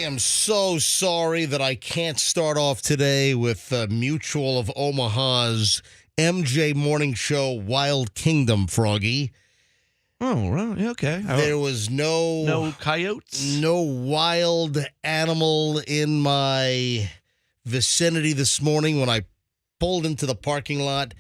am so sorry that I can't start off today with Mutual of Omaha's MJ Morning Show Wild Kingdom, Froggy. Oh, right. Okay. There was No coyotes? no wild animal in my vicinity this morning when I pulled into the parking lot.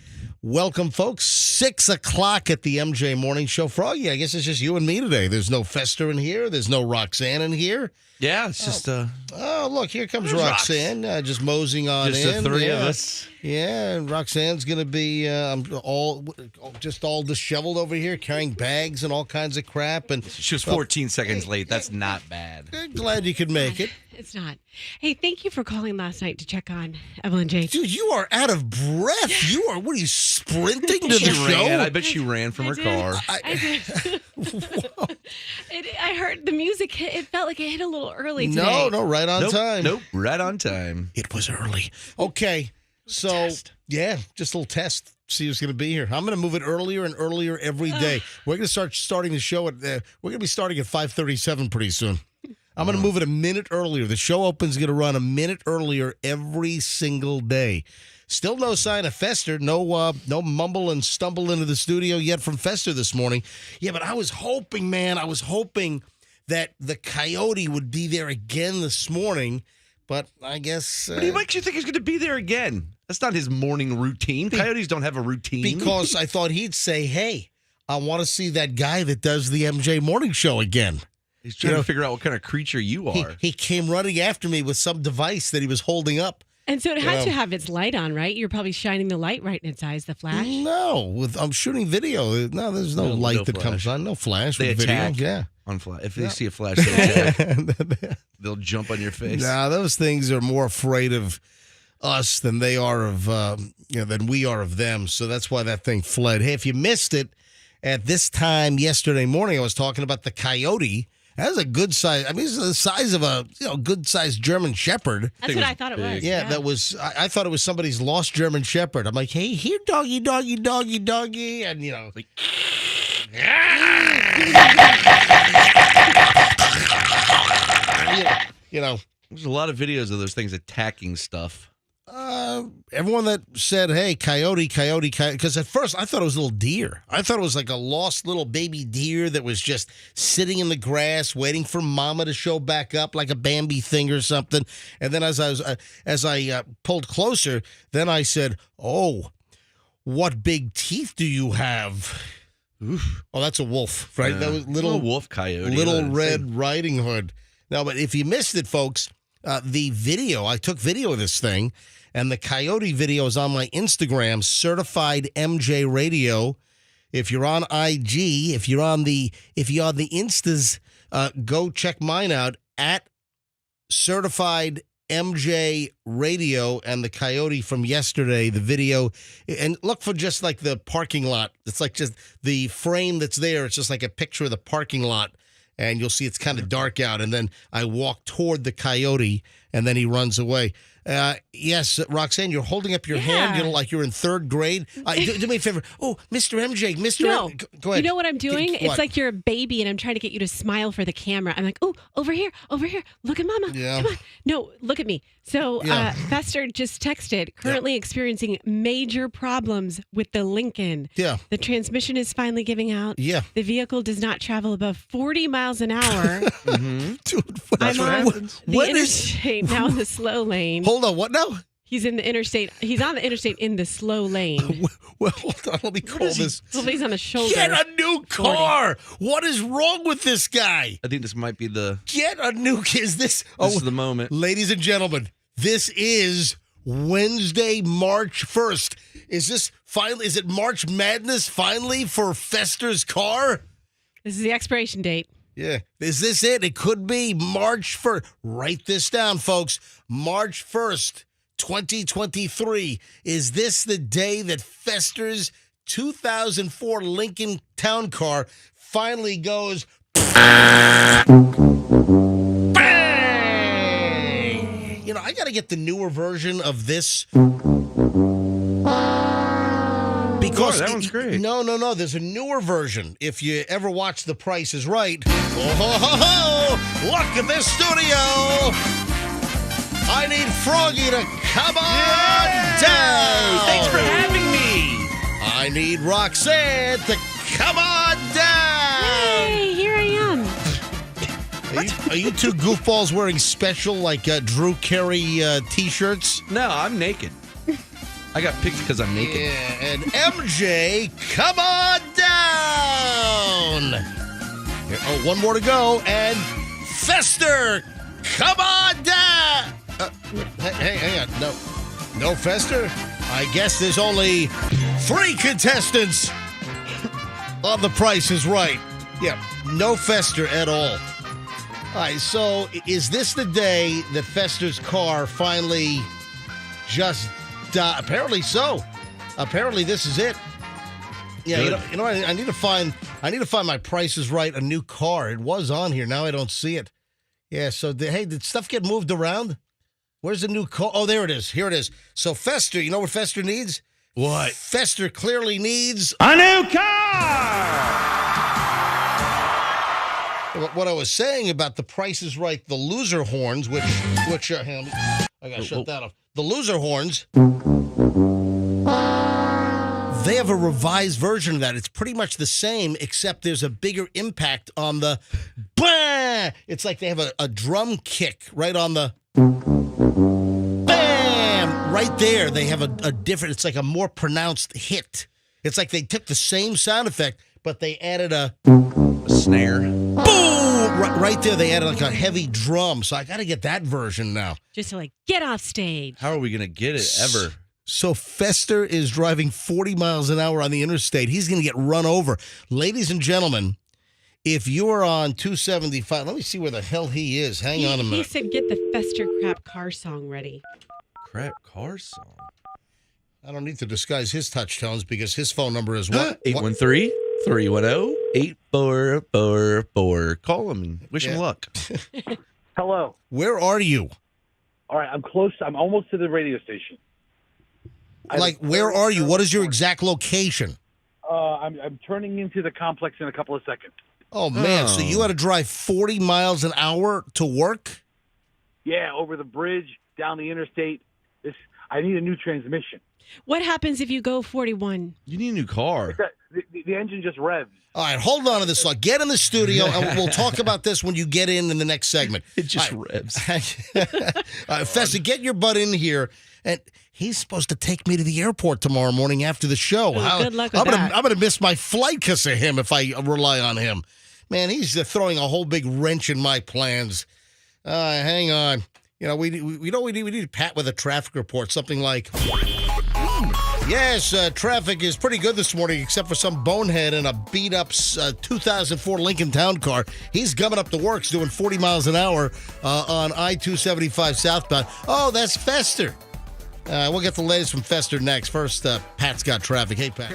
Welcome, folks. 6 o'clock at the MJ Morning Show. Froggy, I guess it's just you and me today. There's no Fester in here. There's no Roxanne in here. Yeah, it's just Oh, look, here comes There's Roxanne, just moseying on just in. the three of us. Yeah, and Roxanne's going to be all disheveled over here, carrying bags and all kinds of crap. And She was 14 seconds late. That's not bad. glad you could make it. It's not. Hey, thank you for calling last night to check on Evelyn J. Dude, you are out of breath. You are, what are you, sprinting to the She show? ran. I bet she ran from her car. I did. I heard the music hit. It felt like it hit a little early today. No, right on time. Nope, right on time. It was early. Okay, so, yeah, just a little test. See who's going to be here. I'm going to move it earlier and earlier every day. We're going to starting the show at, we're going to be starting at 5:37 pretty soon. I'm going to move it a minute earlier. The show open's going to run a minute earlier every single day. Still no sign of Fester. No mumble and stumble into the studio yet from Fester this morning. Yeah, but I was hoping, man, that the Coyote would be there again this morning. But I guess... What makes you think he's going to be there again? That's not his morning routine. Coyotes don't have a routine. Because I thought he'd say, hey, I want to see that guy that does the MJ Morning Show again. He's trying to figure out what kind of creature you are. He came running after me with some device that he was holding up. And so it had to have its light on, right? You're probably shining the light right in its eyes, the flash. No, I'm shooting video. No, there's no light that comes on. No flash They with attack video. Yeah. On if they see a flash, they attack. They'll jump on your face. Nah, those things are more afraid of us than they are of than we are of them. So that's why that thing fled. Hey, if you missed it, at this time yesterday morning, I was talking about the Coyote. That's a good size. I mean, it's the size of a good sized German Shepherd. That's what I thought it was. Yeah, that was. I thought it was somebody's lost German Shepherd. I'm like, hey, here, doggy, doggy, doggy, doggy, and like. There's a lot of videos of those things attacking stuff. Everyone that said, hey, coyote, because at first I thought it was a little deer. I thought it was like a lost little baby deer that was just sitting in the grass waiting for mama to show back up like a Bambi thing or something. And then as I pulled closer, then I said, oh, what big teeth do you have? Oof. Oh, that's a wolf, right? That was little wolf coyote. Little Red Riding Hood. Now, but if you missed it, folks, the video, I took video of this thing, and the Coyote video is on my Instagram, Certified MJ Radio. If you're on IG, if you're on the Instas, go check mine out at Certified MJ Radio and the Coyote from yesterday, the video. And look for just like the parking lot. It's like just the frame that's there. It's just like a picture of the parking lot. And you'll see it's kind of dark out. And then I walk toward the Coyote, and then he runs away. Yes, Roxanne, you're holding up your hand, like you're in third grade. Do me a favor. Oh, Mr. MJ, No. Go ahead. You know what I'm doing? What? It's like you're a baby, and I'm trying to get you to smile for the camera. I'm like, oh, over here. Look at mama. Yeah. Come on. No, look at me. So Fester just texted, currently experiencing major problems with the Lincoln. Yeah. The transmission is finally giving out. Yeah. The vehicle does not travel above 40 miles an hour. Dude, I'm on the interstate, now in the slow lane. Hold on, what now? He's in the interstate. He's on the interstate in the slow lane. Well, hold on. Let me call this. He's on the shoulder. Get a new car. 40. What is wrong with this guy? I think this might be Get a new... Is this... This is the moment. Ladies and gentlemen, this is Wednesday, March 1st. Is this finally... Is it March Madness finally for Fester's car? This is the expiration date. Yeah. Is this it? It could be March 1st. Write this down, folks. March 1st, 2023. Is this the day that Fester's 2004 Lincoln Town Car finally goes... Bang! You know, I got to get the newer version of this. Because car. That one's great. No. There's a newer version. If you ever watch The Price is Right, look at this studio. I need Froggy to come on down. Thanks for having me. I need Roxanne to come on down. Hey, here I am. Are you two goofballs wearing special, like, Drew Carey T-shirts? No, I'm naked. I got picked because I'm naked. Yeah, and MJ, come on down. Here, one more to go. And Fester, come on down. Hey, hang on. No Fester? I guess there's only 3 contestants on The Price is Right. Yeah, no Fester at all. All right, so is this the day that Fester's car finally just died? Apparently so. Apparently this is it. Yeah, you know what? I need to find my Price is Right a new car. It was on here. Now I don't see it. Yeah, so did stuff get moved around? Where's the new car? Oh, there it is. Here it is. So Fester, you know what Fester needs? What? Fester clearly needs a new car! What I was saying about The Price is Right, the loser horns, which I gotta shut that off. The loser horns, they have a revised version of that. It's pretty much the same, except there's a bigger impact on the bah! It's like they have a drum kick right on the bam! Right there, they have a different, it's like a more pronounced hit. It's like they took the same sound effect, but they added a snare. Boom! Right there, they added like a heavy drum. So I got to get that version now. Just to get off stage. How are we going to get it ever? So Fester is driving 40 miles an hour on the interstate. He's going to get run over. Ladies and gentlemen, if you are on 275, let me see where the hell he is. Hang on a minute. He said get the Fester crap car song ready. Crap car song? I don't need to disguise his touch tones because his phone number is what? 813-310-8444. Call him and wish him luck. Hello. Where are you? All right, I'm close. I'm almost to the radio station. Where are you? What is your exact location? I'm turning into the complex in a couple of seconds. Oh, man. So you had to drive 40 miles an hour to work? Yeah, over the bridge, down the interstate. I need a new transmission. What happens if you go 41? You need a new car. The engine just revs. All right, hold on to this. So get in the studio, and we'll talk about this when you get in the next segment. It just revs. Fester, get your butt in here. And he's supposed to take me to the airport tomorrow morning after the show. Good luck with that. I'm gonna miss my flight because of him if I rely on him. Man, he's throwing a whole big wrench in my plans. Hang on. You know, we need Pat with a traffic report, something like, yes, traffic is pretty good this morning, except for some bonehead in a beat-up 2004 Lincoln Town car. He's gumming up the works, doing 40 miles an hour on I-275 southbound. Oh, that's Fester. We'll get the latest from Fester next. First, Pat's got traffic. Hey, Pat.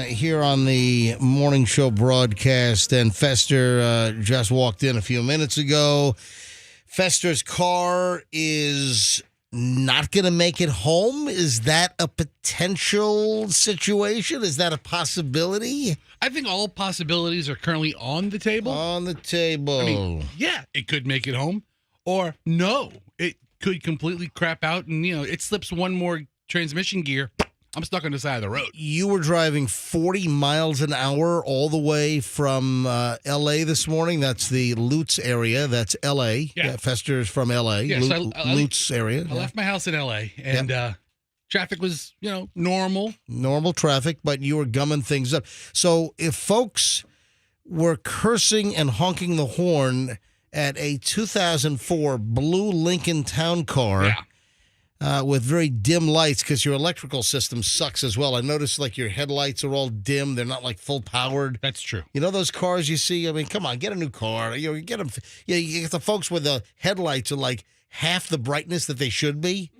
here on the morning show broadcast, and Fester just walked in a few minutes ago. Fester's car is not going to make it home. Is that a potential situation? Is that a possibility? I think all possibilities are currently on the table. On the table. I mean, yeah, it could make it home, or no, it could completely crap out, and it slips one more transmission gear. I'm stuck on the side of the road. You were driving 40 miles an hour all the way from L.A. this morning. That's the Lutz area. That's L.A. Yeah. Fester's from L.A. Yeah, so I Lutz area. I left my house in L.A., and traffic was, normal. Normal traffic, but you were gumming things up. So if folks were cursing and honking the horn at a 2004 blue Lincoln Town Car... Yeah. With very dim lights, because your electrical system sucks as well. I noticed your headlights are all dim. They're not full powered. That's true. You know those cars you see? I mean, come on, get a new car. You get them. Yeah, you get the folks with the headlights are half the brightness that they should be,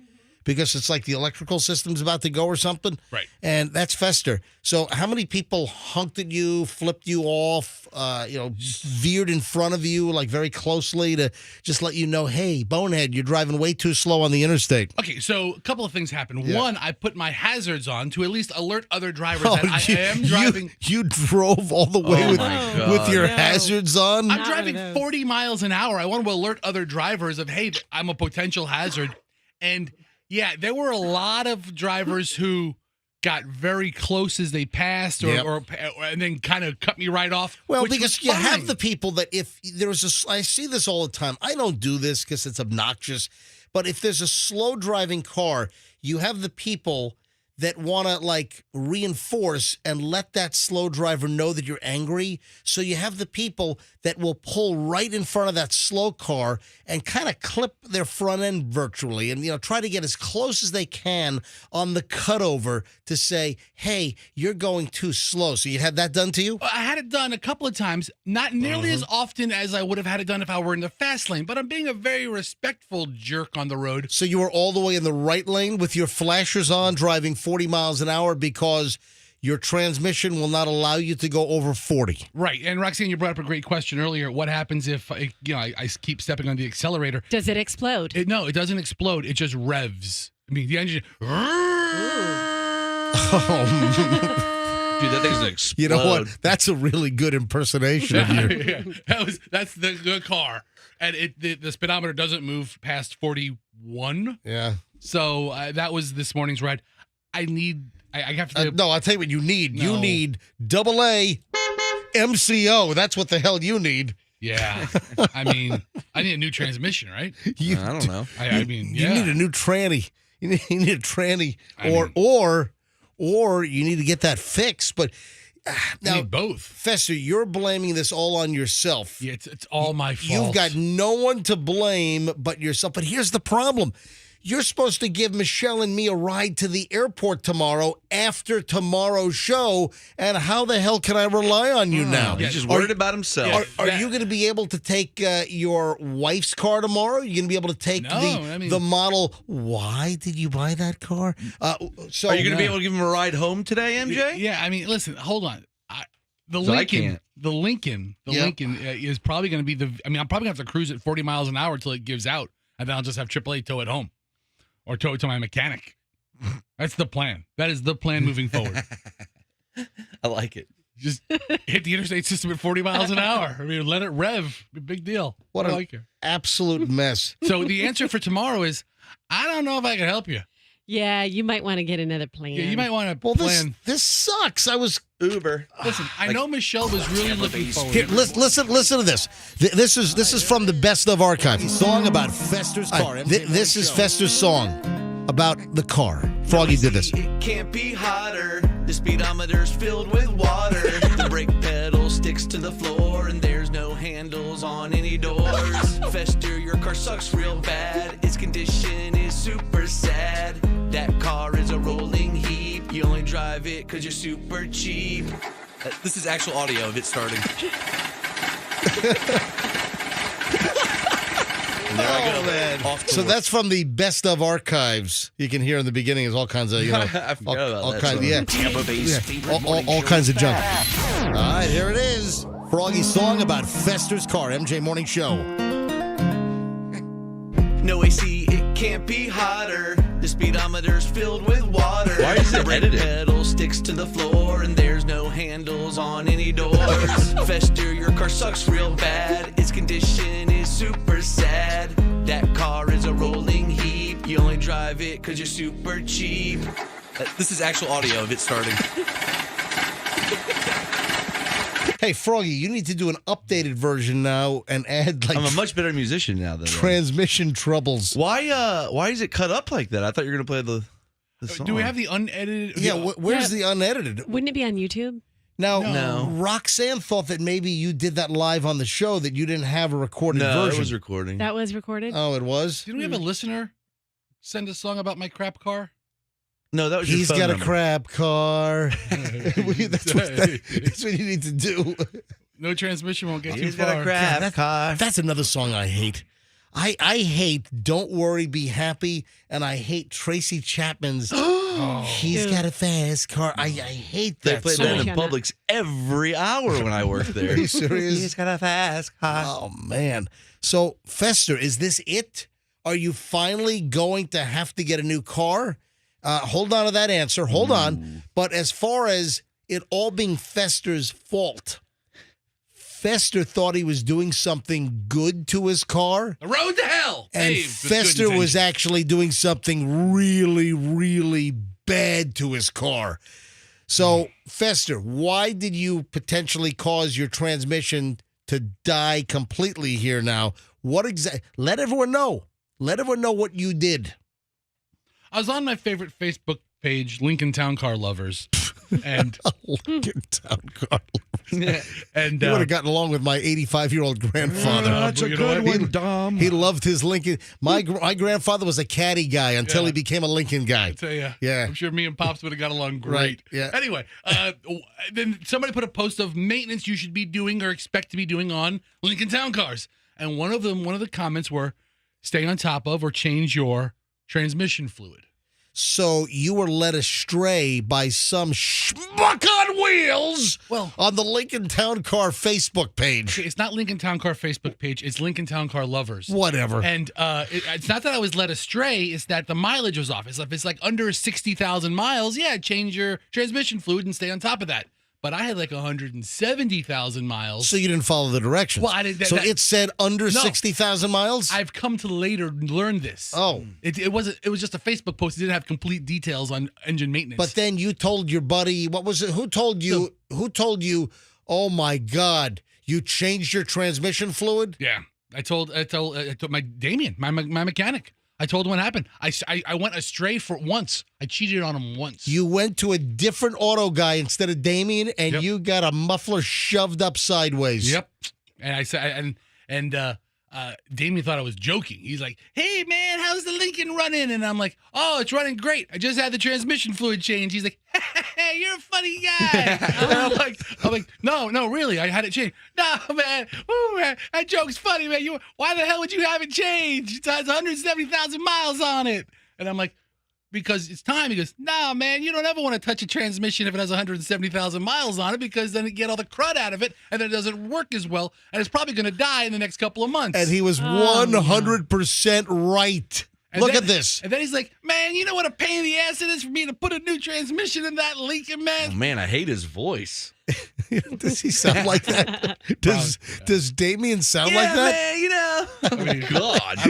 because it's the electrical system's about to go or something. Right. And that's Fester. So how many people honked at you, flipped you off, veered in front of you very closely to just let you know, hey, bonehead, you're driving way too slow on the interstate? Okay, so a couple of things happened. Yeah. One, I put my hazards on to at least alert other drivers that I am driving. You drove all the way with your No. hazards on? I'm Not driving enough. 40 miles an hour. I want to alert other drivers of, hey, I'm a potential hazard. And yeah, there were a lot of drivers who got very close as they passed, and then kind of cut me right off. Well, which because was you fine. have the people that if there's I see this all the time. I don't do this because it's obnoxious, but if there's a slow driving car, you have the people that want to reinforce and let that slow driver know that you're angry. So you have the people that will pull right in front of that slow car and kind of clip their front end virtually and, try to get as close as they can on the cutover to say, hey, you're going too slow. So you had that done to you? I had it done a couple of times, not nearly as often as I would have had it done if I were in the fast lane, but I'm being a very respectful jerk on the road. So you were all the way in the right lane with your flashers on, driving 40 miles an hour because your transmission will not allow you to go over 40. Right. And Roxanne, you brought up a great question earlier. What happens if I keep stepping on the accelerator? Does it explode? No, it doesn't explode. It just revs. I mean, the engine. Dude, that thing's gonna explode. You know what? That's a really good impersonation of you. Yeah, that's the car, and the speedometer doesn't move past 41. Yeah. So that was this morning's ride. I have to. No, I'll tell you what you need. No. You need AA MCO. That's what the hell you need. Yeah. I mean, I need a new transmission, right? You, I don't know. I mean, you yeah. need a new tranny. You need a tranny, I or you need to get that fixed. But I now, need both. Fester, you're blaming this all on yourself. Yeah, it's all my fault. You've got no one to blame but yourself. But here's the problem. You're supposed to give Michelle and me a ride to the airport tomorrow after tomorrow's show, and how the hell can I rely on you now? He's just worried about himself. Are you going to be able to take your wife's car tomorrow? You're going to be able to take the model. Why did you buy that car? So Are you going to be able to give him a ride home today, MJ? Yeah, I mean, listen, hold on. The So I Lincoln can't. is probably going to be I'm probably going to have to cruise at 40 miles an hour until it gives out, and then I'll just have AAA tow it home or tow it to my mechanic. That's the plan. That is the plan moving forward. I like it. Just hit the interstate system at 40 miles an hour. I mean, let it rev. Big deal. What I an like it. absolute mess. So the answer for tomorrow is, I don't know if I can help you. Yeah, you might want to get another plan. Yeah, you might want to Well, plan. this sucks. I was Uber. Listen, I know Michelle was really looking forward. here. Listen to this. This is from the best of archive. Song about Fester's car. This is Fester's song about the car. Froggy did this. It can't be hotter. The speedometer's filled with water. The brake pedal sticks to the floor, and there's no handles on any doors. Fester, your car sucks real bad. Its condition is super sad. That car is a rolling heap. You only drive it because you're super cheap. This is actual audio of it starting. There I go. Man. Off to So work. that's from the best of archives. You can hear in the beginning is all kinds of, I forgot about all that kinds, song. yeah, Tampa Bay's favorite all kinds of junk. All right, here it is. Froggy's song about Fester's car. MJ Morning Show. No AC, it can't be hotter. The speedometer's filled with water. Why is it the brake edited? pedal sticks to the floor, and there's no handles on any doors. Fester, your car sucks real bad. Its condition is super sad. That car is a rolling heap. You only drive it because you're super cheap. This is actual audio of it starting. Hey, Froggy, you need to do an updated version now and add like I'm a much better musician now than transmission troubles. Why is it cut up like that? I thought you were gonna play the song. Do we have the unedited? Yeah, where's the unedited? Wouldn't it be on YouTube? Now, No. Roxanne thought that maybe you did that live on the show, that you didn't have a recorded No, version. it was recording. That was recorded? Oh, it was? Didn't we have a listener send a song about my crap car? No, that was your He's phone got number. a crab car. that's what you need to do. No transmission won't get He's too got far. a crap God, car. That's another song I hate. I hate Don't Worry, Be Happy, and I hate Tracy Chapman's He's Got a Fast Car. I hate They that played song. that in Publix every hour when I worked there. Are you serious? He's got a fast car. Oh, man. So, Fester, is this it? Are you finally going to have to get a new car? Hold on to that answer. Hold on. But as far as it all being Fester's fault, Fester thought he was doing something good to his car, The road to hell. and Paved with good Fester was intentions. actually doing something really, really bad to his car. So, Fester, why did you potentially cause your transmission to die completely here now? What exactly? Let everyone know. Let everyone know what you did. I was on my favorite Facebook page, Lincoln Town Car Lovers, and Lincoln Town Car. and You would have gotten along with my 85-year-old grandfather. That's a good one, Dom. He loved his Lincoln. My grandfather was a caddy guy until Yeah. he became a Lincoln guy. I tell you, Yeah. I'm sure me and Pops would have got along great. Right, yeah. Anyway, then somebody put a post of maintenance you should be doing or expect to be doing on Lincoln Town cars, and one of the comments were, "Stay on top of or change your transmission fluid." So you were led astray by some schmuck on wheels on the Lincoln Town Car Facebook page. It's not Lincoln Town Car Facebook page. It's Lincoln Town Car Lovers. Whatever. And it's not that I was led astray. It's that the mileage was off. If it's like under 60,000 miles, yeah, change your transmission fluid and stay on top of that. But I had like 170,000 miles. So you didn't follow the directions. Well, I didn't- So that- it said under 60,000 miles? I've come to later learn this. Oh. It wasn't. It was just a Facebook post. It didn't have complete details on engine maintenance. But then you told your buddy, what was it? Who told you, oh my God, you changed your transmission fluid? yeah, I told my Damien, my mechanic. I told him what happened. I went astray for once. I cheated on him once. You went to a different auto guy instead of Damien, and Yep. you got a muffler shoved up sideways. Yep. And I said, and Damien thought I was joking. He's like, "Hey man, how's the Lincoln running?" And I'm like, "Oh, it's running great. I just had the transmission fluid change." He's like, "Hey, you're a funny guy." And I'm like, no, really, I had it changed. No, man, ooh, man, that joke's funny, man. Why the hell would you have it changed? It has 170,000 miles on it. And I'm like, because it's time. He goes, "No, man, you don't ever want to touch a transmission if it has 170,000 miles on it, because then you get all the crud out of it, and then it doesn't work as well, and it's probably going to die in the next couple of months." And he was 100% right. And Look then- at this. And then he's like, "Man, you know what a pain in the ass it is for me to put a new transmission in that Lincoln, Oh, man?" man, I hate his voice. Does he sound like that? Does Damien sound like that? Man, you know. I mean, God. I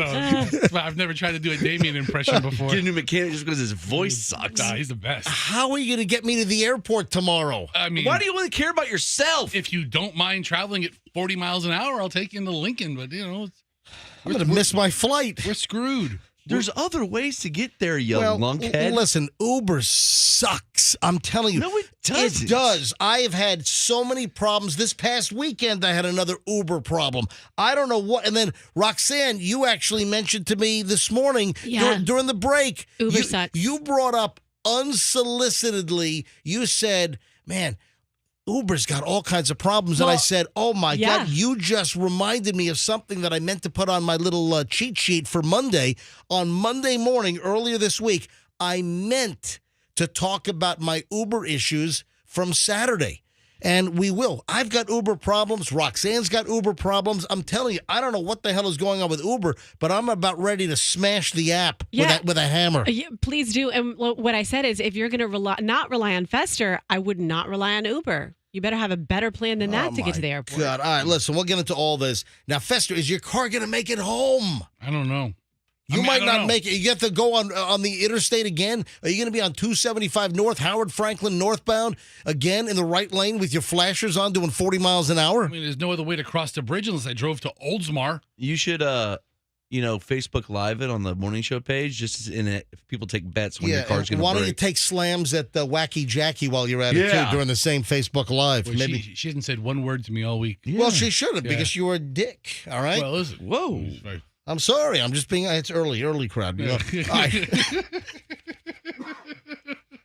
don't know. I've never tried to do a Damien impression before. Get a new mechanic just because his voice sucks. Nah, he's the best. How are you going to get me to the airport tomorrow? I mean, Why do you only care about yourself? if you don't mind traveling at 40 miles an hour, I'll take you into Lincoln. But, you know, I'm going to miss my flight. we're screwed. There's other ways to get there, you lunkhead. Listen, Uber sucks. I'm telling you. No, it doesn't. It does. I have had so many problems. This past weekend, I had another Uber problem. I don't know what. And then, Roxanne, you actually mentioned to me this morning Yeah. during the break. Uber you, sucks. You brought up unsolicitedly, you said, man, Uber's got all kinds of problems. And I said, oh, my God, you just reminded me of something that I meant to put on my little cheat sheet for Monday. On Monday morning, earlier this week, I meant to talk about my Uber issues from Saturday. And we will. I've got Uber problems. Roxanne's got Uber problems. I'm telling you, I don't know what the hell is going on with Uber, but I'm about ready to smash the app with a hammer. Yeah, please do. And what I said is, if you're going to not rely on Fester, I would not rely on Uber. You better have a better plan than that to get to the airport. God. All right, listen, we'll get into all this. Now, Fester, is your car going to make it home? I don't know. You might not make it. You have to go on the interstate again. Are you going to be on 275 North, Howard Franklin northbound again in the right lane with your flashers on doing 40 miles an hour? I mean, there's no other way to cross the bridge unless I drove to Oldsmar. You should, Facebook Live it on the morning show page, just in it, if people take bets when your car's going to break. Why don't you take slams at the Wacky Jackie while you're at it, too, during the same Facebook Live? Well, Maybe she hasn't said one word to me all week. Well, she shouldn't because you were a dick, all right? Well, listen. Whoa. I'm sorry. I'm just being, it's early crowd. You know? All right.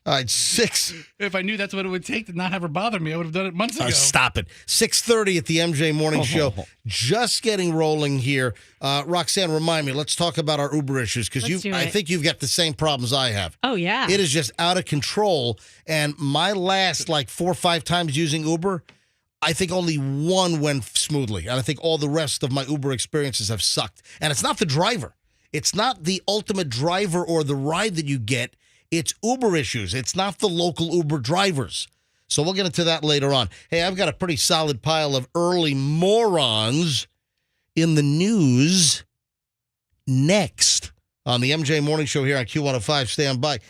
All right, 6. If I knew that's what it would take to not have her bother me, I would have done it months ago. Stop it. 6:30 at the MJ Morning Show. Just getting rolling here. Roxanne, remind me, let's talk about our Uber issues because I think you've got the same problems I have. Oh, yeah. It is just out of control. And my last 4 or 5 times using Uber, I think only one went smoothly. And I think all the rest of my Uber experiences have sucked. And it's not the driver. It's not the ultimate driver or the ride that you get. It's Uber issues. It's not the local Uber drivers. So we'll get into that later on. Hey, I've got a pretty solid pile of early morons in the news next on the MJ Morning Show here on Q105. Stand by.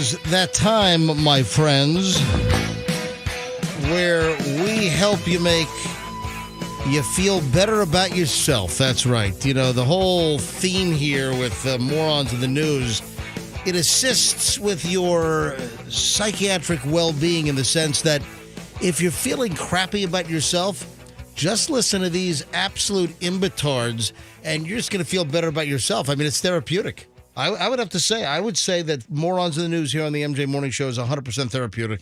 is that time, my friends, where we help you make you feel better about yourself. That's right. You know, the whole theme here with Morons in the News, it assists with your psychiatric well-being in the sense that if you're feeling crappy about yourself, just listen to these absolute imbetards and you're just going to feel better about yourself. I mean, it's therapeutic. I would have to say, I would say that Morons in the News here on the MJ Morning Show is 100% therapeutic.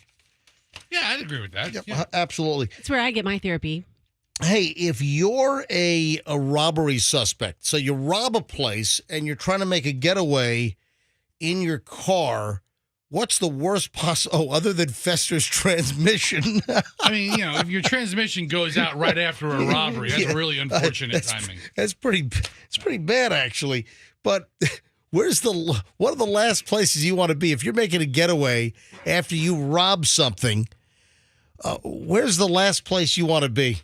Yeah, I'd agree with that. Yeah. Absolutely. That's where I get my therapy. Hey, if you're a robbery suspect, so you rob a place and you're trying to make a getaway in your car, what's the worst possible, other than Fester's transmission? I mean, if your transmission goes out right after a robbery, that's really unfortunate timing. It's pretty bad, actually. But one of the last places you want to be if you're making a getaway after you rob something? Where's the last place you want to be?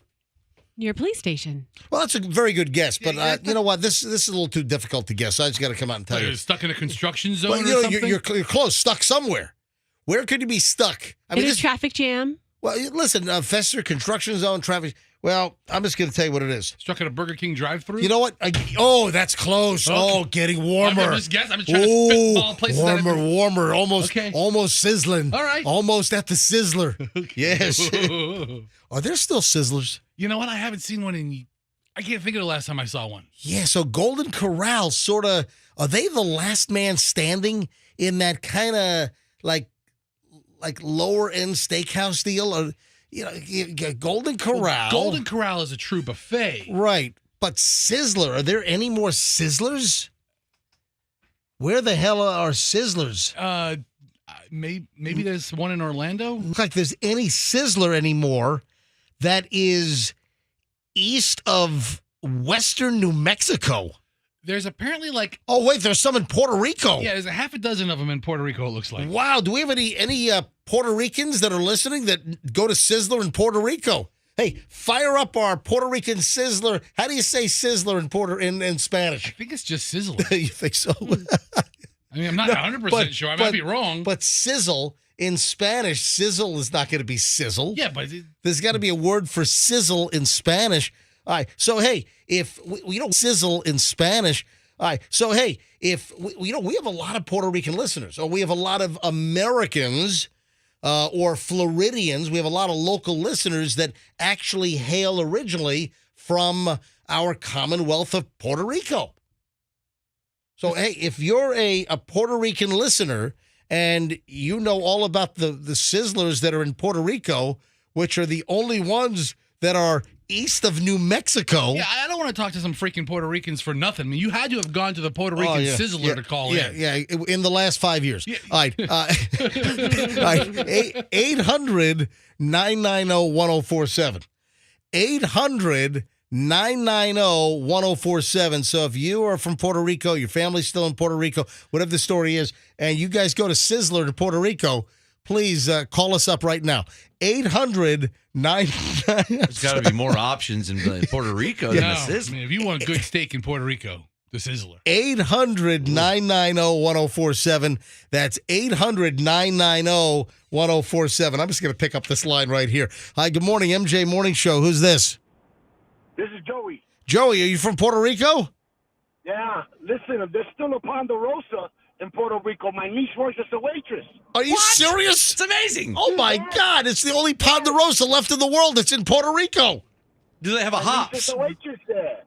Your police station. Well, that's a very good guess, but you know what? This is a little too difficult to guess. I just got to come out and tell you. Stuck in a construction zone or something? You're close. Stuck somewhere. Where could you be stuck? I mean, in a traffic jam? Well, listen, Fester, construction zone, traffic. Well, I'm just going to tell you what it is. Struck at a Burger King drive-thru? You know what? That's close. Okay. Oh, getting warmer. I'm just trying to spitball places. Warmer. Almost sizzling. All right. Almost at the Sizzler. Yes. Are there still Sizzlers? You know what? I haven't seen one I can't think of the last time I saw one. Yeah, so Golden Corral sort of, are they the last man standing in that kind of like lower end steakhouse deal? Or, Golden Corral. Well, Golden Corral is a true buffet. Right. But Sizzler, are there any more Sizzlers? Where the hell are Sizzlers? Maybe there's one in Orlando. Looks like there's any Sizzler anymore that is east of western New Mexico. There's apparently Oh, wait, there's some in Puerto Rico. Yeah, there's a half a dozen of them in Puerto Rico, it looks like. Wow, do we have any Puerto Ricans that are listening that go to Sizzler in Puerto Rico? Hey, fire up our Puerto Rican Sizzler. How do you say Sizzler in Spanish? I think it's just Sizzler. You think so? I mean, I'm not 100% sure. I might be wrong. But sizzle, in Spanish, sizzle is not going to be sizzle. Yeah, but there's got to be a word for sizzle in Spanish. All right. So, hey, if we don't sizzle in Spanish. All right. So, hey, if we have a lot of Puerto Rican listeners, or we have a lot of Americans or Floridians. We have a lot of local listeners that actually hail originally from our Commonwealth of Puerto Rico. So, hey, if you're a Puerto Rican listener and you know all about the Sizzlers that are in Puerto Rico, which are the only ones that are east of New Mexico. Yeah, I don't want to talk to some freaking Puerto Ricans for nothing. I mean, you had to have gone to the Puerto Rican Sizzler to call in. Yeah, in the last 5 years. Yeah. All right. 800-990-1047. 800-990-1047. So if you are from Puerto Rico, your family's still in Puerto Rico, whatever the story is, and you guys go to Sizzler in Puerto Rico, please call us up right now. 800-990. There's got to be more options in Puerto Rico than the Sizzler. I mean, if you want good steak in Puerto Rico, the Sizzler. 800-990-1047. That's 800-990-1047. I'm just going to pick up this line right here. Hi, good morning, MJ Morning Show. Who's this? This is Joey. Joey, are you from Puerto Rico? Yeah. Listen, there's still a Ponderosa in Puerto Rico. My niece works as a waitress. Are you serious? It's amazing. Oh, my God. It's the only Ponderosa left in the world that's in Puerto Rico. Do they have a hops? She's a waitress there.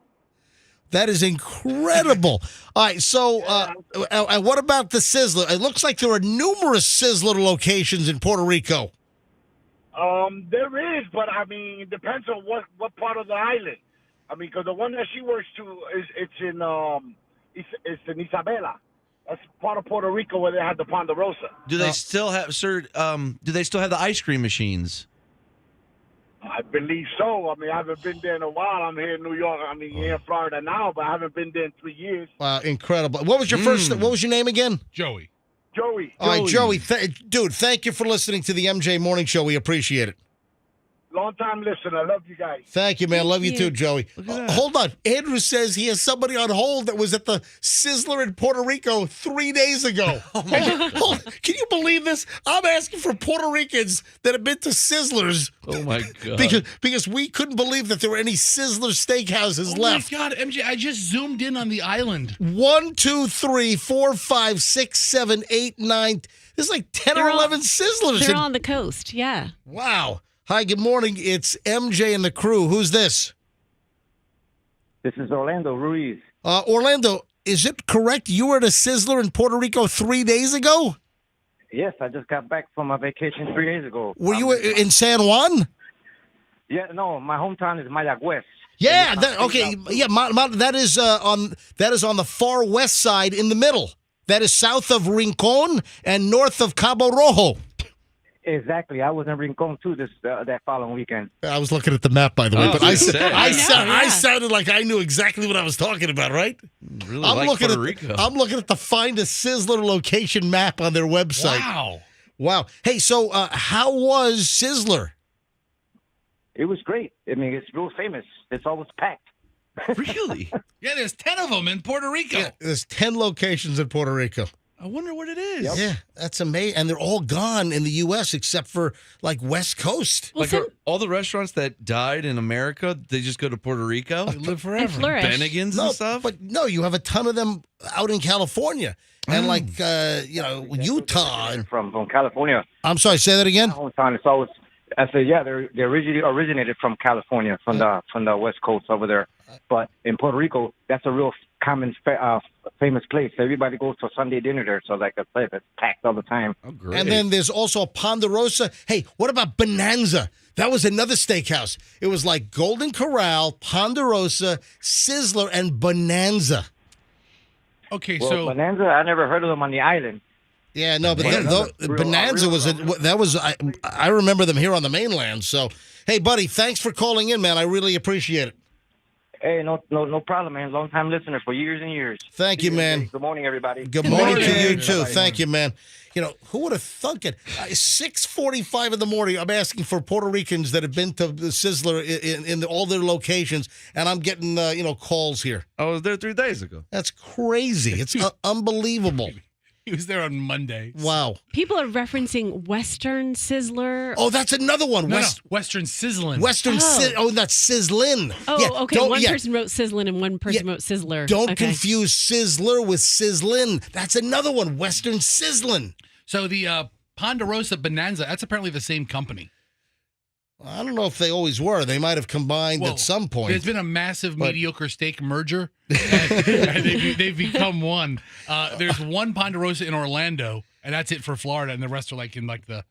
That is incredible. All right, so what about the Sizzler? It looks like there are numerous Sizzler locations in Puerto Rico. There is, but, I mean, it depends on what part of the island. I mean, because the one that she works to, it's in Isabela. That's part of Puerto Rico where they have the Ponderosa. Do they still have, sir? Do they still have the ice cream machines? I believe so. I mean, I haven't been there in a while. I'm here in New York. I mean, here in Florida now, but I haven't been there in 3 years. Wow, incredible. What was your first? What was your name again? Joey. All right, Joey. Dude, thank you for listening to the MJ Morning Show. We appreciate it. Long time listener. Love you guys. Thank you, man. Love you you. too, Joey. Look at that. Hold on. Andrew says he has somebody on hold that was at the Sizzler in Puerto Rico 3 days ago. Can you believe this? I'm asking for Puerto Ricans that have been to Sizzlers Oh my god. because we couldn't believe that there were any Sizzler steakhouses Oh left. my God, MJ, I just zoomed in on the island. 1, 2, 3, 4, 5, 6, 7, 8, 9. There's like 10 or 11 Sizzlers. They're on the coast. Yeah. Wow. Hi, good morning. It's MJ and the crew. Who's this? This is Orlando Ruiz. Orlando, is it correct you were at a Sizzler in Puerto Rico 3 days ago? Yes, I just got back from my vacation 3 days ago. Were you in San Juan? Yeah, no, my hometown is Mayagüez. Yeah, that is on the far west side in the middle. That is south of Rincon and north of Cabo Rojo. Exactly. I was in Rincon too that following weekend. I was looking at the map, by the way, Oh, but I I was gonna say. I sounded like I knew exactly what I was talking about, right? Really I'm like looking Puerto at Rico. I'm looking at the Find a Sizzler location map on their website. Wow. Hey, so how was Sizzler? It was great. I mean, it's real famous. It's always packed. Really? Yeah, there's 10 of them in Puerto Rico. Yeah, there's 10 locations in Puerto Rico. I wonder what it is. Yeah, that's amazing. And they're all gone in the U.S. except for like West Coast. Well, Like are all the restaurants that died in America, they just go to Puerto Rico? They live and forever. flourish. Bennigan's and stuff? But no, you have a ton of them out in California and like Utah. And, From California. I'm sorry, say that again. My hometown is always. I said, yeah, they originally originated from California, from the West Coast over there. But in Puerto Rico, that's a real common, famous place. Everybody goes to Sunday dinner there, so like I said, it's packed all the time. Oh, great. And then there's also Ponderosa. Hey, what about Bonanza? That was another steakhouse. It was like Golden Corral, Ponderosa, Sizzler, and Bonanza. Okay, Well, so Bonanza, I never heard of them on the island. Yeah, no, but Real- Bonanza was I remember them here on the mainland. So, hey, buddy, thanks for calling in, man. I really appreciate it. Hey, no problem, man. Long time listener for years and years. Thank you, man. Good morning, everybody. Good morning to you morning. too. Thank you, man. You know, who would have thunk it? 6:45 in the morning. I'm asking for Puerto Ricans that have been to the Sizzler in all their locations, and I'm getting calls here. I was there 3 days ago. That's crazy. It's unbelievable. he was there on Monday. Wow. People are referencing Western Sizzler. Oh, that's another one. No, Western Sizzling. Western. That's Sizzlin. Oh, Yeah, okay. don't- One yeah. person wrote Sizzlin and one person wrote Sizzler. Don't Okay. confuse Sizzler with Sizzlin. That's another one. Western Sizzlin. So the Ponderosa Bonanza, that's apparently the same company. I don't know if they always were. They might have combined Well, at some point. There's been a massive But- mediocre steak merger, and they've become one. There's one Ponderosa in Orlando, and that's it for Florida, and the rest are like in like the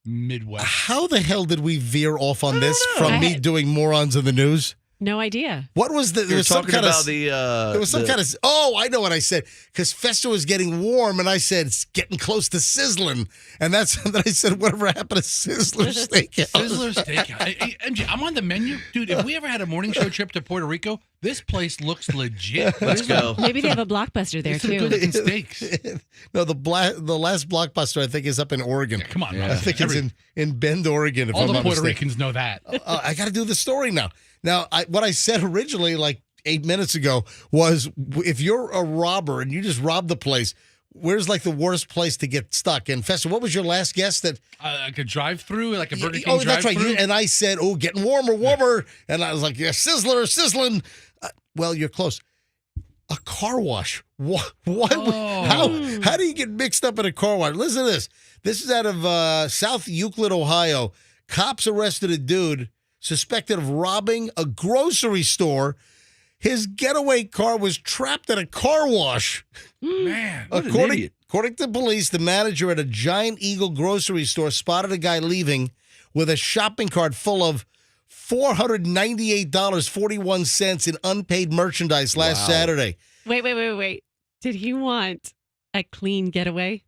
Midwest. How the hell did we veer off on this know. from me doing morons in the news? No idea. What was the? There You're was some talking kind about of. there There was some kind of. Oh, I know what I said. Because Festa was getting warm, and I said it's getting close to sizzling, and that's and then I said whatever happened to Sizzler Steakhouse. Sizzler Steakhouse. Hey, MJ, I'm on the menu, dude. If we ever had a morning show trip to Puerto Rico, this place looks legit. Let's go. Maybe they have a Blockbuster there Some good too. looking steaks. No, the last Blockbuster I think is up in Oregon. Come on, Yeah. man. I think it's in Bend, Oregon. If all I'm the not Puerto mistaken. Ricans know that. I got to do the story now. Now, what I said originally, like 8 minutes ago, was if you're a robber and you just rob the place, where's like the worst place to get stuck? And Festa, what was your last guess? That Like a drive-through, like a Burger King oh, that's right. drive-through. And I said, oh, getting warmer, and I was like, yeah, Sizzler, sizzling. Well, you're close. A car wash. Why? Oh. How do you get mixed up in a car wash? Listen to this. This is out of South Euclid, Ohio. Cops arrested a dude suspected of robbing a grocery store. His getaway car was trapped at a car wash. Man. What an According idiot. to police, the manager at a Giant Eagle grocery store spotted a guy leaving with a shopping cart full of $498.41 in unpaid merchandise last Saturday. Wait. Did he want a clean getaway?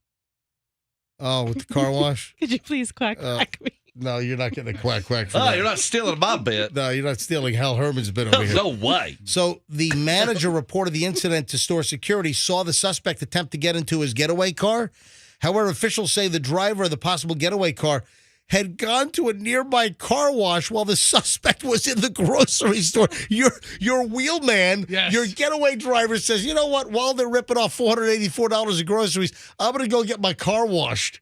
Oh, with the car wash? Could you please quack me? No, you're not getting a quack for Oh, that. you're not stealing my bit. No, you're not stealing Hal Herman's bit over here. No way. So the manager reported the incident to store security, saw the suspect attempt to get into his getaway car. However, officials say the driver of the possible getaway car had gone to a nearby car wash while the suspect was in the grocery store. Your wheelman, your getaway driver says, you know what? While they're ripping off $484 of groceries, I'm going to go get my car washed.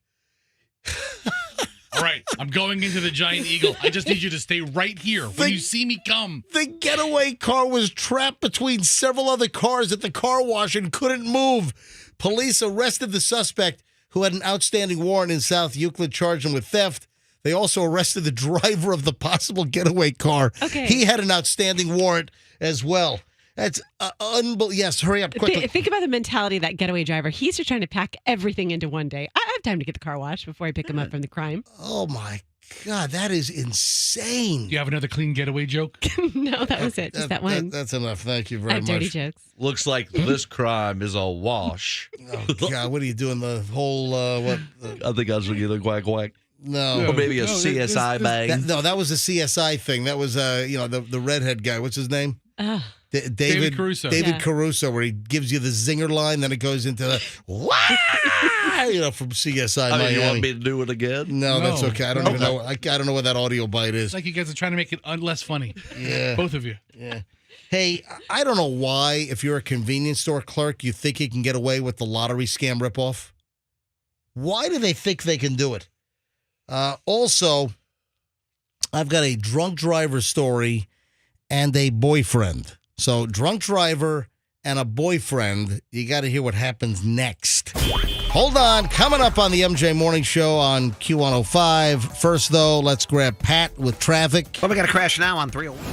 All right, I'm going into the Giant Eagle. I just need you to stay right here when you see me come. The getaway car was trapped between several other cars at the car wash and couldn't move. Police arrested the suspect, who had an outstanding warrant in South Euclid, charged him with theft. They also arrested the driver of the possible getaway car. Okay. He had an outstanding warrant as well. That's unbelievable. Yes, hurry up quickly. Think about the mentality of that getaway driver. He's just trying to pack everything into one day. I have time to get the car washed before I pick him up from the crime. Oh, my God. That is insane. Do you have another clean getaway joke? No, that was it. Just that one. That's enough. Thank you very I have much. dirty jokes. Looks like this crime is a wash. Oh, God. What are you doing? The whole, what? I think I was going to get a quack quack. No. Or maybe a CSI bang. That was a CSI thing. That was, the redhead guy. What's his name? David Caruso. David Caruso, where he gives you the zinger line, then it goes into the wah, from CSI Miami. You want me to do it again? No, that's okay. I don't even know. I don't know what that audio bite is. It's like you guys are trying to make it less funny. Yeah, both of you. Yeah. Hey, I don't know why, if you're a convenience store clerk, you think you can get away with the lottery scam ripoff. Why do they think they can do it? Also, I've got a drunk driver story and a boyfriend. So, drunk driver and a boyfriend. You got to hear what happens next. Hold on. Coming up on the MJ Morning Show on Q105. First, though, let's grab Pat with traffic. Well, we got a crash now on 301.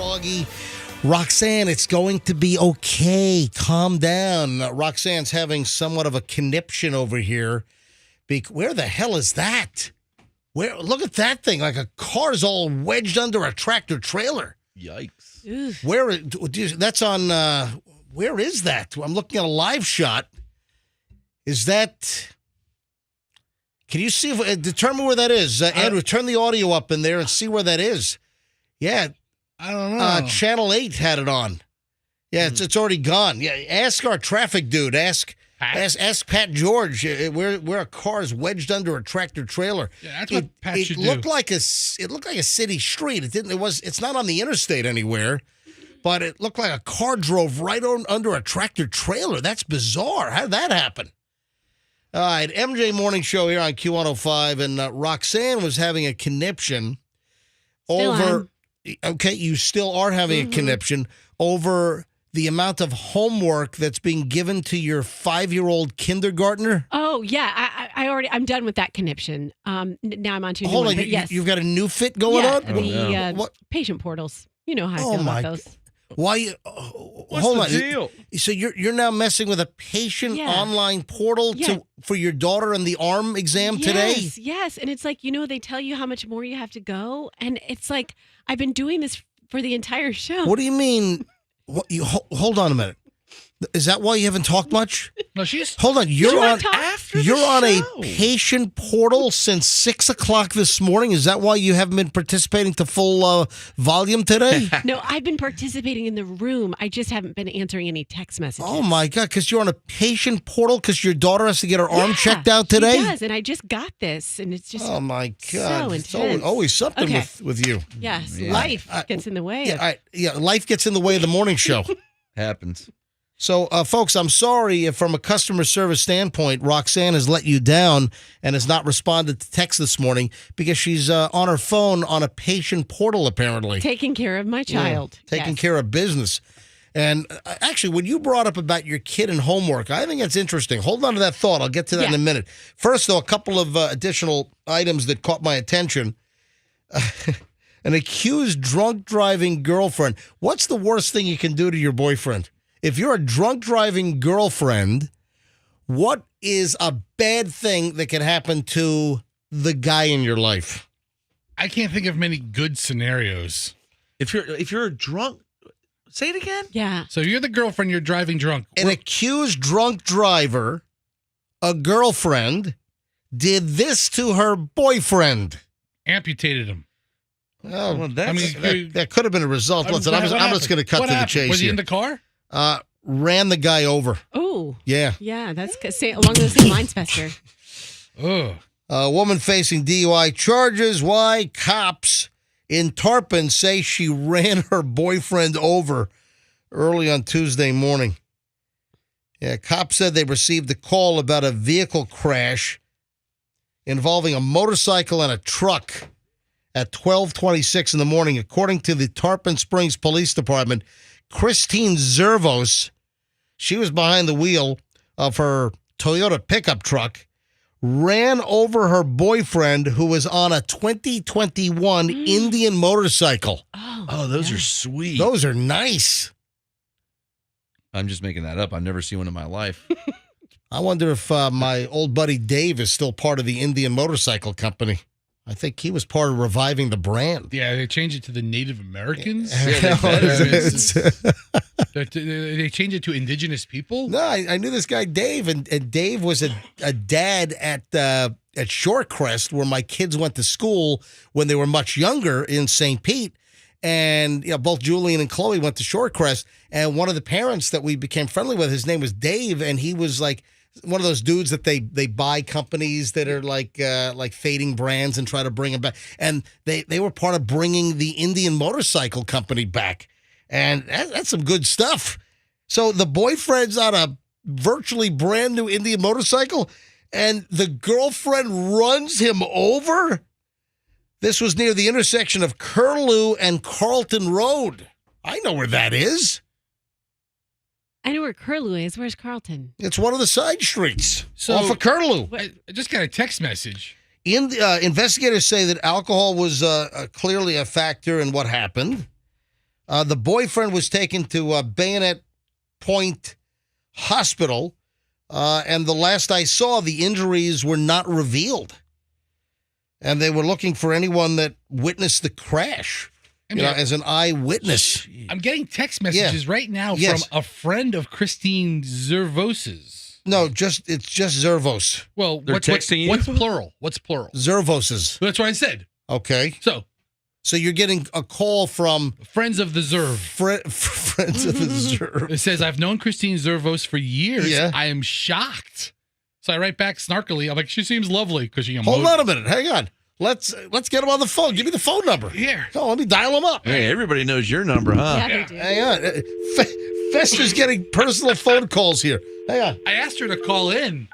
Froggy. Roxanne, it's going to be okay. Calm down. Roxanne's having somewhat of a conniption over here. Where the hell is that? Look at that thing, like a car's all wedged under a tractor trailer. Yikes. That's on, where is that? I'm looking at a live shot. Is that, can you see, determine where that is? Andrew, turn the audio up in there and see where that is. Yeah. I don't know. Channel 8 had it on. Yeah, it's already gone. Yeah, ask our traffic dude. Ask Pat George where a car is wedged under a tractor trailer. Yeah, that's what Pat should do. It looked like a city street. It's not on the interstate anywhere, but it looked like a car drove right under a tractor trailer. That's bizarre. How did that happen? All right, MJ Morning Show here on Q105, and Roxanne was having a conniption over. Okay, you still are having a conniption over the amount of homework that's being given to your 5-year-old kindergartner. Oh yeah, I'm done with that conniption. Now I'm on to Hold on, yes. you've got a new fit going on. The patient portals. You know how I feel about those. Why? Hold on. Deal? So you're now messing with a patient online portal for your daughter in the arm exam today? Yes, and it's like, they tell you how much more you have to go, and it's like I've been doing this for the entire show. What do you mean? Hold on a minute. Is that why you haven't talked much? No, Hold on. You're on a show. patient portal since 6:00 this morning. Is that why you haven't been participating to full volume today? No, I've been participating in the room. I just haven't been answering any text messages. Oh my God! Because you're on a patient portal because your daughter has to get her arm checked out today. She does, and I just got this, and it's just oh my God! so It's intense. always something with you. Yes, life gets in the way. Life gets in the way of the morning show. Happens. So, folks, I'm sorry if from a customer service standpoint, Roxanne has let you down and has not responded to text this morning because she's on her phone on a patient portal, apparently. Taking care of my child. Taking care of business. And actually, when you brought up about your kid and homework, I think that's interesting. Hold on to that thought. I'll get to that in a minute. First, though, a couple of additional items that caught my attention. An accused drunk driving girlfriend. What's the worst thing you can do to your boyfriend? If you're a drunk driving girlfriend, what is a bad thing that can happen to the guy in your life? I can't think of many good scenarios. If you're a drunk, say it again. Yeah. So you're the girlfriend, you're driving drunk. An accused drunk driver, a girlfriend, did this to her boyfriend. Amputated him. Well, that's, that could have been a result. Listen, I'm just going to cut to the chase. Was he here. in the car? Ran the guy over. Oh. Yeah. Yeah, that's along those same lines, Fester. Ugh. A woman facing DUI charges. Why? Cops in Tarpon say she ran her boyfriend over early on Tuesday morning. Yeah, cops said they received a call about a vehicle crash involving a motorcycle and a truck at 12:26 in the morning. According to the Tarpon Springs Police Department, Christine Zervos, she was behind the wheel of her Toyota pickup truck, ran over her boyfriend who was on a 2021 Indian motorcycle. Oh, those are sweet. Those are nice. I'm just making that up. I've never seen one in my life. I wonder if my old buddy Dave is still part of the Indian Motorcycle Company. I think he was part of reviving the brand. Yeah, they changed it to the Native Americans. Yeah, They changed it to indigenous people. No, I knew this guy Dave, and Dave was a dad at Shorecrest, where my kids went to school when they were much younger in St. Pete. And both Julian and Chloe went to Shorecrest, and one of the parents that we became friendly with, his name was Dave, and he was like one of those dudes that they buy companies that are like fading brands and try to bring them back. And they were part of bringing the Indian Motorcycle Company back. And that's some good stuff. So the boyfriend's on a virtually brand new Indian motorcycle, and the girlfriend runs him over. This was near the intersection of Curlew and Carlton Road. I know where that is. I know where Curlew is. Where's Carlton? It's one of the side streets off of Curlew. I just got a text message. Investigators say that alcohol was clearly a factor in what happened. The boyfriend was taken to Bayonet Point Hospital, and the last I saw, the injuries were not revealed. And they were looking for anyone that witnessed the crash, as an eyewitness. I'm getting text messages right now from a friend of Christine Zervos's. No, it's just Zervos. Well, they're texting you? What's plural? What's plural? Zervoses. That's what I said. Okay. So you're getting a call from Friends of the Zerv. Friends of the Zerv. It says, I've known Christine Zervos for years. Yeah. I am shocked. So I write back snarkily. I'm like, she seems lovely because she Hold on a minute. Hang on. Let's get him on the phone. Give me the phone number. Here. Oh, let me dial him up. Hey, everybody knows your number, huh? Yeah, they do. Hang on. Fester's getting personal phone calls here. Hang on. I asked her to call in.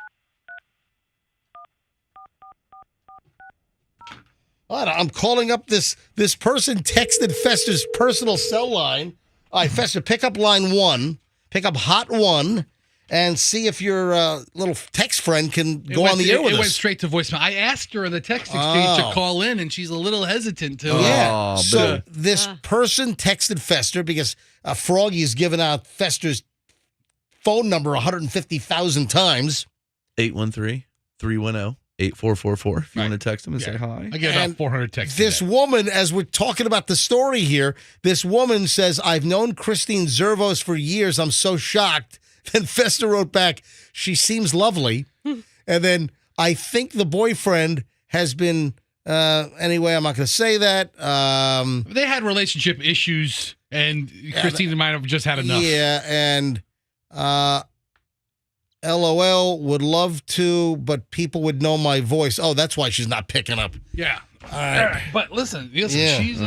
All right, I'm calling up this person texted Fester's personal cell line. All right, Fester, pick up line 1. Pick up hot 1. And see if your little text friend can go on the air with us. It went straight to voicemail. I asked her in the text exchange to call in, and she's a little hesitant to. Yeah. So this person texted Fester because Froggy's given out Fester's phone number 150,000 times. 813-310-8444. If you want to text him and say hi. I get about 400 texts. This woman, as we're talking about the story here, this woman says, I've known Christine Zervos for years. I'm so shocked. Then Fester wrote back, she seems lovely. And then I think the boyfriend has been, anyway, I'm not going to say that. They had relationship issues, and Christine might have just had enough. Yeah, and LOL, would love to, but people would know my voice. Oh, that's why she's not picking up. Yeah. All right. But listen, she's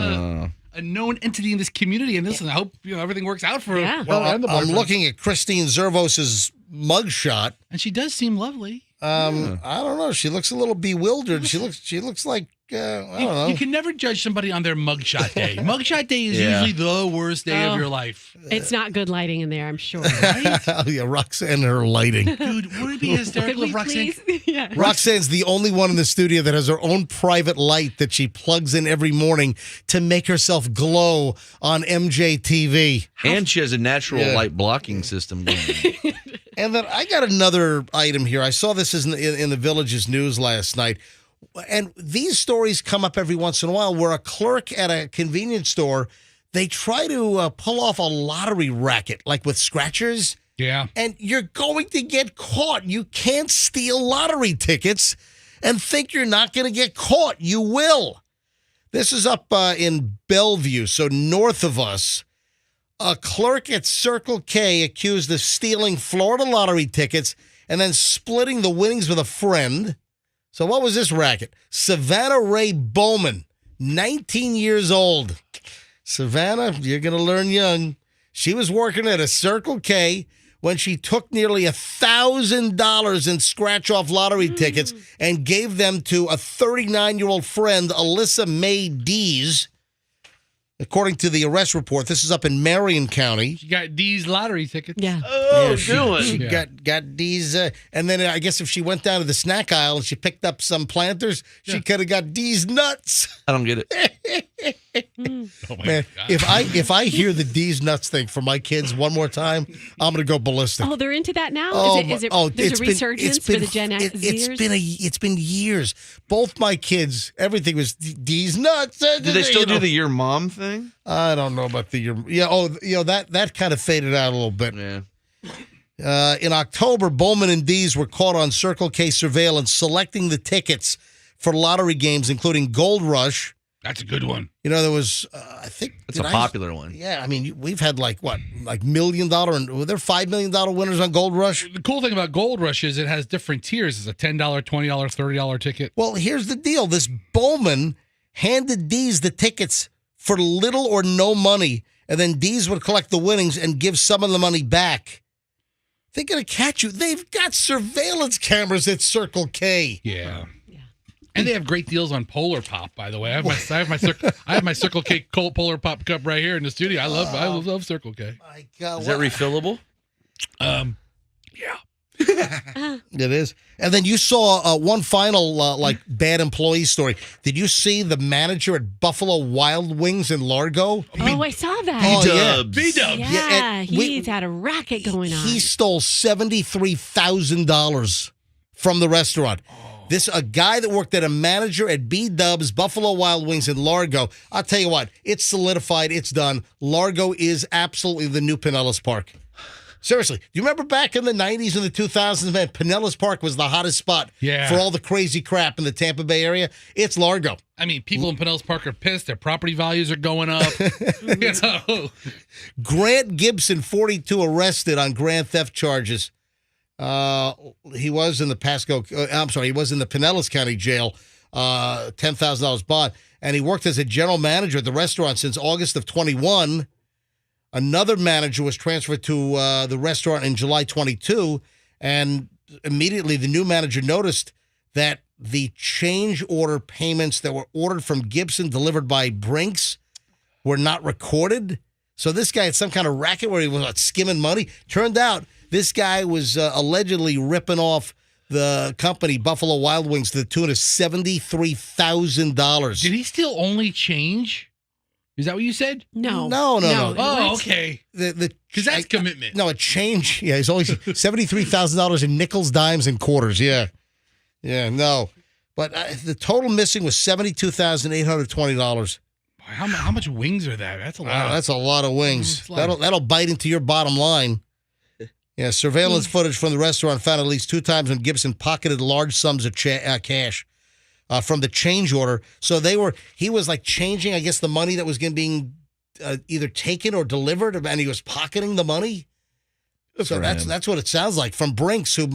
a known entity in this community, and listen, I hope everything works out for her. Yeah. Well, and the I'm boyfriend. looking at Christine Zervos' mugshot. And she does seem lovely. I don't know. She looks a little bewildered. She looks like I don't know. You can never judge somebody on their mugshot day. Mugshot day is usually the worst day of your life. It's not good lighting in there, I'm sure. Yeah, Roxanne and her lighting. Dude, wouldn't it be hysterical if Roxanne... Yeah. Roxanne's the only one in the studio that has her own private light that she plugs in every morning to make herself glow on MJTV. And she has a natural light blocking system going. And then I got another item here. I saw this in the Village's news last night. And these stories come up every once in a while where a clerk at a convenience store, they try to pull off a lottery racket, like with scratchers. Yeah. And you're going to get caught. You can't steal lottery tickets and think you're not going to get caught. You will. This is up in Bellevue, so north of us. A clerk at Circle K accused of stealing Florida lottery tickets and then splitting the winnings with a friend. So what was this racket? Savannah Ray Bowman, 19 years old. Savannah, you're going to learn young. She was working at a Circle K when she took nearly $1,000 in scratch-off lottery tickets and gave them to a 39-year-old friend, Alyssa Mae Dees. According to the arrest report, this is up in Marion County. She got D's lottery tickets. Yeah. She got D's. And then I guess if she went down to the snack aisle and she picked up some planters, she could have got D's nuts. I don't get it. Oh my Man, God. if I hear the D's nuts thing for my kids one more time, I'm going to go ballistic. Oh, they're into that now? There's it's a resurgence for the Gen Zers? It's been years. Both my kids, everything was D's nuts. Do they still do the your mom thing? I don't know about the year. Yeah. Oh, that kind of faded out a little bit. Yeah. In October, Bowman and Dees were caught on Circle K surveillance selecting the tickets for lottery games, including Gold Rush. That's a good one. There was, I think... It's a popular one. Yeah, I mean, we've had like $1 million, and were there $5 million winners on Gold Rush? The cool thing about Gold Rush is it has different tiers. It's a $10, $20, $30 ticket. Well, here's the deal. This Bowman handed Dees the tickets for little or no money, and then Dees would collect the winnings and give some of the money back. They're going to catch you. They've got surveillance cameras at Circle K. Yeah. And they have great deals on Polar Pop, by the way. I have my Circle K Polar Pop cup right here in the studio. I love Circle K. My God, is that refillable? Yeah. It is. And then you saw one final bad employee story. Did you see the manager at Buffalo Wild Wings in Largo? Oh, I saw that. B-dubs. B-dubs. Yeah, he's had a racket going on. He stole $73,000 from the restaurant. A guy that worked at a manager at B-Dubs, Buffalo Wild Wings in Largo. I'll tell you what, it's solidified. It's done. Largo is absolutely the new Pinellas Park. Seriously, do you remember back in the 90s and the 2000s, man, Pinellas Park was the hottest spot for all the crazy crap in the Tampa Bay area? It's Largo. I mean, people in Pinellas Park are pissed. Their property values are going up. Grant Gibson, 42, arrested on grand theft charges. He was in the he was in the Pinellas County Jail, $10,000 bond, and he worked as a general manager at the restaurant since August of 21. Another manager was transferred to the restaurant in July 22, and immediately the new manager noticed that the change order payments that were ordered from Gibson delivered by Brinks were not recorded. So this guy had some kind of racket where he was skimming money. Turned out this guy was allegedly ripping off the company, Buffalo Wild Wings, to the tune of $73,000. Did he steal only change? Is that what you said? No. Oh, okay. Because that's commitment. No, a change. Yeah, he's always $73,000 in nickels, dimes, and quarters. Yeah. Yeah, no. But the total missing was $72,820. How much wings are that? That's a lot. That's a lot of wings. That'll bite into your bottom line. Yeah, surveillance footage from the restaurant found at least 2 times when Gibson pocketed large sums of cash from the change order. So he was changing, I guess, the money that was being either taken or delivered, and he was pocketing the money. So that's what it sounds like from Brinks, who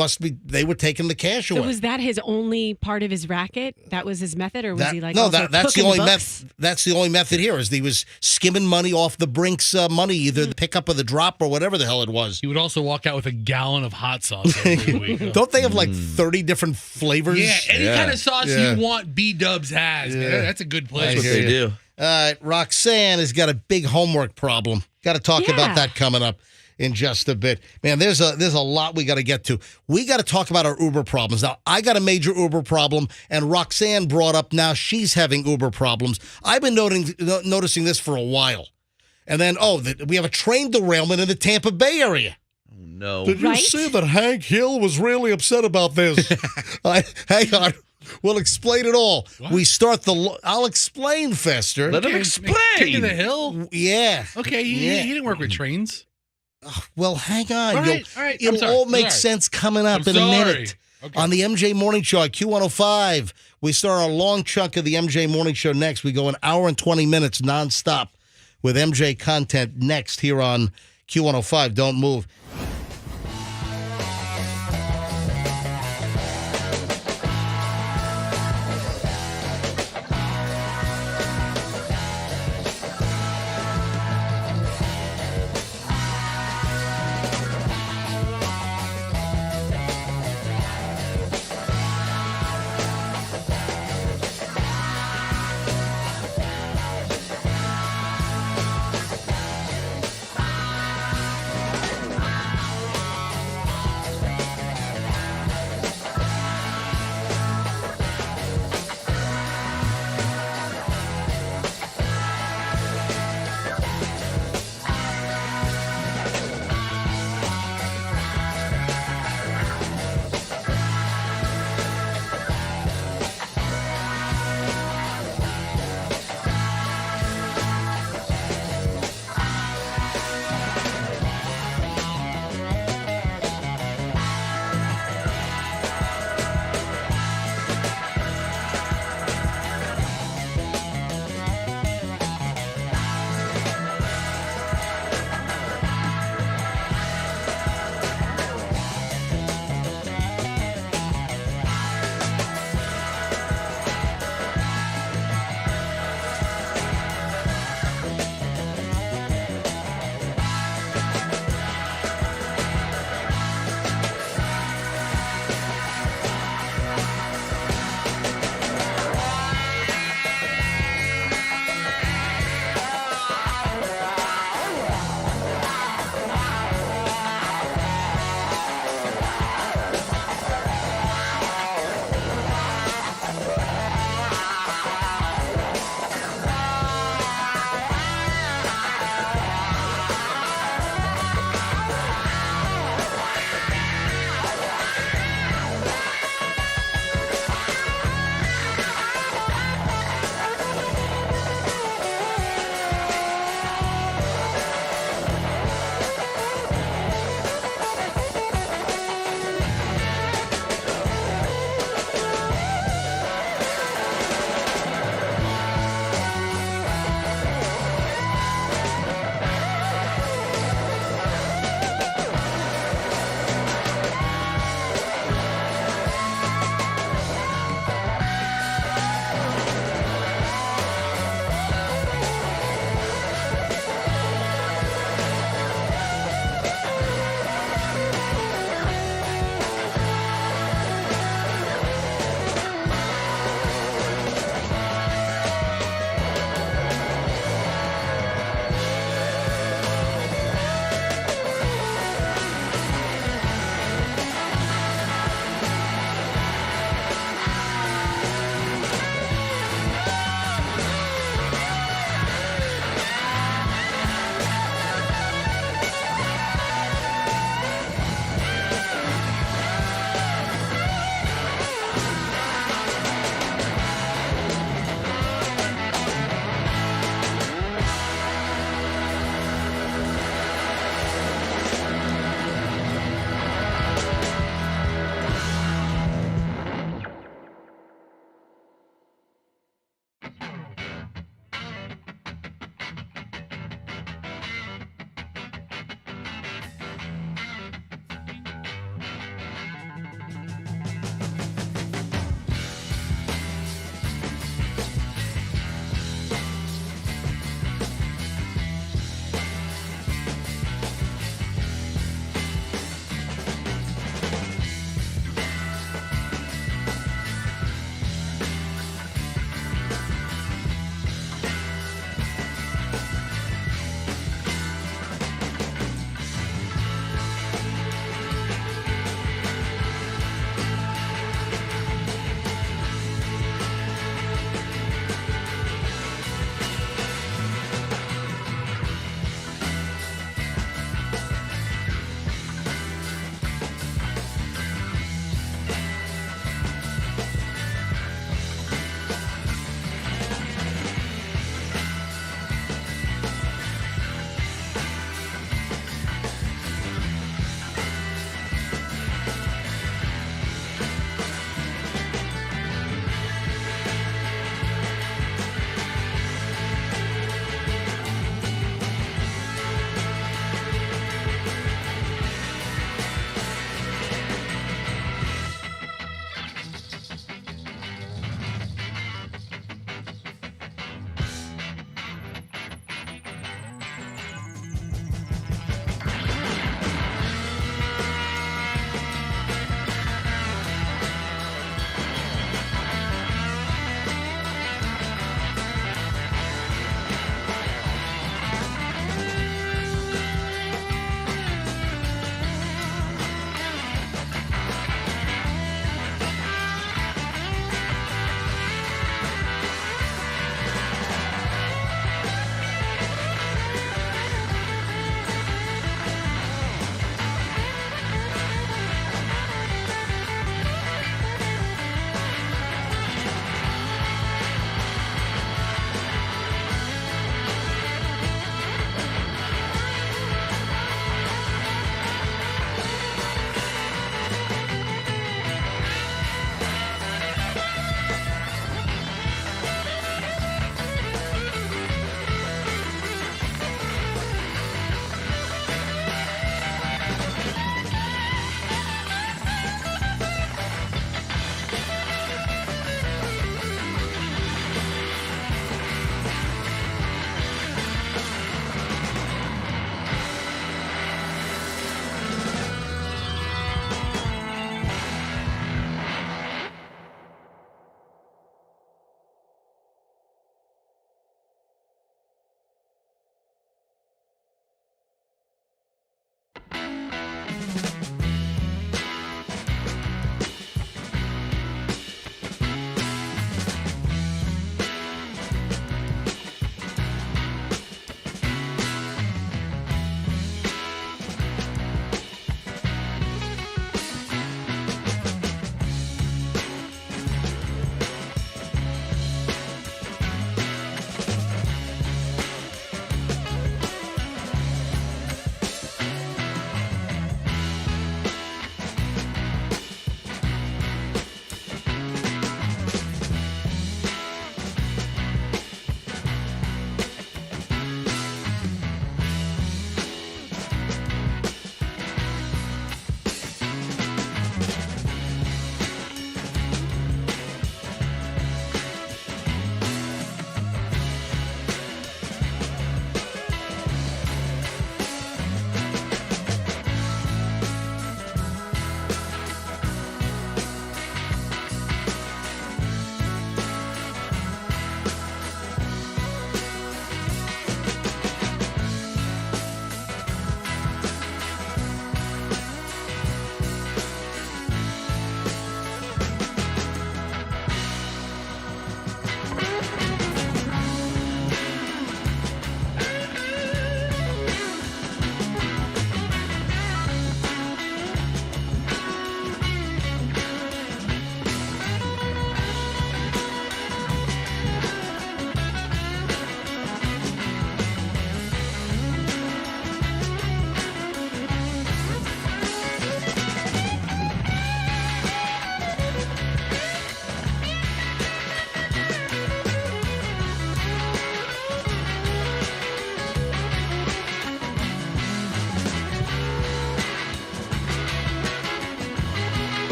they were taking the cash away. So was that his only part of his racket? That was his method, or was he that's the only method. That's the only method here is he was skimming money off the Brinks money, either the pickup or the drop or whatever the hell it was. He would also walk out with a gallon of hot sauce every week. Don't they have 30 different flavors? Yeah, any kind of sauce you want, B-Dubs has. Yeah. Man. That's a good place. That's what they do. All right, Roxanne has got a big homework problem. Got to talk about that coming up in just a bit. Man, there's a lot we got to get to. We got to talk about our Uber problems. Now, I got a major Uber problem, and Roxanne brought up now she's having Uber problems. I've been noticing this for a while. And then, we have a train derailment in the Tampa Bay area. Oh, no. Did you see that Hank Hill was really upset about this? Hang on. We'll explain it all. What? I'll explain, Fester. Let him explain. King of the Hill? Yeah. Okay, he didn't work with trains. Well, hang on. All right. It'll all make sense coming up in a minute. Okay. On the MJ Morning Show at Q105. We start our long chunk of the MJ Morning Show next. We go an hour and 20 minutes nonstop with MJ content next here on Q105. Don't move.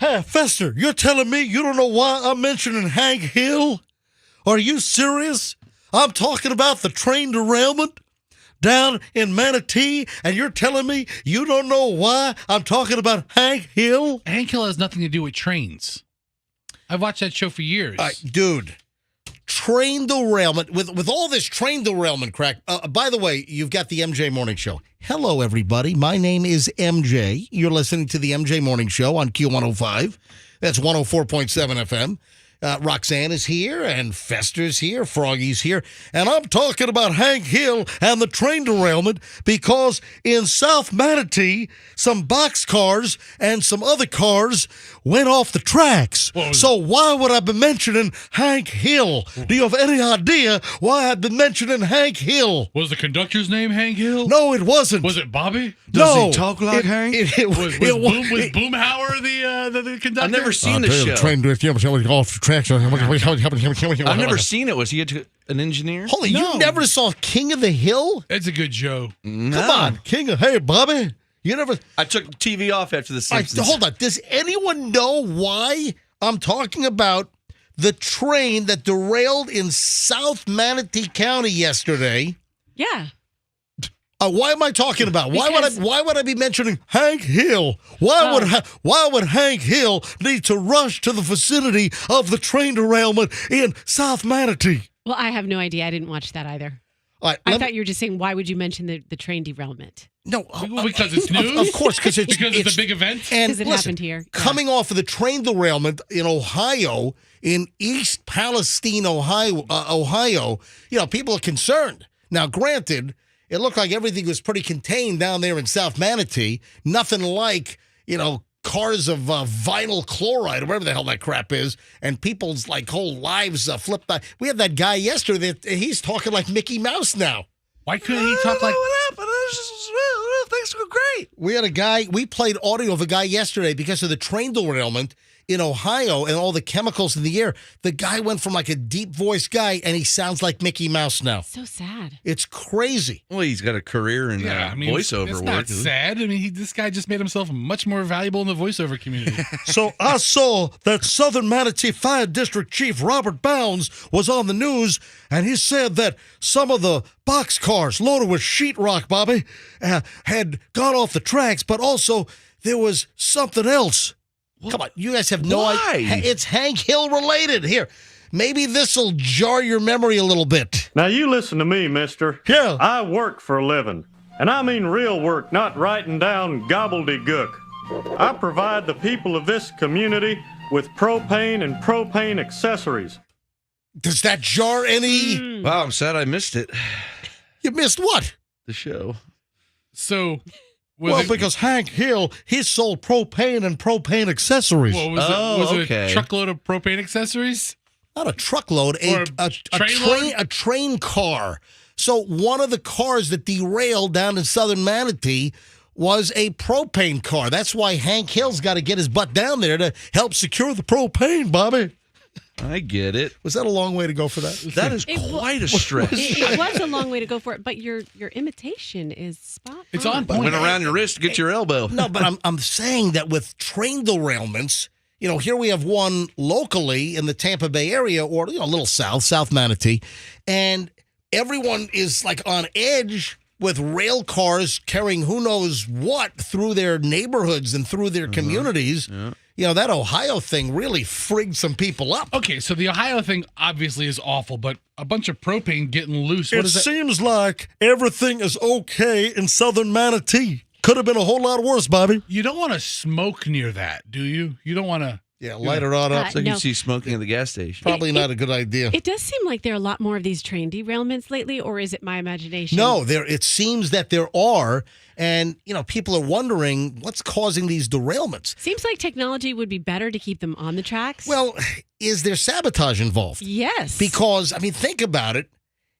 Hey, Fester, you're telling me you don't know why I'm mentioning Hank Hill? Are you serious? I'm talking about the train derailment down in Manatee, and you're telling me you don't know why I'm talking about Hank Hill? Hank Hill has nothing to do with trains. I've watched that show for years. Dude, train derailment, with all this train derailment crack. By the way, you've got the MJ Morning Show. Hello, everybody. My name is MJ. You're listening to the MJ Morning Show on Q105. That's 104.7 FM. Roxanne is here, and Fester's here, Froggy's here, and I'm talking about Hank Hill and the train derailment because in South Manatee, some boxcars and some other cars went off the tracks. So why would I be mentioning Hank Hill? Do you have any idea why I've been mentioning Hank Hill? Was the conductor's name Hank Hill? No, it wasn't. Was it Bobby? Does he talk like Hank? Was Boomhauer the conductor? I've never seen the show. Train drift, off the tracks. I've never seen it. Was he an engineer? Holy, you never saw King of the Hill? It's a good show. No. Come on, King of... Hey, Bobby. You never... I took TV off after the Simpsons. Hold on. Does anyone know why I'm talking about the train that derailed in South Manatee County yesterday? Yeah. Why am I talking about? Why would I be mentioning Hank Hill? Why would Hank Hill need to rush to the vicinity of the train derailment in South Manatee? Well, I have no idea. I didn't watch that either. Right, I thought you were just saying, why would you mention the train derailment? No, because it's news. Of course, because it's a big event. And because it happened here. Yeah. Coming off of the train derailment in Ohio, in East Palestine, Ohio, people are concerned. Now, granted, it looked like everything was pretty contained down there in South Manatee. Nothing like, cars of vinyl chloride or whatever the hell that crap is, and people's whole lives flipped by. We had that guy yesterday that he's talking like Mickey Mouse now. Why couldn't he talk like... What happened? Things were great. We had a guy, we played audio of a guy yesterday because of the train derailment in Ohio and all the chemicals in the air. The guy went from a deep voice guy and he sounds like Mickey Mouse now. So sad. It's crazy. Well, he's got a career in voiceover it's work. Not sad. I mean, this guy just made himself much more valuable in the voiceover community. So I saw that Southern Manatee Fire District Chief Robert Bounds was on the news, and he said that some of the boxcars loaded with sheetrock, Bobby, had gone off the tracks, but also there was something else. Come on, you guys have no idea. It's Hank Hill related. Here, maybe this will jar your memory a little bit. Now, you listen to me, mister. Yeah. I work for a living. And I mean real work, not writing down gobbledygook. I provide the people of this community with propane and propane accessories. Does that jar any... Wow, I'm sad I missed it. You missed what? The show. So... because Hank Hill, he sold propane and propane accessories. Well, was it a truckload of propane accessories? Not a truckload, a train car. So one of the cars that derailed down in Southern Manatee was a propane car. That's why Hank Hill's got to get his butt down there to help secure the propane, Bobby. I get it. Was that a long way to go for that? That is quite a stretch. It was a long way to go for it, but your imitation is spot on. It's on point. Went around your wrist to get your elbow. No, but I'm saying that with train derailments, here we have one locally in the Tampa Bay area or a little South Manatee, and everyone is on edge with rail cars carrying who knows what through their neighborhoods and through their communities. Yeah. That Ohio thing really frigged some people up. Okay, so the Ohio thing obviously is awful, but a bunch of propane getting loose. It seems like everything is okay in Southern Manatee. Could have been a whole lot worse, Bobby. You don't want to smoke near that, do you? You don't want to... Yeah, light it on up. So you can see smoking at the gas station. Probably not a good idea. It does seem like there are a lot more of these train derailments lately, or is it my imagination? No, it seems that there are, and people are wondering what's causing these derailments. Seems like technology would be better to keep them on the tracks. Well, is there sabotage involved? Yes. Because, think about it.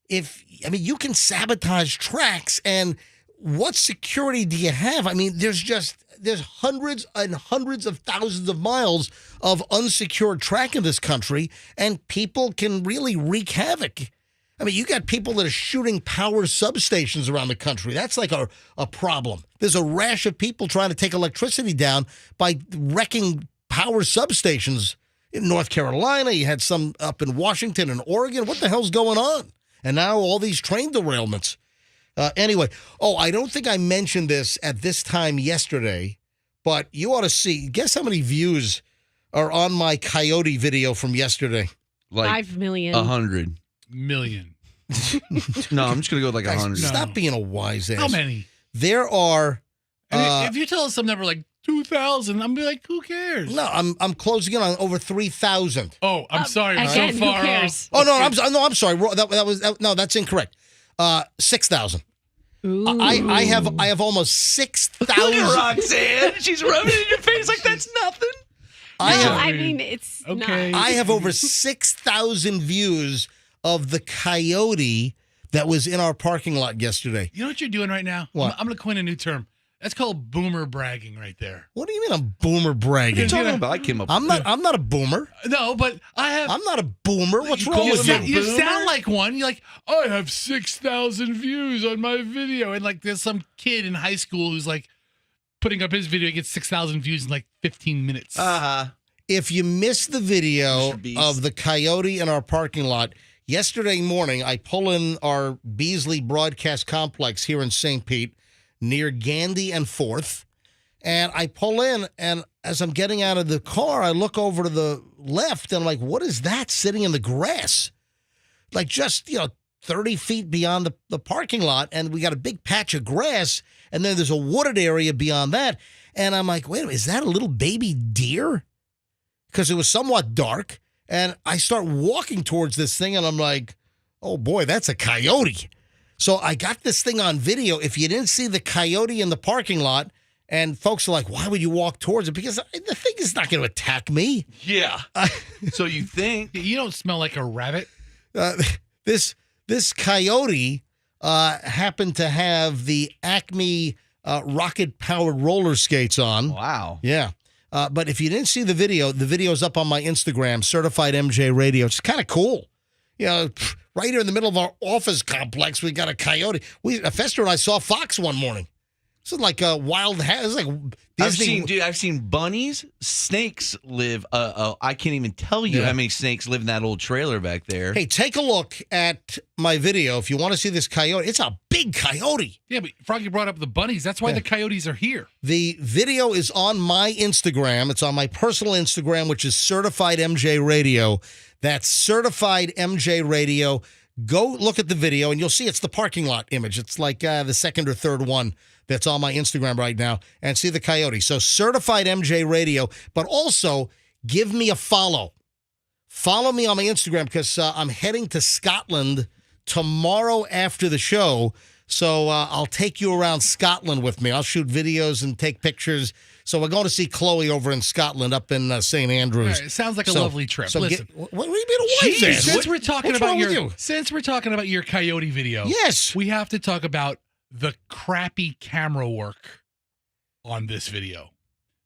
You can sabotage tracks, and what security do you have? There's hundreds and hundreds of thousands of miles of unsecured track in this country, and people can really wreak havoc. You got people that are shooting power substations around the country. That's like a problem. There's a rash of people trying to take electricity down by wrecking power substations in North Carolina. You had some up in Washington and Oregon. What the hell's going on? And now all these train derailments. Anyway, I don't think I mentioned this at this time yesterday, but you ought to see. Guess how many views are on my Coyote video from yesterday? Like 5 million. 100 million. No, I'm just gonna go with like Guys, 100. Stop being a wise ass. How many? There are. If you tell us some number like 2,000, I'm be like, who cares? No, I'm closing in on over 3,000. Oh, I'm sorry. I'm Again, so who far cares? off. I'm sorry. That's incorrect. 6,000. Ooh. I have almost 6,000. Roxanne, she's rubbing it in your face like that's nothing. I mean, it's Okay. not. I have over 6,000 views of the Coyote that was in our parking lot yesterday. You know what you're doing right now? What? I'm going to coin a new term. That's called boomer bragging right there. What do you mean I'm boomer bragging? What are you talking about? I came up. I'm not a boomer. No, but I have. I'm not a boomer. What's wrong with you? You sound like one. You're like, I have 6,000 views on my video. And like there's some kid in high school who's like putting up his video, gets 6,000 views in like 15 minutes. If you missed the video Mr. Beast. of the Coyote in our parking lot, yesterday morning I pull in our Beasley Broadcast Complex here in St. Pete near Gandy and 4th, and I pull in, and as I'm getting out of the car, I look over to the left, and I'm like, what is that sitting in the grass? Like just, 30 feet beyond the parking lot, and we got a big patch of grass, and then there's a wooded area beyond that, and I'm like, wait a minute, is that a little baby deer? Because it was somewhat dark, and I start walking towards this thing, and I'm like, oh boy, that's a coyote. So I got this thing on video. If you didn't see the coyote in the parking lot, and folks are like, why would you walk towards it? Because the thing is not going to attack me. Yeah. So you think. You don't smell like a rabbit. This coyote happened to have the Acme rocket-powered roller skates on. Wow. Yeah. But if you didn't see the video's up on my Instagram, Certified MJ Radio. It's kind of cool. Right here in the middle of our office complex, we got a coyote. Fester and I saw Fox one morning. This is like a wild. It's like Disney. I've seen bunnies. Snakes live. I can't even tell you how many snakes live in that old trailer back there. Hey, take a look at my video if you want to see this coyote. It's a big coyote. Yeah, but Froggy brought up the bunnies. That's why the coyotes are here. The video is on my Instagram. It's on my personal Instagram, which is Certified MJ Radio. That's Certified MJ Radio. Go look at the video, and you'll see it's the parking lot image. It's like the second or third one that's on my Instagram right now, and see the coyote. So Certified MJ Radio, but also give me a follow. Follow me on my Instagram because I'm heading to Scotland tomorrow after the show. So I'll take you around Scotland with me. I'll shoot videos and take pictures. So we're going to see Chloe over in Scotland, up in St. Andrews. Right, it sounds like a lovely trip. So Listen, what do you mean a wise ass? since we're talking what's about wrong with since we're talking about your coyote video, Yes. we have to talk about the crappy camera work on this video.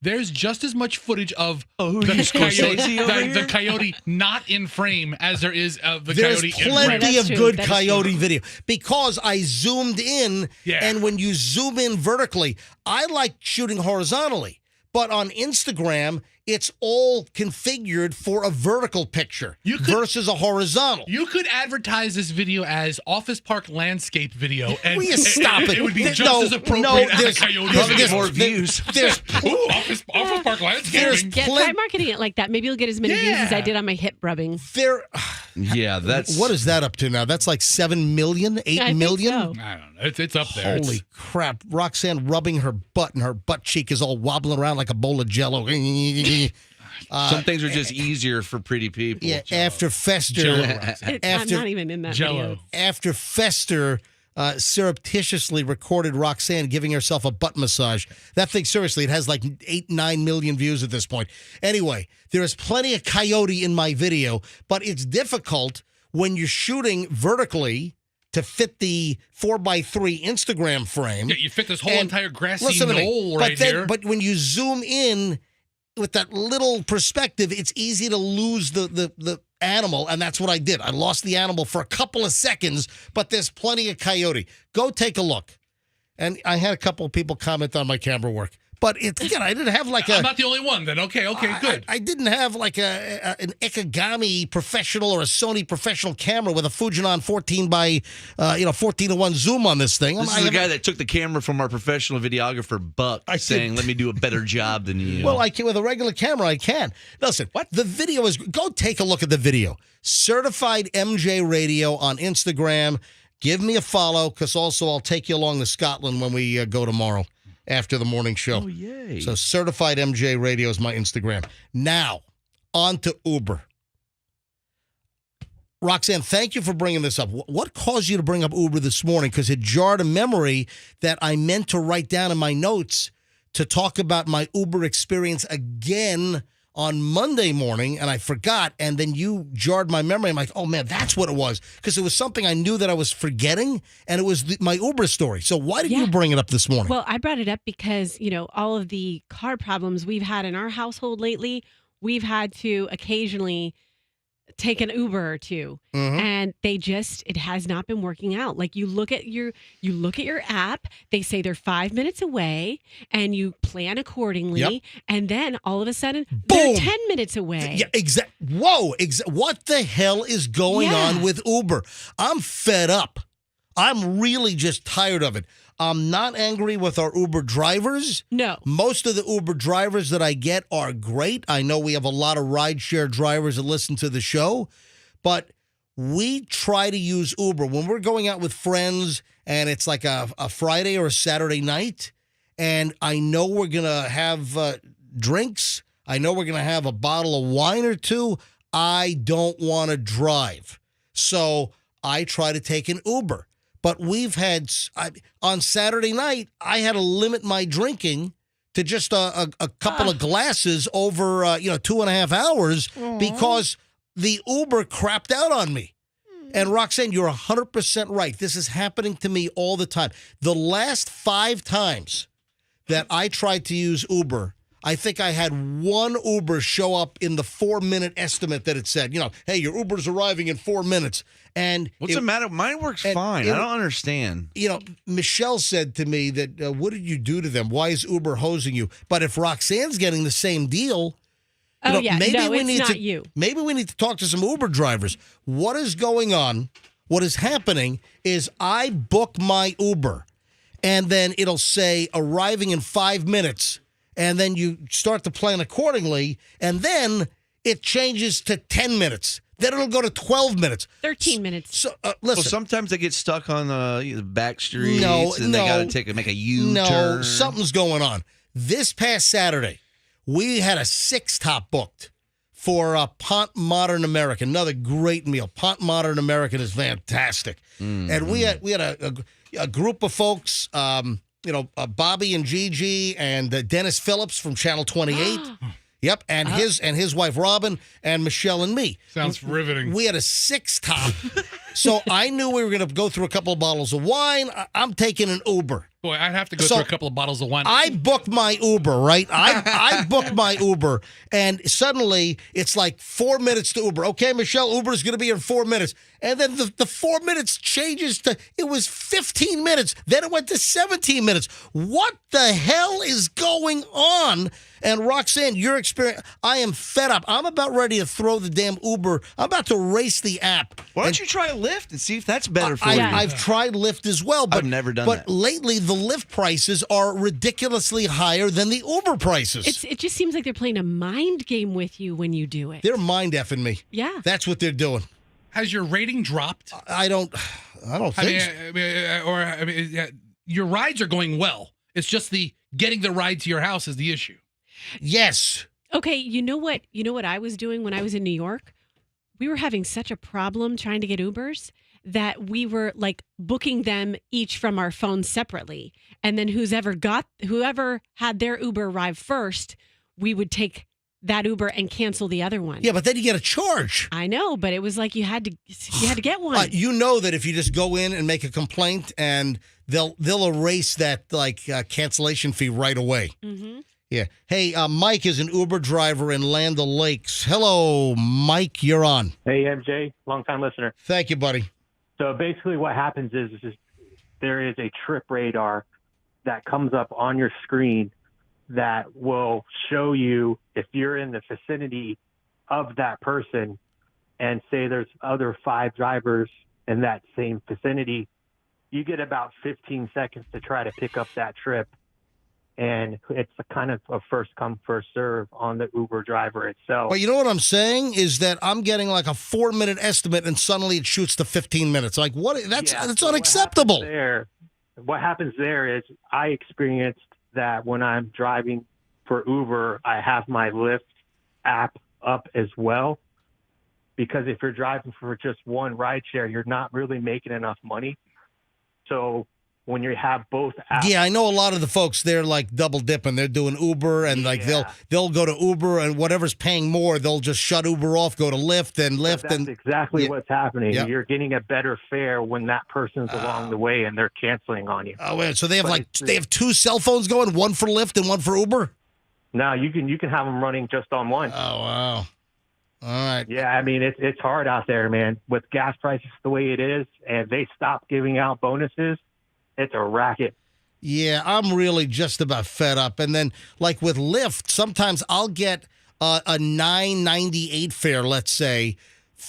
There's just as much footage of who the you, coyote, Scorsese over here? the coyote not in frame as there is of the There's coyote in frame. plenty of That's true. good That is coyote true. video because I zoomed in, Yeah. and when you zoom in vertically, I like shooting horizontally. But on Instagram, it's all configured for a vertical picture versus a horizontal. You could advertise this video as Office Park landscape video, and Will you stop it? It would be No, just as appropriate as a there's- coyote there's- video. more views. There's Ooh, Office Park landscaping. Yeah, try marketing it like that. Maybe you'll get as many views as I did on my hip rubbing. there. Yeah, that's. What is that up to now? That's like 7 million, 8 I think million. so. I don't know. It's up there. Holy crap. Roxanne rubbing her butt, and her butt cheek is all wobbling around like a bowl of Jello. Some things are just easier for pretty people. Yeah, after Fester. I'm After- not even in that Jello. video. After Fester surreptitiously recorded Roxanne giving herself a butt massage. That thing, seriously, it has like 8-9 million views at this point. Anyway, there is plenty of coyote in my video, but it's difficult when you're shooting vertically to fit the 4x3 Instagram frame. Yeah, you fit this whole And entire grassy listen to me, knoll but right then- here. But when you zoom in with that little perspective, it's easy to lose the animal, and that's what I did. I lost the animal for a couple of seconds, but there's plenty of coyote. Go take a look. And I had a couple of people comment on my camera work. But it's again, I didn't have like I'm not the only one then. Okay, good. I didn't have like an Ikegami professional or a Sony professional camera with a Fujinon 14 by 14:1 zoom on this thing. This is the guy that took the camera from our professional videographer Bucs, saying, "Let me do a better job than you." Well, I can with a regular camera. I can. Listen, the video is. Go take a look at the video. Certified MJ Radio on Instagram. Give me a follow, because also I'll take you along to Scotland when we go tomorrow after the morning show. Oh, yay. So Certified MJ Radio is my Instagram. Now, on to Uber. Roxanne, thank you for bringing this up. What caused you to bring up Uber this morning? Because it jarred a memory that I meant to write down in my notes to talk about my Uber experience again on Monday morning, and I forgot, and then you jarred my memory. I'm like, oh, man, that's what it was, because it was something I knew that I was forgetting, and it was my Uber story. So why did you bring it up this morning? Well, I brought it up because, all of the car problems we've had in our household lately, we've had to occasionally take an Uber or two, and it has not been working out. Like you look at your app, they say they're 5 minutes away, and you plan accordingly, and then all of a sudden they're 10 minutes away. Yeah, exactly. Whoa, what the hell is going on with Uber? I'm fed up. I'm really just tired of it. I'm not angry with our Uber drivers. No. Most of the Uber drivers that I get are great. I know we have a lot of rideshare drivers that listen to the show, but we try to use Uber when we're going out with friends and it's like a Friday or a Saturday night, and I know we're going to have drinks. I know we're going to have a bottle of wine or two. I don't want to drive. So I try to take an Uber. But we've had, on Saturday night, I had to limit my drinking to just a couple of glasses over, 2.5 hours because the Uber crapped out on me. And Roxanne, you're 100% right. This is happening to me all the time. The last 5 times that I tried to use Uber, I think I had one Uber show up in the 4-minute estimate that it said, hey, your Uber's arriving in 4 minutes. And what's the matter? Mine works fine. I don't understand. Michelle said to me that, what did you do to them? Why is Uber hosing you? But if Roxanne's getting the same deal, maybe we need to talk to some Uber drivers. What is going on? What is happening is I book my Uber, and then it'll say arriving in 5 minutes. And then you start to plan accordingly, and then it changes to 10 minutes. Then it'll go to 12 minutes. 13 minutes. So, listen. Well, sometimes they get stuck on the back streets, and they got to make a U-turn. No, something's going on. This past Saturday, we had a 6-top booked for Pont Modern American, another great meal. Pont Modern American is fantastic. And we had a group of folks, Bobby and Gigi and Dennis Phillips from Channel 28. Yep, and his wife Robin and Michelle and me. Sounds riveting. We had a 6-top, so I knew we were going to go through a couple of bottles of wine. I'm taking an Uber. Boy, I'd have to go through a couple of bottles of wine. I booked my Uber, right? I booked my Uber, and suddenly it's like 4 minutes to Uber. Okay, Michelle, Uber's going to be in 4 minutes. And then the 4 minutes changes to, it was 15 minutes. Then it went to 17 minutes. What the hell is going on? And Roxanne, your experience, I am fed up. I'm about ready to throw the damn Uber. I'm about to race the app. Why don't you try Lyft and see if that's better for you? I've tried Lyft as well. But, I've never done that. But lately, the Lyft prices are ridiculously higher than the Uber prices. It just seems like they're playing a mind game with you when you do it. They're mind effing me. Yeah. That's what they're doing. Has your rating dropped? I don't think so. Your rides are going well. It's just the getting the ride to your house is the issue. Yes. Okay, you know what I was doing when I was in New York? We were having such a problem trying to get Ubers that we were like booking them each from our phones separately. And then whoever had their Uber arrive first, we would take that Uber and cancel the other one. Yeah, but then you get a charge. I know, but it was like you had to get one. You know that if you just go in and make a complaint, and they'll erase that cancellation fee right away. Mm-hmm. Yeah. Hey, Mike is an Uber driver in Land O'Lakes. Hello, Mike. You're on. Hey, MJ, long-time listener. Thank you, buddy. So basically what happens is there is a trip radar that comes up on your screen that will show you if you're in the vicinity of that person, and say there's other 5 drivers in that same vicinity, you get about 15 seconds to try to pick up that trip. And it's a kind of a first come, first serve on the Uber driver itself. Well, you know what I'm saying is that I'm getting like a 4-minute estimate, and suddenly it shoots to 15 minutes. Like, what? That's unacceptable. What happens there is I experienced that when I'm driving for Uber, I have my Lyft app up as well. Because if you're driving for just one rideshare, you're not really making enough money. So when you have both apps. Yeah, I know a lot of the folks, they're like double dipping. They're doing Uber, and like they'll go to Uber, and whatever's paying more, they'll just shut Uber off, go to Lyft and Lyft. That's exactly what's happening. Yep. You're getting a better fare when that person's along the way and they're canceling on you. Oh, wait, so they have they have 2 cell phones going, one for Lyft and one for Uber? No, you can have them running just on one. Oh, wow. All right. Yeah, I mean, it's hard out there, man. With gas prices the way it is, and they stop giving out bonuses, it's a racket. Yeah, I'm really just about fed up. And then, like with Lyft, sometimes I'll get a $9.98 fare, let's say,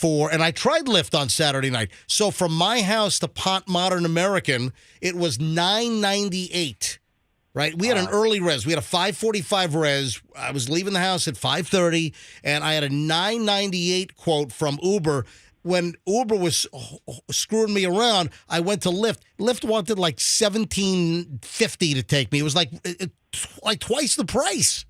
and I tried Lyft on Saturday night. So from my house to Pont Modern American, it was $9.98. Right, we had an early res. We had a 5:45 res. I was leaving the house at 5:30, and I had a $9.98 quote from Uber. When Uber was screwing me around, I went to Lyft. Lyft wanted like $17.50 to take me. It was like twice the price.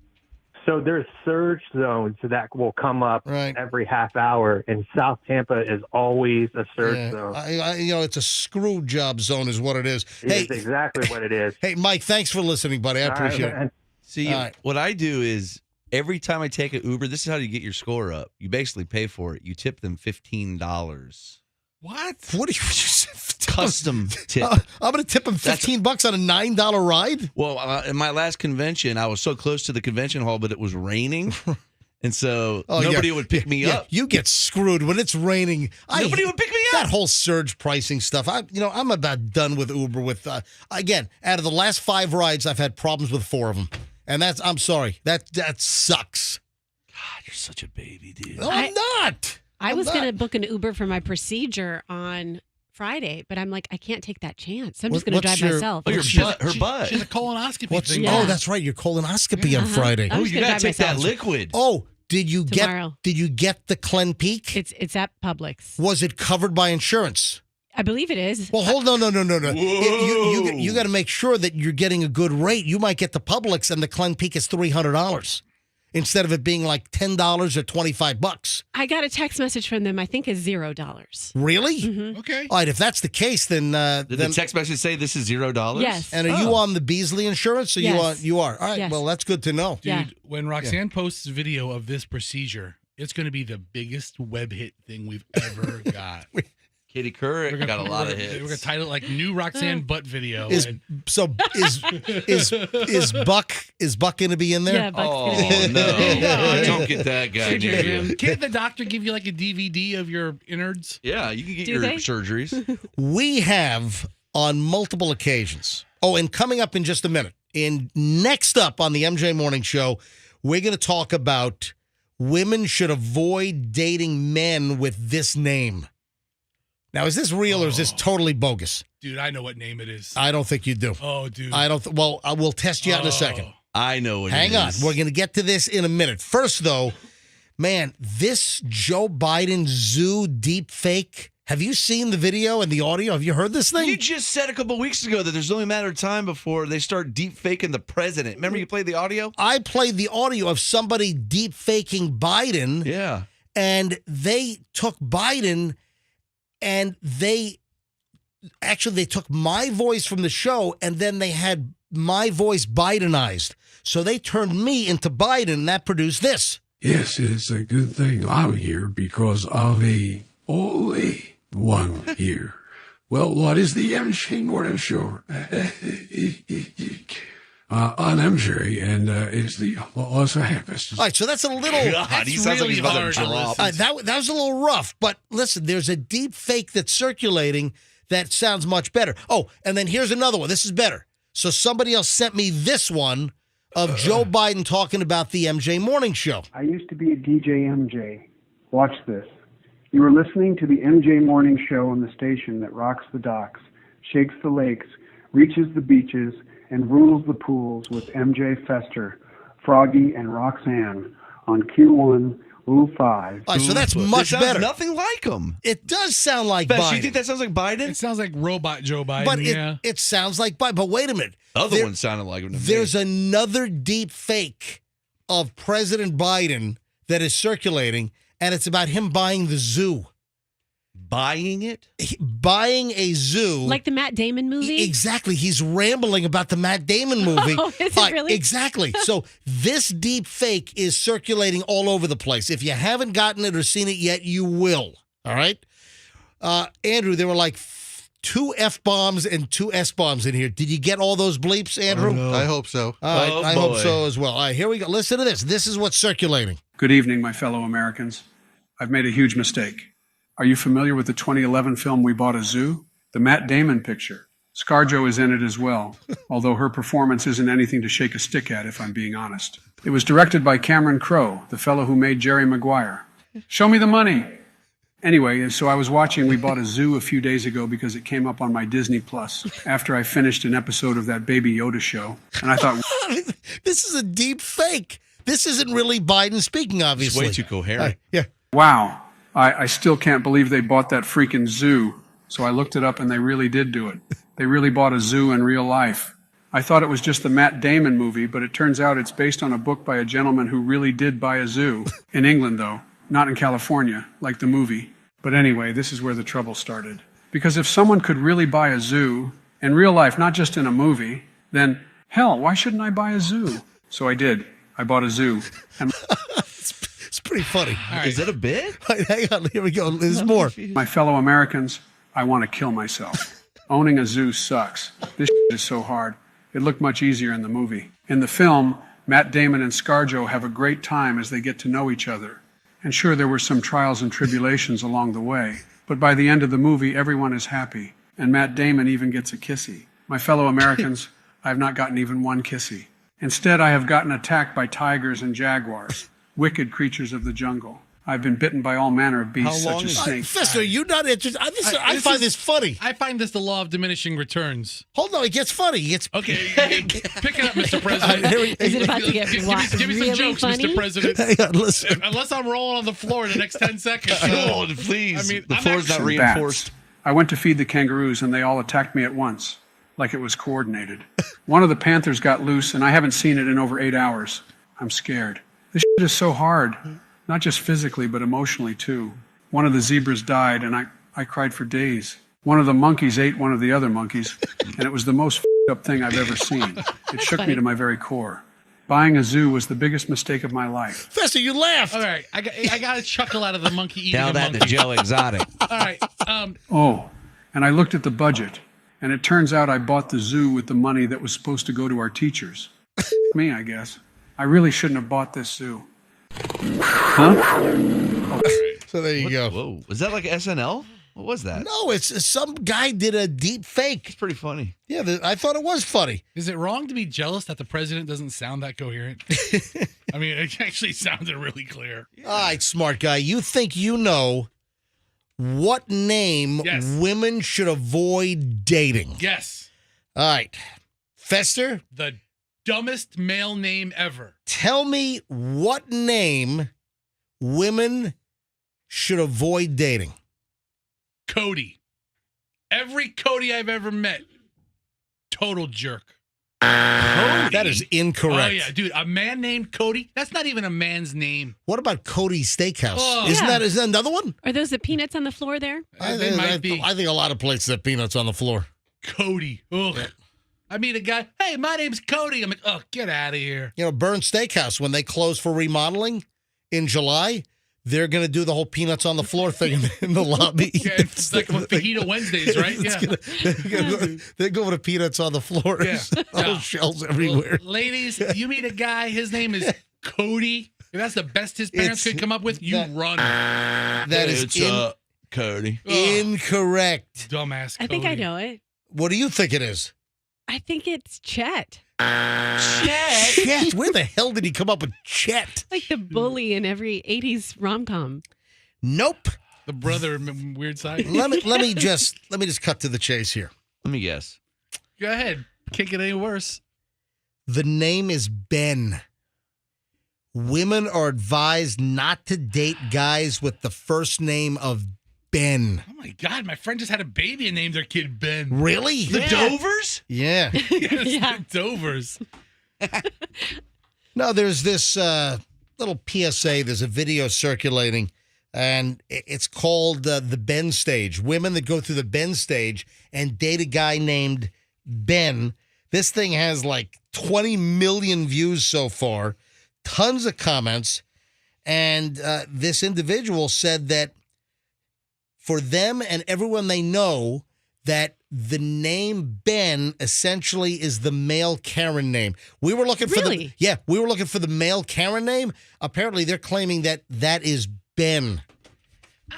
So there's surge zones that will come up every half hour, and South Tampa is always a surge zone. It's a screw job zone is what it is. It's exactly what it is. Hey, Mike, thanks for listening, buddy. I appreciate it. See, what I do is every time I take an Uber, this is how you get your score up. You basically pay for it. You tip them $15. What? What do you custom tip? I'm going to tip him $15 on a $9 ride? Well, in my last convention, I was so close to the convention hall, but it was raining. And so nobody would pick me up. You get screwed when it's raining. Nobody would pick me up. That whole surge pricing stuff. I'm about done with Uber. Again, out of the last 5 rides, I've had problems with 4 of them. And I'm sorry. That sucks. God, you're such a baby, dude. No, I'm not. I was going to book an Uber for my procedure on Friday, but I'm like, I can't take that chance. I'm just going to drive myself. Oh, her butt. She's a colonoscopy thing. Oh, that's right. Your colonoscopy on Friday. Oh, you got to take that liquid. Oh, did you Tomorrow. Did you get the Clenpeak? It's at Publix. Was it covered by insurance? I believe it is. Well, hold on, no. You got to make sure that you're getting a good rate. You might get the Publix, and the Clenpeak is $300 instead of it being like $10 or $25. I got a text message from them. I think is $0. Really? Mm-hmm. Okay. All right. If that's the case, then did the text message say this is $0? Yes. And are you on the Beasley insurance? Or yes. You are. All right. Yes. Well, that's good to know, dude. When Roxanne posts a video of this procedure, it's going to be the biggest web hit thing we've ever got. Katie Couric got a lot of hits. We're gonna title it like "New Roxanne Butt Video." Is Buck gonna be in there? Yeah, Buck's gonna be in there. No, don't get that guy near you. Can't the doctor give you like a DVD of your innards? Yeah, you can get your surgeries. We have on multiple occasions. Oh, and coming up in just a minute, next up on the MJ Morning Show, we're going to talk about women should avoid dating men with this name. Now, is this real or is this totally bogus? Dude, I know what name it is. I don't think you do. Oh, dude. I don't. Well, I will test you out in a second. I know what Hang on. We're going to get to this in a minute. First, though, man, this Joe Biden zoo deep fake. Have you seen the video and the audio? Have you heard this thing? You just said a couple weeks ago that there's only a matter of time before they start deep faking the president. Remember you played the audio? I played the audio of somebody deep faking Biden. Yeah. And they took Biden and they took my voice from the show and then they had my voice Bidenized. So they turned me into Biden and that produced this. Yes, it's a good thing I'm here because I'm the only one here. Well, what is the MJ Morning Show? On MJ, and it's the Los Angeles. All right, so that's a little. God, he sounds like he's about to drop. That was a little rough, but listen, there's a deep fake that's circulating that sounds much better. Oh, and then here's another one. This is better. So somebody else sent me this one of Joe Biden talking about the MJ Morning Show. I used to be a DJ MJ. Watch this. You are listening to the MJ Morning Show on the station that rocks the docks, shakes the lakes, reaches the beaches, and rules the pools with MJ Fester, Froggy, and Roxanne on Q1 Rule 5. All right, so that's much better. Nothing like him. It does sound like Bess, Biden. you think that sounds like Biden? It sounds like robot Joe Biden. But yeah. it sounds like Biden. But wait a minute. Other one sounded like him to me. There's another deep fake of President Biden that is circulating, and it's about him buying the zoo. Buying it? Buying a zoo. Like the Matt Damon movie? Exactly. He's rambling about the Matt Damon movie. Oh, is it really? Exactly. So this deep fake is circulating all over the place. If you haven't gotten it or seen it yet, you will. All right? Andrew, there were like 2 F-bombs and 2 S-bombs in here. Did you get all those bleeps, Andrew? Oh, no. I hope so. All right, I hope so as well. All right, here we go. Listen to this. This is what's circulating. Good evening, my fellow Americans. I've made a huge mistake. Are you familiar with the 2011 film We Bought a Zoo? The Matt Damon picture. ScarJo is in it as well, although her performance isn't anything to shake a stick at, if I'm being honest. It was directed by Cameron Crowe, the fellow who made Jerry Maguire. Show me the money. Anyway, so I was watching We Bought a Zoo a few days ago because it came up on my Disney Plus after I finished an episode of that Baby Yoda show, and I thought, this is a deep fake. This isn't really Biden speaking, obviously. It's way too coherent. Yeah. wow, I still can't believe they bought that freaking zoo. So I looked it up, and they really did do it. They really bought a zoo in real life. I thought it was just the Matt Damon movie, but it turns out it's based on a book by a gentleman who really did buy a zoo. In England, though. Not in California, like the movie. But anyway, this is where the trouble started. Because if someone could really buy a zoo, in real life, not just in a movie, then, hell, why shouldn't I buy a zoo? So I did. I bought a zoo. And it's pretty funny. Right. Is it a bit? Hang on, here we go. There's more. My fellow Americans, I want to kill myself. Owning a zoo sucks. This is so hard. It looked much easier in the movie. In the film, Matt Damon and ScarJo have a great time as they get to know each other. And sure, there were some trials and tribulations along the way. But by the end of the movie, everyone is happy. And Matt Damon even gets a kissy. My fellow Americans, I have not gotten even one kissy. Instead, I have gotten attacked by tigers and jaguars, wicked creatures of the jungle. I've been bitten by all manner of beasts, such as snakes. Fester, you're not interested. I find this funny. I find this the law of diminishing returns. Hold on, it gets funny. Okay, pick it up, Mr. President. Is it about to get give me some really jokes, funny? Mr. President. Hang on, listen. Unless I'm rolling on the floor in the next 10 seconds. Oh, please. I mean, the floor's not reinforced. I went to feed the kangaroos, and they all attacked me at once, like it was coordinated. One of the panthers got loose, and I haven't seen it in over 8 hours. I'm scared. This shit is so hard. Not just physically, but emotionally, too. One of the zebras died, and I cried for days. One of the monkeys ate one of the other monkeys, and it was the most up thing I've ever seen. It shook me to my very core. Buying a zoo was the biggest mistake of my life. Fester, you laughed. All right, I got a chuckle out of the monkey eating Tell a that monkey. to Joe Exotic. All right. Oh, and I looked at the budget, and it turns out I bought the zoo with the money that was supposed to go to our teachers. Me, I guess. I really shouldn't have bought this zoo. Huh? So there you go. Whoa. Was that like SNL? What was that? No, it's some guy did a deep fake. It's pretty funny. Yeah, I thought it was funny. Is it wrong to be jealous that the president doesn't sound that coherent? I mean, it actually sounded really clear. All right, smart guy. You think you know what name women should avoid dating? Yes. All right. Fester? The dumbest male name ever. Tell me what name women should avoid dating. Cody. Every Cody I've ever met, total jerk. Cody? That is incorrect. Oh, yeah, dude. A man named Cody? That's not even a man's name. What about Cody's Steakhouse? Oh. Isn't that another one? Are those the peanuts on the floor there? They might be. I think a lot of places have peanuts on the floor. Cody. Ugh. I meet a guy, hey, my name's Cody. I'm like, oh, get out of here. You know, Burns Steakhouse, when they close for remodeling in July, they're going to do the whole peanuts on the floor thing in the lobby. Yeah, it's like with Fajita Wednesdays, right? Yeah. They're going to peanuts on the floor. Yeah. All shells everywhere. Well, ladies, you meet a guy, his name is Cody. If that's the best his parents could come up with, you run. That is Cody. Incorrect. Dumbass Cody. I think I know it. What do you think it is? I think it's Chet. Chet? Where the hell did he come up with Chet? Like the bully in every 80s rom-com. Nope. The brother in Weird Side. Let me just cut to the chase here. Let me guess. Go ahead. Can't get any worse. The name is Ben. Women are advised not to date guys with the first name of Ben. Oh, my God. My friend just had a baby and named their kid Ben. Really? The Dovers? Yeah. Yes, Yeah. the Dovers. No, there's this little PSA. There's a video circulating, and it's called the Ben stage. Women that go through the Ben stage and date a guy named Ben. This thing has like 20 million views so far, tons of comments, and this individual said that for them and everyone they know, that the name Ben essentially is the male Karen name. We were looking for we were looking for the male Karen name. Apparently, they're claiming that is Ben.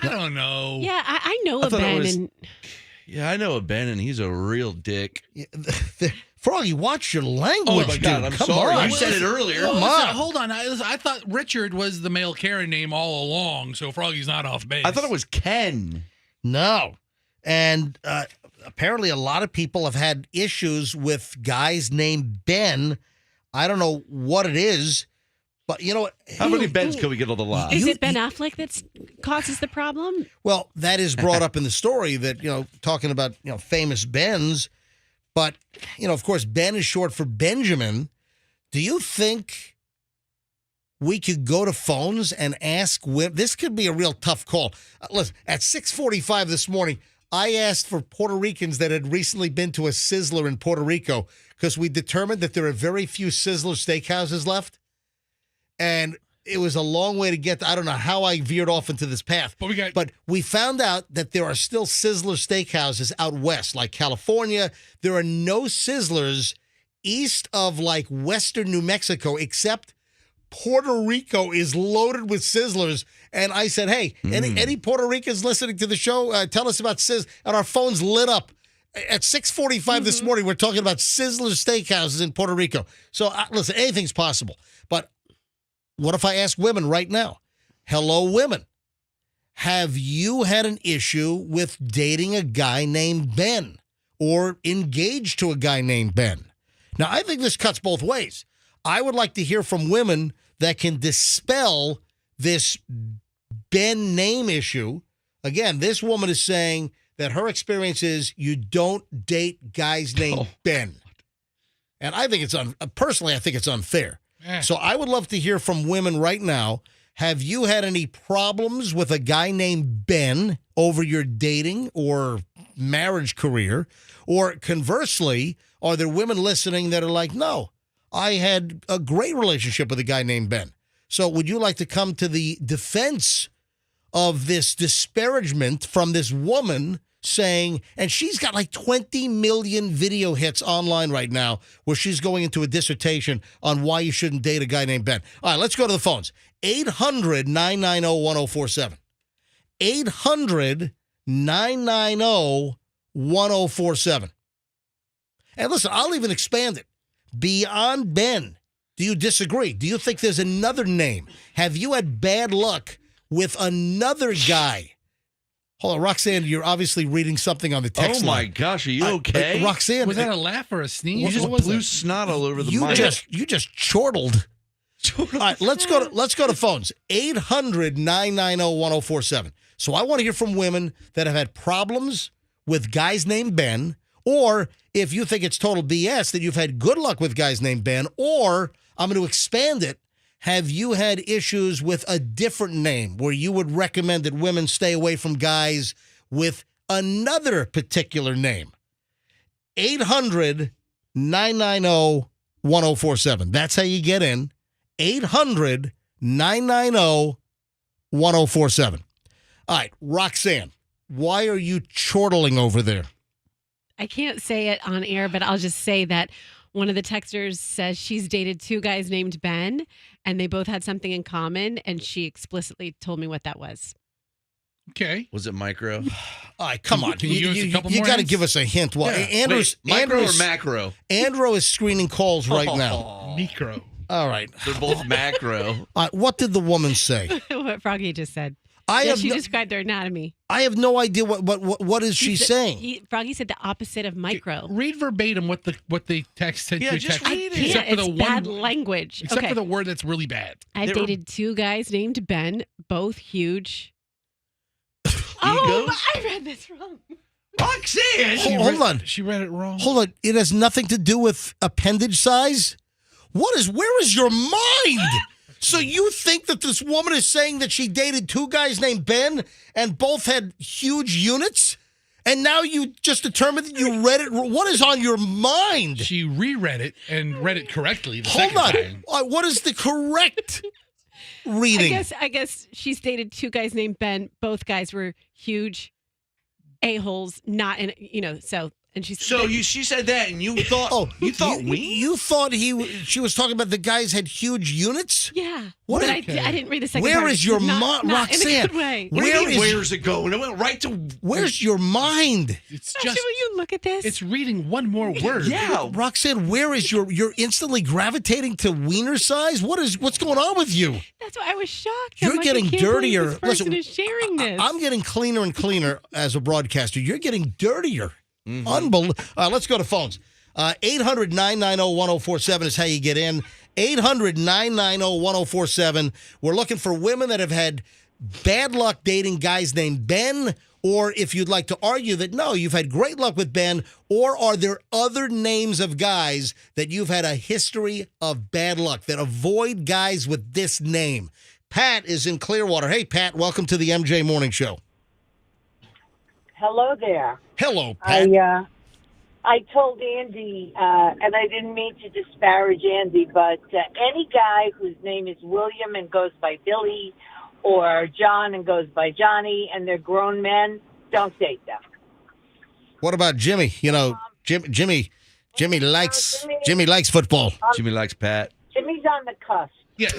I don't know. Yeah, I know a Ben. Yeah, I know a Ben, and he's a real dick. Froggy, watch your language. Oh my God, dude. I'm Come sorry. on. You said it earlier. Well, Come listen, on. hold on. I thought Richard was the male Karen name all along, so Froggy's not off base. I thought it was Ken. No. And apparently a lot of people have had issues with guys named Ben. I don't know what it is, but you know what? How many Bens can we get on the lot? Is it Ben Affleck that causes the problem? Well, that is brought up in the story that, talking about, famous Bens. But, of course, Ben is short for Benjamin. Do you think we could go to phones and ask women? This could be a real tough call. Listen, at 6:45 this morning, I asked for Puerto Ricans that had recently been to a Sizzler in Puerto Rico because we determined that there are very few Sizzler steakhouses left. And it was a long way to get to, I don't know how I veered off into this path. But we found out that there are still Sizzler steakhouses out west, like California. There are no Sizzlers east of like western New Mexico, except Puerto Rico is loaded with Sizzlers. And I said, hey, any Puerto Ricans listening to the show, tell us about Sizzler. And our phones lit up. At 6:45 this morning, we're talking about Sizzler steakhouses in Puerto Rico. So listen, anything's possible. But what if I ask women right now? Hello, women. Have you had an issue with dating a guy named Ben or engaged to a guy named Ben? Now, I think this cuts both ways. I would like to hear from women that can dispel this Ben name issue. Again, this woman is saying that her experience is you don't date guys named Ben. And I think it's personally, I think it's unfair. So I would love to hear from women right now. Have you had any problems with a guy named Ben over your dating or marriage career? Or conversely, are there women listening that are like, no, I had a great relationship with a guy named Ben. So would you like to come to the defense of this disparagement from this woman saying, and she's got like 20 million video hits online right now where she's going into a dissertation on why you shouldn't date a guy named Ben. All right, let's go to the phones. 800-990-1047. 800-990-1047. And listen, I'll even expand it. Beyond Ben, do you disagree? Do you think there's another name? Have you had bad luck with another guy? Hold on, Roxanne, you're obviously reading something on the text line. Oh, my gosh, are you okay? Roxanne. Was that a laugh or a sneeze? You just blew snot all over the mic. You just chortled. All right, let's go to phones. 800-990-1047. So I want to hear from women that have had problems with guys named Ben, or if you think it's total BS that you've had good luck with guys named Ben, or I'm going to expand it. Have you had issues with a different name where you would recommend that women stay away from guys with another particular name? 800-990-1047. That's how you get in. 800-990-1047. All right, Roxanne, why are you chortling over there? I can't say it on air, but I'll just say that one of the texters says she's dated two guys named Ben, and they both had something in common, and she explicitly told me what that was. Okay. Was it micro? All right, come on. Can you give us a couple more got to hints? give us a hint. Well, Andrew's, Wait, micro Andrew's, or macro? Andrew is screening calls right now. Micro. All right. They're both macro. What did the woman say? What Froggy just said. She described their anatomy. I have no idea what is she saying. Froggy said the opposite of micro. Read verbatim what the text said. Yeah, just read it. Except for the It's bad language. Except for the word that's really bad. I've dated two guys named Ben, both huge. Egos? I read this wrong. Roxanne! Hold on. She read it wrong. Hold on. It has nothing to do with appendage size? Where is your mind? So you think that this woman is saying that she dated two guys named Ben and both had huge units? And now you just determined that you read it. What is on your mind? She reread it and read it correctly the Hold second on. time. What is the correct reading? I guess she's dated two guys named Ben. Both guys were huge a-holes, not in, so. And she said that, and you thought you thought she was talking about the guys had huge units? Yeah. What? But I didn't read the second Where part. is your Not mind, Roxanne? in a good way. Where's it going? It went right to. Where's your mind? It's Will you look at this? It's reading one more word. Yeah, Roxanne, where is you're instantly gravitating to wiener size? What's going on with you? That's why I was shocked. You're I'm like, getting I can't believe dirtier. This person Listen, is sharing this. I'm getting cleaner and cleaner as a broadcaster. You're getting dirtier. Unbelievable. Let's go to phones. 800-990-1047 is how you get in. 800-990-1047. We're looking for women that have had bad luck dating guys named Ben, or if you'd like to argue that, no, you've had great luck with Ben, or are there other names of guys that you've had a history of bad luck, that avoid guys with this name? Pat is in Clearwater. Hey, Pat, welcome to the MJ Morning Show. Hello there. Hello, Pat. I told Andy, and I didn't mean to disparage Andy, but any guy whose name is William and goes by Billy, or John and goes by Johnny, and they're grown men, don't date them. What about Jimmy? Jimmy likes football. Jimmy likes Pat. Jimmy's on the cusp. Yeah.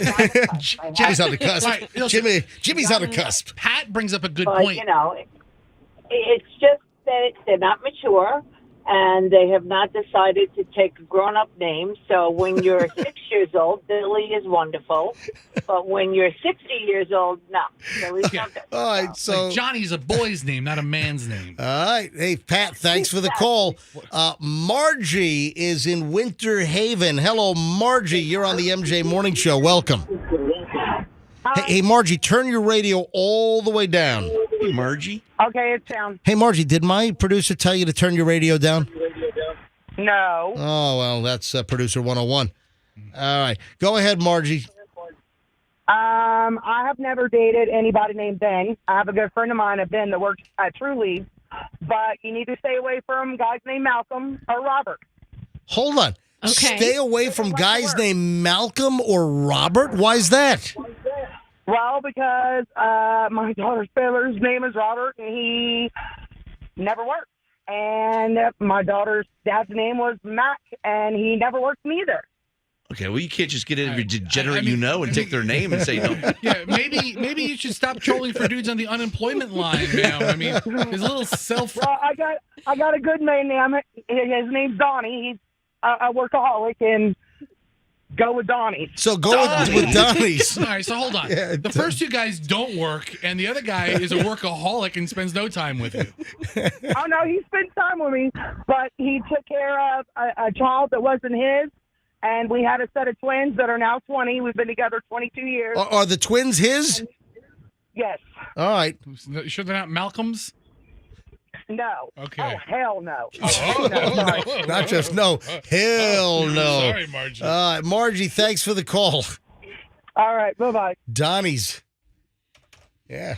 Jimmy's on the cusp. Right. Jimmy's on the cusp. Pat brings up a good But, point. It's just that they're not mature, and they have not decided to take a grown-up name. So when you're 6 years old, Billy is wonderful. But when you're 60 years old, no. Billy's not good. All right, so Johnny's a boy's name, not a man's name. All right. Hey, Pat, thanks for the call. Margie is in Winter Haven. Hello, Margie. You're on the MJ Morning Show. Welcome. Hey, Margie, turn your radio all the way down. Hey, Margie. Okay, it's down. Hey, Margie, did my producer tell you to turn your radio down? No. Oh, well, that's producer 101. All right. Go ahead, Margie. I have never dated anybody named Ben. I have a good friend of mine, Ben, that works at Truly, but you need to stay away from guys named Malcolm or Robert. Hold on. Okay. Stay away from guys named Malcolm or Robert? Why is that? Well, because my daughter's father's name is Robert, and he never worked. And my daughter's dad's name was Mac, and he never worked neither. Okay, well, you can't just get every degenerate and take their name and say no. Yeah, maybe you should stop trolling for dudes on the unemployment line now. I mean, there's a little self. Well, I got a good man name. His name's Donnie. He's a workaholic, and go with Donnie. So go with Donnie's. All right, so hold on. Yeah, the first two guys don't work, and the other guy is a workaholic and spends no time with you. Oh, no, he spent time with me, but he took care of a child that wasn't his, and we had a set of twins that are now 20. We've been together 22 years. Are the twins his? Yes. All right. You sure they're not Malcolm's? No. Okay. Oh, hell no. Oh, Not just no. Hell no. Sorry, Margie. Margie, thanks for the call. All right. Bye-bye. Donnie's. Yeah.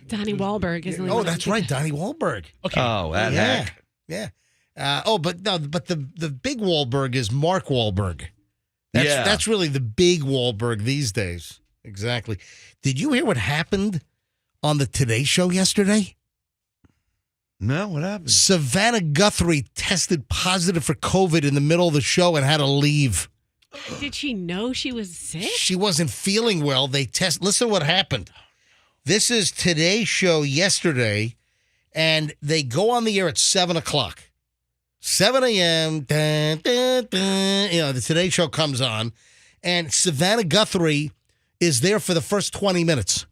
Donnie Wahlberg is. Oh, that's right. Donnie Wahlberg. Okay. Oh, that hack. Yeah. But the big Wahlberg is Mark Wahlberg. That's really the big Wahlberg these days. Exactly. Did you hear what happened on the Today Show yesterday? No, what happened? Savannah Guthrie tested positive for COVID in the middle of the show and had to leave. Did she know she was sick? She wasn't feeling well. Listen to what happened. This is Today's show yesterday, and they go on the air at 7 o'clock. 7 a.m., dun, dun, dun, the Today Show comes on, and Savannah Guthrie is there for the first 20 minutes.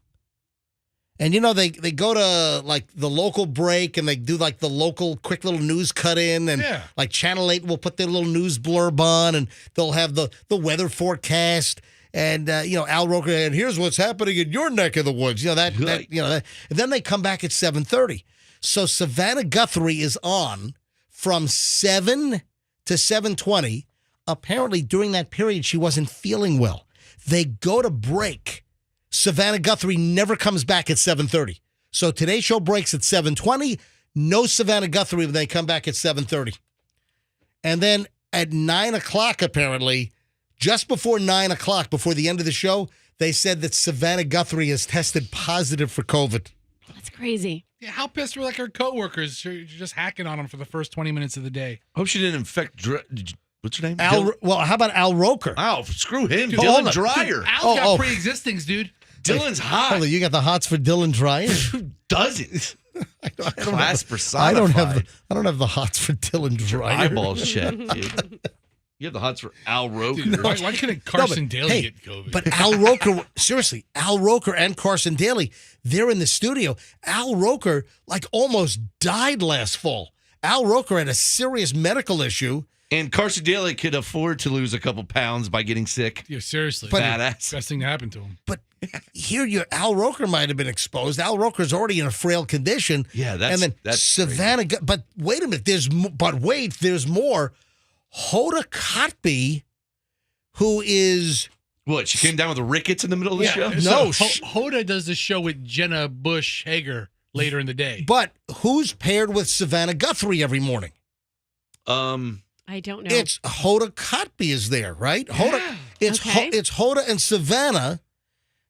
And, they go to, like, the local break, and they do, like, the local quick little news cut in, and, like, Channel 8 will put their little news blurb on, and they'll have the weather forecast, and, Al Roker, and here's what's happening in your neck of the woods. And then they come back at 7:30. So Savannah Guthrie is on from 7 to 7:20. Apparently, during that period, she wasn't feeling well. They go to break. Savannah Guthrie never comes back at 7:30. So Today's show breaks at 7:20. No Savannah Guthrie when they come back at 7:30. And then at 9 o'clock, apparently, just before 9 o'clock, before the end of the show, they said that Savannah Guthrie has tested positive for COVID. That's crazy. Yeah, how pissed were like her coworkers? You're just hacking on them for the first 20 minutes of the day. Hope she didn't infect. What's her name? Well, how about Al Roker? Oh, screw him. Dude, Dylan Dreyer. Dude, Al's got pre-existings, dude. Dylan's hot. Hold on, you got the hots for Dylan Dreyer? Who doesn't? Class I personified. don't have the hots for Dylan Dreyer. Eyeballs checked, dude. You have the hots for Al Roker. Dude, why couldn't Carson Daly get COVID? But Al Roker, seriously, Al Roker and Carson Daly, they're in the studio. Al Roker, like, almost died last fall. Al Roker had a serious medical issue. And Carson Daly could afford to lose a couple pounds by getting sick. Yeah, seriously. Badass. Best thing to happen to him. But here, Al Roker might have been exposed. Al Roker's already in a frail condition. Yeah, that's Savannah. But wait a minute. There's more. Hoda Kotb, who is what? She came down with rickets in the middle of the show. No, Hoda does the show with Jenna Bush Hager later in the day. But who's paired with Savannah Guthrie every morning? I don't know. It's Hoda Kotb is there, right? Yeah. It's Hoda and Savannah,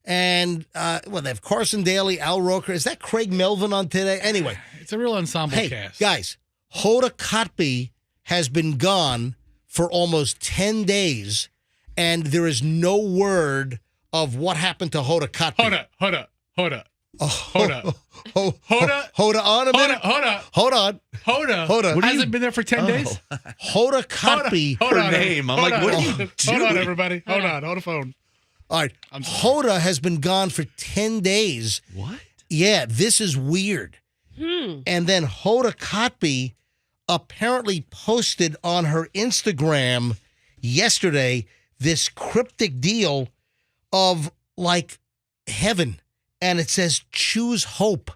and they have Carson Daly, Al Roker. Is that Craig Melvin on today? Anyway, it's a real ensemble cast. Guys, Hoda Kotb has been gone for almost 10 days, and there is no word of what happened to Hoda Kotb. Hoda on a minute. Hoda hasn't been there for 10 days. Hoda Kotb. Her name. I'm like, what are you doing? Hold on, everybody. Hold on the phone. All right. Hoda has been gone for 10 days. What? Yeah, this is weird. And then Hoda Kotb apparently posted on her Instagram yesterday this cryptic deal of, like, heaven. And it says, choose hope.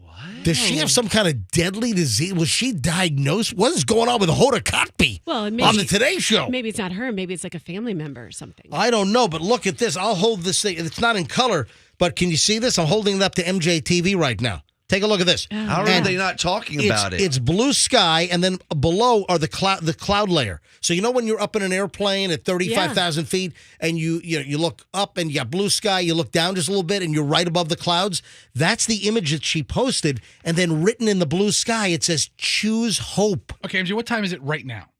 What? Does she have some kind of deadly disease? Was she diagnosed? What is going on with Hoda Kotb on the Today Show? Maybe it's not her. Maybe it's like a family member or something. I don't know, but look at this. I'll hold this thing. It's not in color, but can you see this? I'm holding it up to MJ TV right now. Take a look at this. How are they not talking about it? It's blue sky, and then below are the cloud layer. So when you're up in an airplane at 35,000 feet, and you look up and you got blue sky, you look down just a little bit, and you're right above the clouds. That's the image that she posted, and then written in the blue sky, it says "Choose Hope." Okay, MJ, what time is it right now?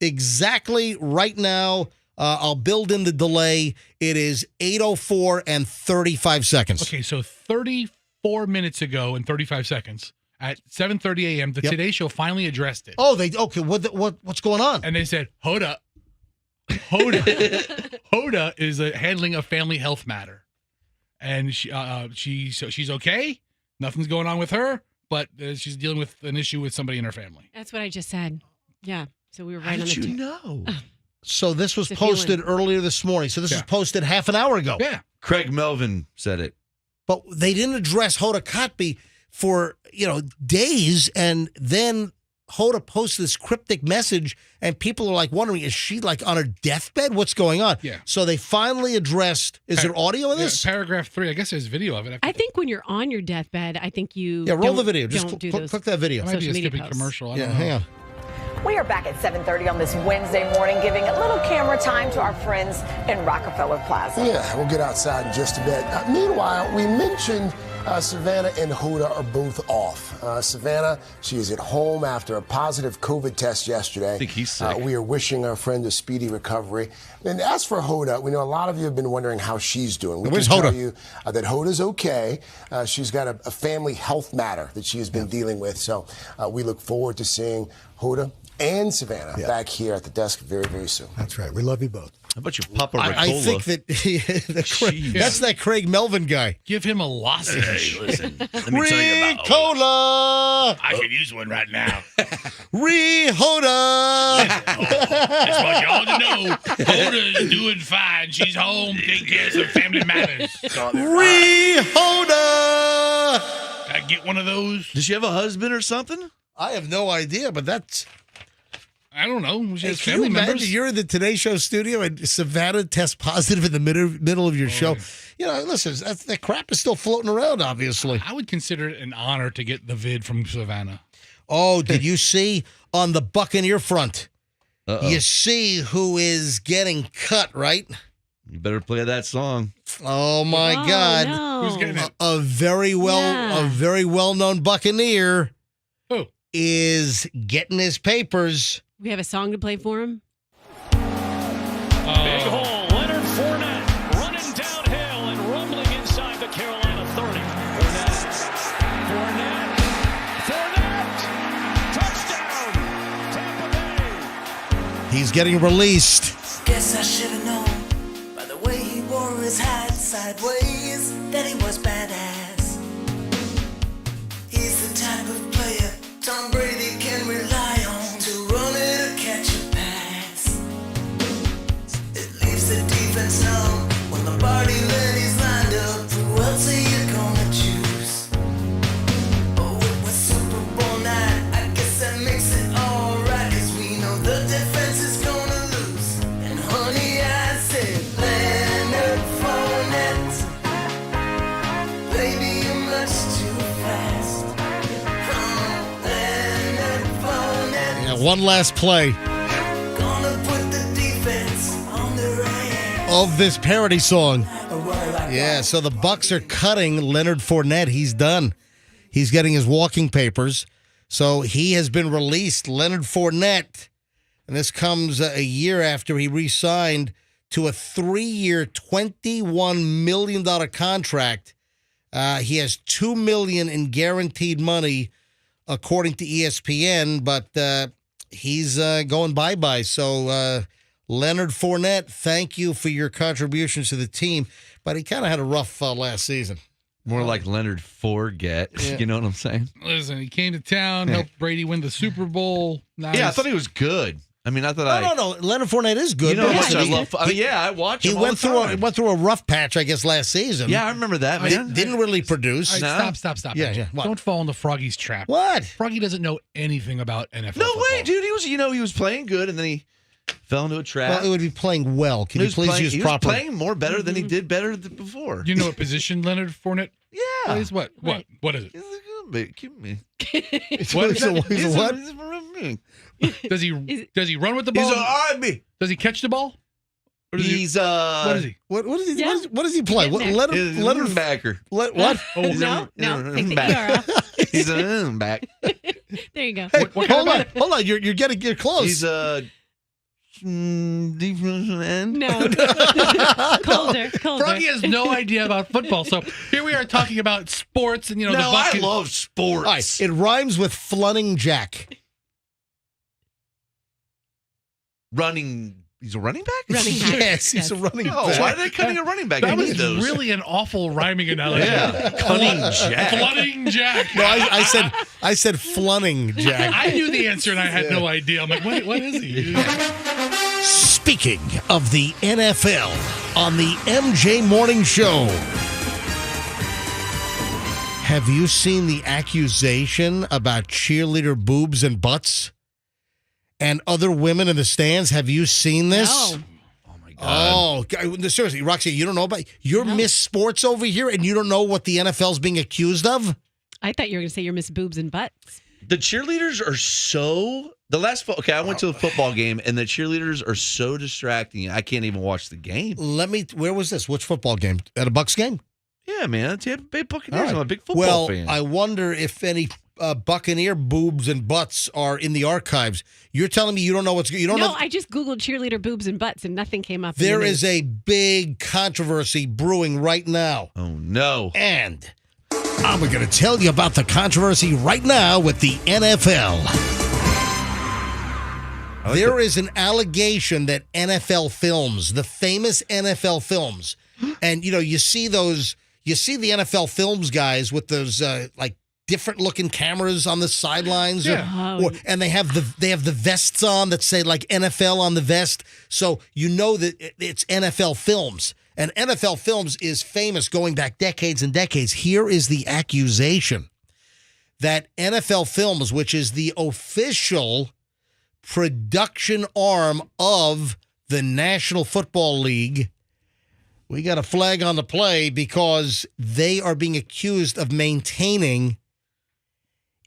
Exactly right now. I'll build in the delay. It is 8:04 and 35 seconds. Okay, so 34 minutes ago and 35 seconds at 7:30 a.m. the Today Show finally addressed it. Oh, what's going on? And they said, Hoda is handling a family health matter, and she's okay. Nothing's going on with her, but she's dealing with an issue with somebody in her family. That's what I just said. Yeah. So we were How right on did the you know? So this was posted earlier this morning. So this was posted half an hour ago. Yeah. Craig Melvin said it. But they didn't address Hoda Kotb for, days, and then Hoda posted this cryptic message, and people are like wondering, is she like on her deathbed? What's going on? Yeah. So they finally addressed, is there audio in this? Paragraph 3, I guess there's video of it. I think when you're on your deathbed, I think you roll the video. Just don't do click that video. It might be a social media stupid posts. commercial. I don't know. Hang on. We are back at 7:30 on this Wednesday morning, giving a little camera time to our friends in Rockefeller Plaza. Yeah, we'll get outside in just a bit. Meanwhile, we mentioned Savannah and Hoda are both off. Savannah, she is at home after a positive COVID test yesterday. I think he's sick. We are wishing our friend a speedy recovery. And as for Hoda, we know a lot of you have been wondering how she's doing. We Where's can tell Hoda? you that Hoda's okay. She's got a family health matter that she has been dealing with. So we look forward to seeing Hoda and Savannah back here at the desk very, very soon. That's right. We love you both. How about your Papa Ricola? I think that that's that Craig Melvin guy. Give him a lozenge. Hey, listen. Let me tell you about Ricola. I could use one right now. Hoda. Just want y'all to know, Hoda's doing fine. She's home, taking care of some family matters. Hoda. Can I get one of those? Does she have a husband or something? I have no idea, but that's. I don't know. She has Can family you imagine members. you're in the Today Show studio and Savannah tests positive in the middle of your show? You know, listen, that crap is still floating around, obviously. I would consider it an honor to get the vid from Savannah. Oh, did you see on the Buccaneer front? Uh-oh. You see who is getting cut, right? You better play that song. Oh my God! No. Who's getting it? A very well-known Buccaneer. Who is getting his papers? We have a song to play for him. Big hole, Leonard Fornette running downhill and rumbling inside the Carolina 30. Fornette, touchdown, Tampa Bay. He's getting released. Guess I should have known by the way he wore his hat sideways that he was badass. He's the type of player Tom Brady can rely on to run it or catch a pass. It leaves the defense numb when the party lady's lined up. Who else are you gonna choose? Oh, it was Super Bowl night. I guess that makes it alright, 'cause we know the defense is gonna lose. And honey, I said, Leonard Fournette, baby, you're much too fast. One last play of this parody song. Yeah, so the Bucs are cutting Leonard Fournette. He's done. He's getting his walking papers. So he has been released, Leonard Fournette. And this comes a year after he re-signed to a 3-year, $21 million contract. He has $2 million in guaranteed money, according to ESPN, but he's going bye-bye. So, Leonard Fournette, thank you for your contributions to the team, but he kind of had a rough last season. More like Leonard Forget. Yeah. You know what I'm saying? Listen, he came to town, helped Brady win the Super Bowl. Now Yeah, I he's- thought he was good. I mean, I thought No. Leonard Fournette is good. You know how much I He- love. I watch He him all went the time. through a rough patch, I guess, last season. Yeah, I remember that, man. Didn't really produce. All right, stop. Yeah, Andrew. yeah. What? Don't fall into Froggy's trap. What? Froggy doesn't know anything about NFL. No football. way, dude. He was, he was playing good, and then he fell into a trap. Well, it would be playing well. Can you please use he proper? was playing more better than he did before. Do you know what position Leonard Fournette plays? What? Right. What is it? Keep me. What is that? He's a what? Does he run with the ball? He's an RB. Does he catch the ball? Or does He's what is he? What does he? Yeah. What does he play? What, Getting Leonard backer. What? Oh, No, take the ER off. He's a back. There you go. Hey, What kind of hold on. You're getting close. He's a defensive end. No. colder. Froggy has no idea about football. So here we are talking about sports, and the I Bucs. love sports. All right, it rhymes with flunning Jack. Running. He's a running back? Running back. Yes, he's a running Oh, back. why are they cutting a running back? That I need was those. really an awful rhyming analogy. Yeah. Cunning Jack. Flooding Jack. No, I said flunning Jack. I knew the answer and I had no idea. I'm like, what is he? Speaking of the NFL on the MJ Morning Show, have you seen the accusation about cheerleader boobs and butts and other women in the stands? Have you seen this? No. Oh, seriously, Roxanne, you don't know about you're Miss Sports over here, and you don't know what the NFL's being accused of? I thought you were going to say you're Miss Boobs and Butts. The cheerleaders are so I went to a football game and the cheerleaders are so distracting. I can't even watch the game. Where was this? Which football game? At a Bucs game? Yeah, man. Tampa Bay Buccaneers. All right. I'm a big football fan. I wonder if any Buccaneer boobs and butts are in the archives. You're telling me you don't know what's you don't know. No, I just Googled cheerleader boobs and butts and nothing came up. There is a big controversy brewing right now. Oh, no. And I'm going to tell you about the controversy right now with the NFL. There is an allegation that NFL Films, the famous NFL Films, and you see the NFL Films guys with those like different looking cameras on the sidelines, and they have the vests on that say like NFL on the vest, so you know that it's NFL Films. And NFL Films is famous going back decades and decades. Here is the accusation that NFL Films, which is the official production arm of the National Football League, we got a flag on the play because they are being accused of maintaining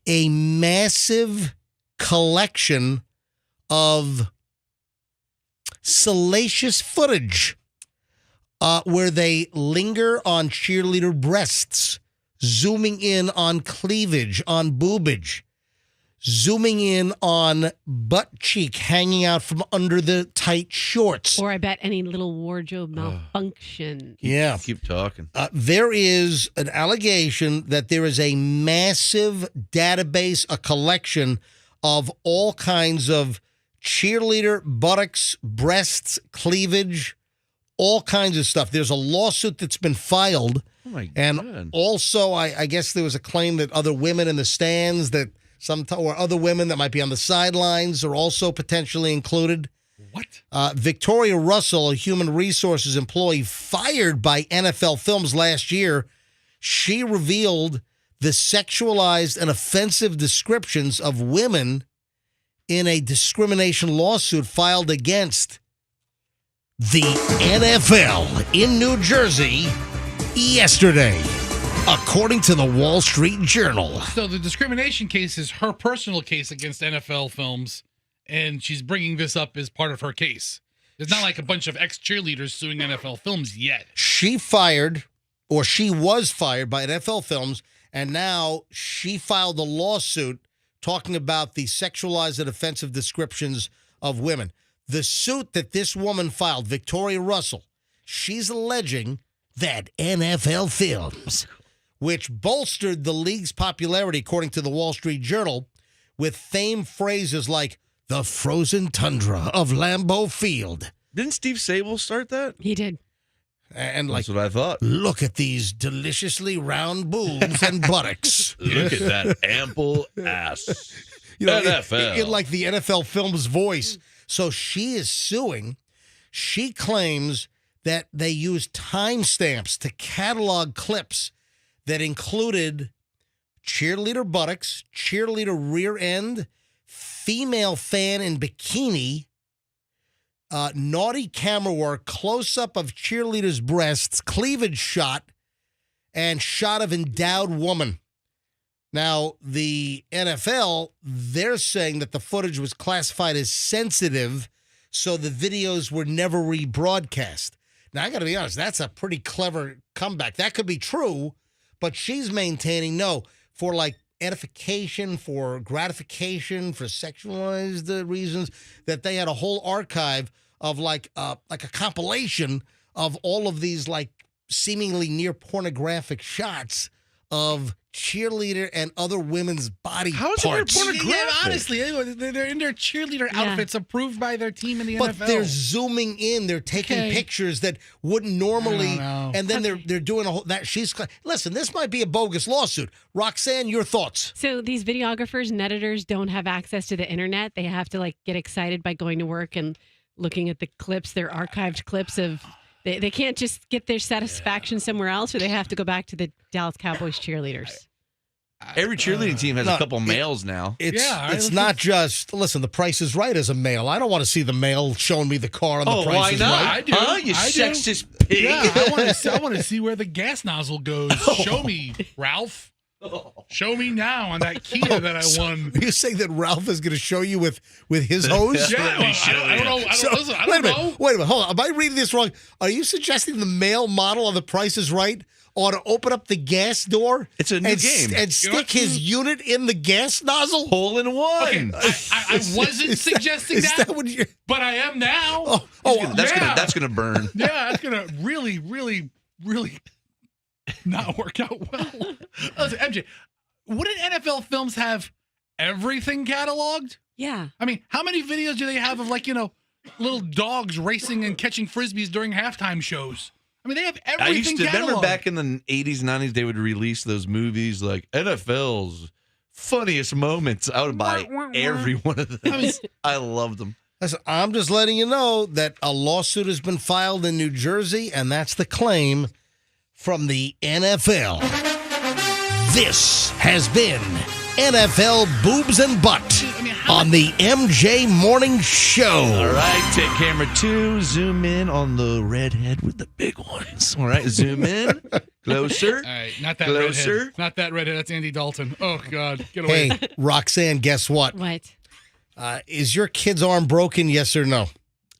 a massive collection of salacious footage where they linger on cheerleader breasts, zooming in on cleavage, on boobage, zooming in on butt cheek hanging out from under the tight shorts. Or I bet any little wardrobe malfunction. Yeah. Keep talking. There is an allegation that there is a massive database, a collection of all kinds of cheerleader buttocks, breasts, cleavage, all kinds of stuff. There's a lawsuit that's been filed. Oh my God. And also, I guess there was a claim that other women in the stands or other women that might be on the sidelines are also potentially included. What? Victoria Russell, a human resources employee fired by NFL Films last year, she revealed the sexualized and offensive descriptions of women in a discrimination lawsuit filed against the NFL in New Jersey yesterday, according to the Wall Street Journal. So the discrimination case is her personal case against NFL Films, and she's bringing this up as part of her case. It's not like a bunch of ex-cheerleaders suing NFL Films yet. She was fired by NFL Films, and now she filed a lawsuit talking about the sexualized and offensive descriptions of women. The suit that this woman filed, Victoria Russell, she's alleging that NFL Films, which bolstered the league's popularity, according to the Wall Street Journal, with famed phrases like the frozen tundra of Lambeau Field. Didn't Steve Sable start that? He did. And that's what I thought. Look at these deliciously round boobs and buttocks. Look at that ample ass. NFL. In like the NFL Films voice. So she is suing. She claims that they used timestamps to catalog clips that included cheerleader buttocks, cheerleader rear end, female fan in bikini, naughty camera work, close-up of cheerleader's breasts, cleavage shot, and shot of endowed woman. Now, the NFL, they're saying that the footage was classified as sensitive, so the videos were never rebroadcast. Now, I got to be honest, that's a pretty clever comeback. That could be true, but she's maintaining, no, for like edification, for gratification, for sexualized reasons, that they had a whole archive of like a compilation of all of these like seemingly near pornographic shots of cheerleader and other women's body parts. How is it pornographic? Yeah, honestly, they're in their cheerleader outfits approved by their team in the NFL. But they're zooming in. They're taking pictures that wouldn't normally, and then they're doing a whole that. Listen. This might be a bogus lawsuit. Roxanne, your thoughts? So these videographers and editors don't have access to the internet. They have to like get excited by going to work and looking at the clips, their archived clips of. They can't just get their satisfaction somewhere else, or they have to go back to the Dallas Cowboys cheerleaders. Every cheerleading team has a couple males now. It's not just, listen, The Price is Right as a male. I don't want to see the male showing me the car on The Price is Right. I do. Huh? You sexist pig. Yeah, I want to see where the gas nozzle goes. Show me, Ralph. Show me now on that Kia that I won. Are you saying that Ralph is going to show you with his hose? Yeah, I don't know. I don't know. Wait a minute. Hold on. Am I reading this wrong? Are you suggesting the male model on The Price is Right ought to open up the gas door. It's a new game. And stick his unit in the gas nozzle? Hole in one. Okay, I wasn't suggesting that, but I am now. That's gonna burn. Yeah, that's gonna really, really, really not work out well. Listen, MJ, wouldn't NFL films have everything cataloged? Yeah. I mean, how many videos do they have of little dogs racing and catching frisbees during halftime shows? I mean, they have everything I used to cataloged. remember back in the 80s, 90s, they would release those movies like NFL's funniest moments. I would buy every one of them. I loved them. Listen, I'm just letting you know that a lawsuit has been filed in New Jersey, and that's the claim from the NFL. This has been NFL Boobs and Butt on the MJ Morning Show. All right, take camera 2, zoom in on the redhead with the big ones. All right, zoom in, closer. All right, not that closer. redhead. Not that redhead. That's Andy Dalton. Oh, God. Get away. Hey, Roxanne, guess what? What? Is your kid's arm broken, yes or no?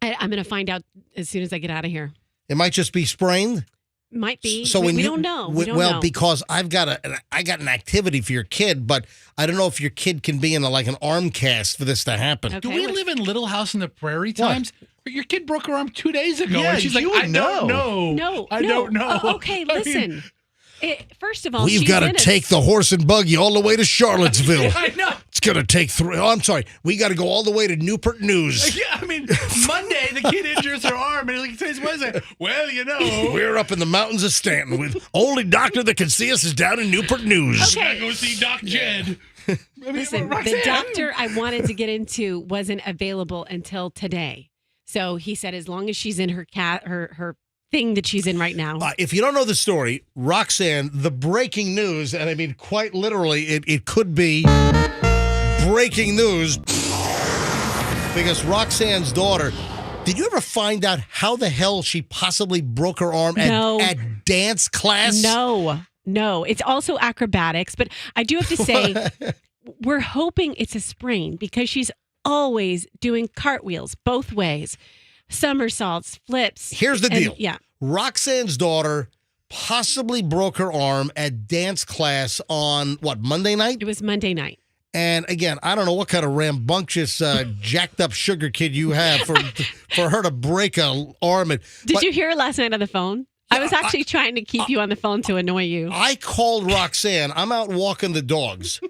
I'm going to find out as soon as I get out of here. It might just be sprained. Might be. So we don't know. We don't know. Because I got an activity for your kid, but I don't know if your kid can be in an arm cast for this to happen. Do we live in Little House in the Prairie times? Your kid broke her arm 2 days ago. Yeah, and she's like, I don't know. No, I don't know. Oh, okay, listen. First of all, We've got to take the horse and buggy all the way to Charlottesville. I know. It's going to take 3. Oh, I'm sorry. We got to go all the way to Newport News. Yeah, I mean, Monday the kid injures her arm, and today's Wednesday. Well, We're up in the mountains of Stanton with only doctor that can see us is down in Newport News. Okay. Go see Doc Jed. Listen, the doctor I wanted to get into wasn't available until today. So he said as long as she's in her thing that she's in right now. If you don't know the story, Roxanne, the breaking news, and I mean quite literally, it could be breaking news because Roxanne's daughter, did you ever find out how the hell she possibly broke her arm at dance class? No. It's also acrobatics, but I do have to say, we're hoping it's a sprain because she's always doing cartwheels both ways. Somersaults, flips. Here's the deal. Yeah. Roxanne's daughter possibly broke her arm at dance class on, Monday night? It was Monday night. And again, I don't know what kind of rambunctious, jacked up sugar kid you have for her to break an arm. Did you hear her last night on the phone? I was actually trying to keep you on the phone to annoy you. I called Roxanne. I'm out walking the dogs.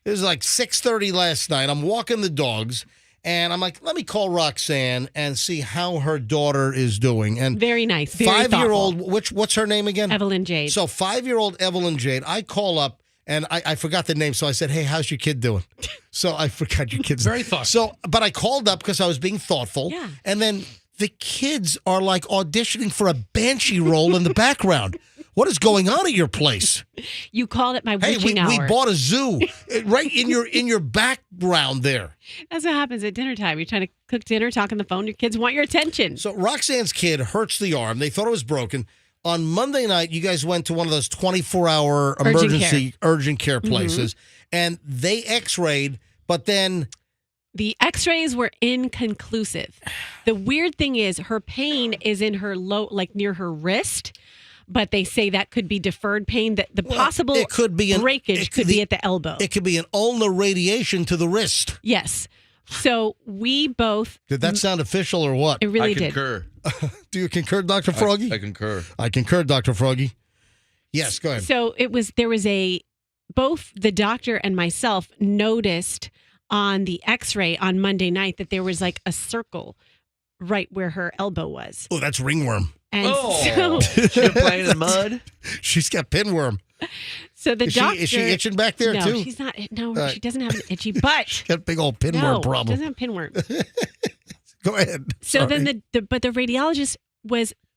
It was like 6:30 last night. I'm walking the dogs. And I'm like, let me call Roxanne and see how her daughter is doing. And very nice. Very 5-year-old, what's her name again? Evelyn Jade. So 5-year-old Evelyn Jade, I call up and I forgot the name. So I said, hey, how's your kid doing? So I forgot your kid's very thoughtful. So, but I called up because I was being thoughtful. Yeah. And then the kids are like auditioning for a banshee role in the background. What is going on at your place? You called it my witching hour. We bought a zoo right in your background there. That's what happens at dinner time. You're trying to cook dinner, talk on the phone. Your kids want your attention. So Roxanne's kid hurts the arm. They thought it was broken. On Monday night, you guys went to one of those 24-hour emergency urgent care places, and they x-rayed, but then... The x-rays were inconclusive. The weird thing is her pain is in her near her wrist. But they say that could be deferred pain. That the possible breakage could be at the elbow. It could be an ulnar radiation to the wrist. Yes. So we both. Did that sound official or what? It really did. I concur. Do you concur, Dr. Froggy? I concur. I concur, Dr. Froggy. Yes, go ahead. So there was both the doctor and myself noticed on the x-ray on Monday night that there was like a circle right where her elbow was. Oh, that's ringworm. And she's playing in mud. She's got pinworm. So the doctor is she itching back there too? No, she's not. No, she doesn't have an itchy butt. She's got a big old pinworm problem. She doesn't have pinworm. Go ahead. So then the radiologist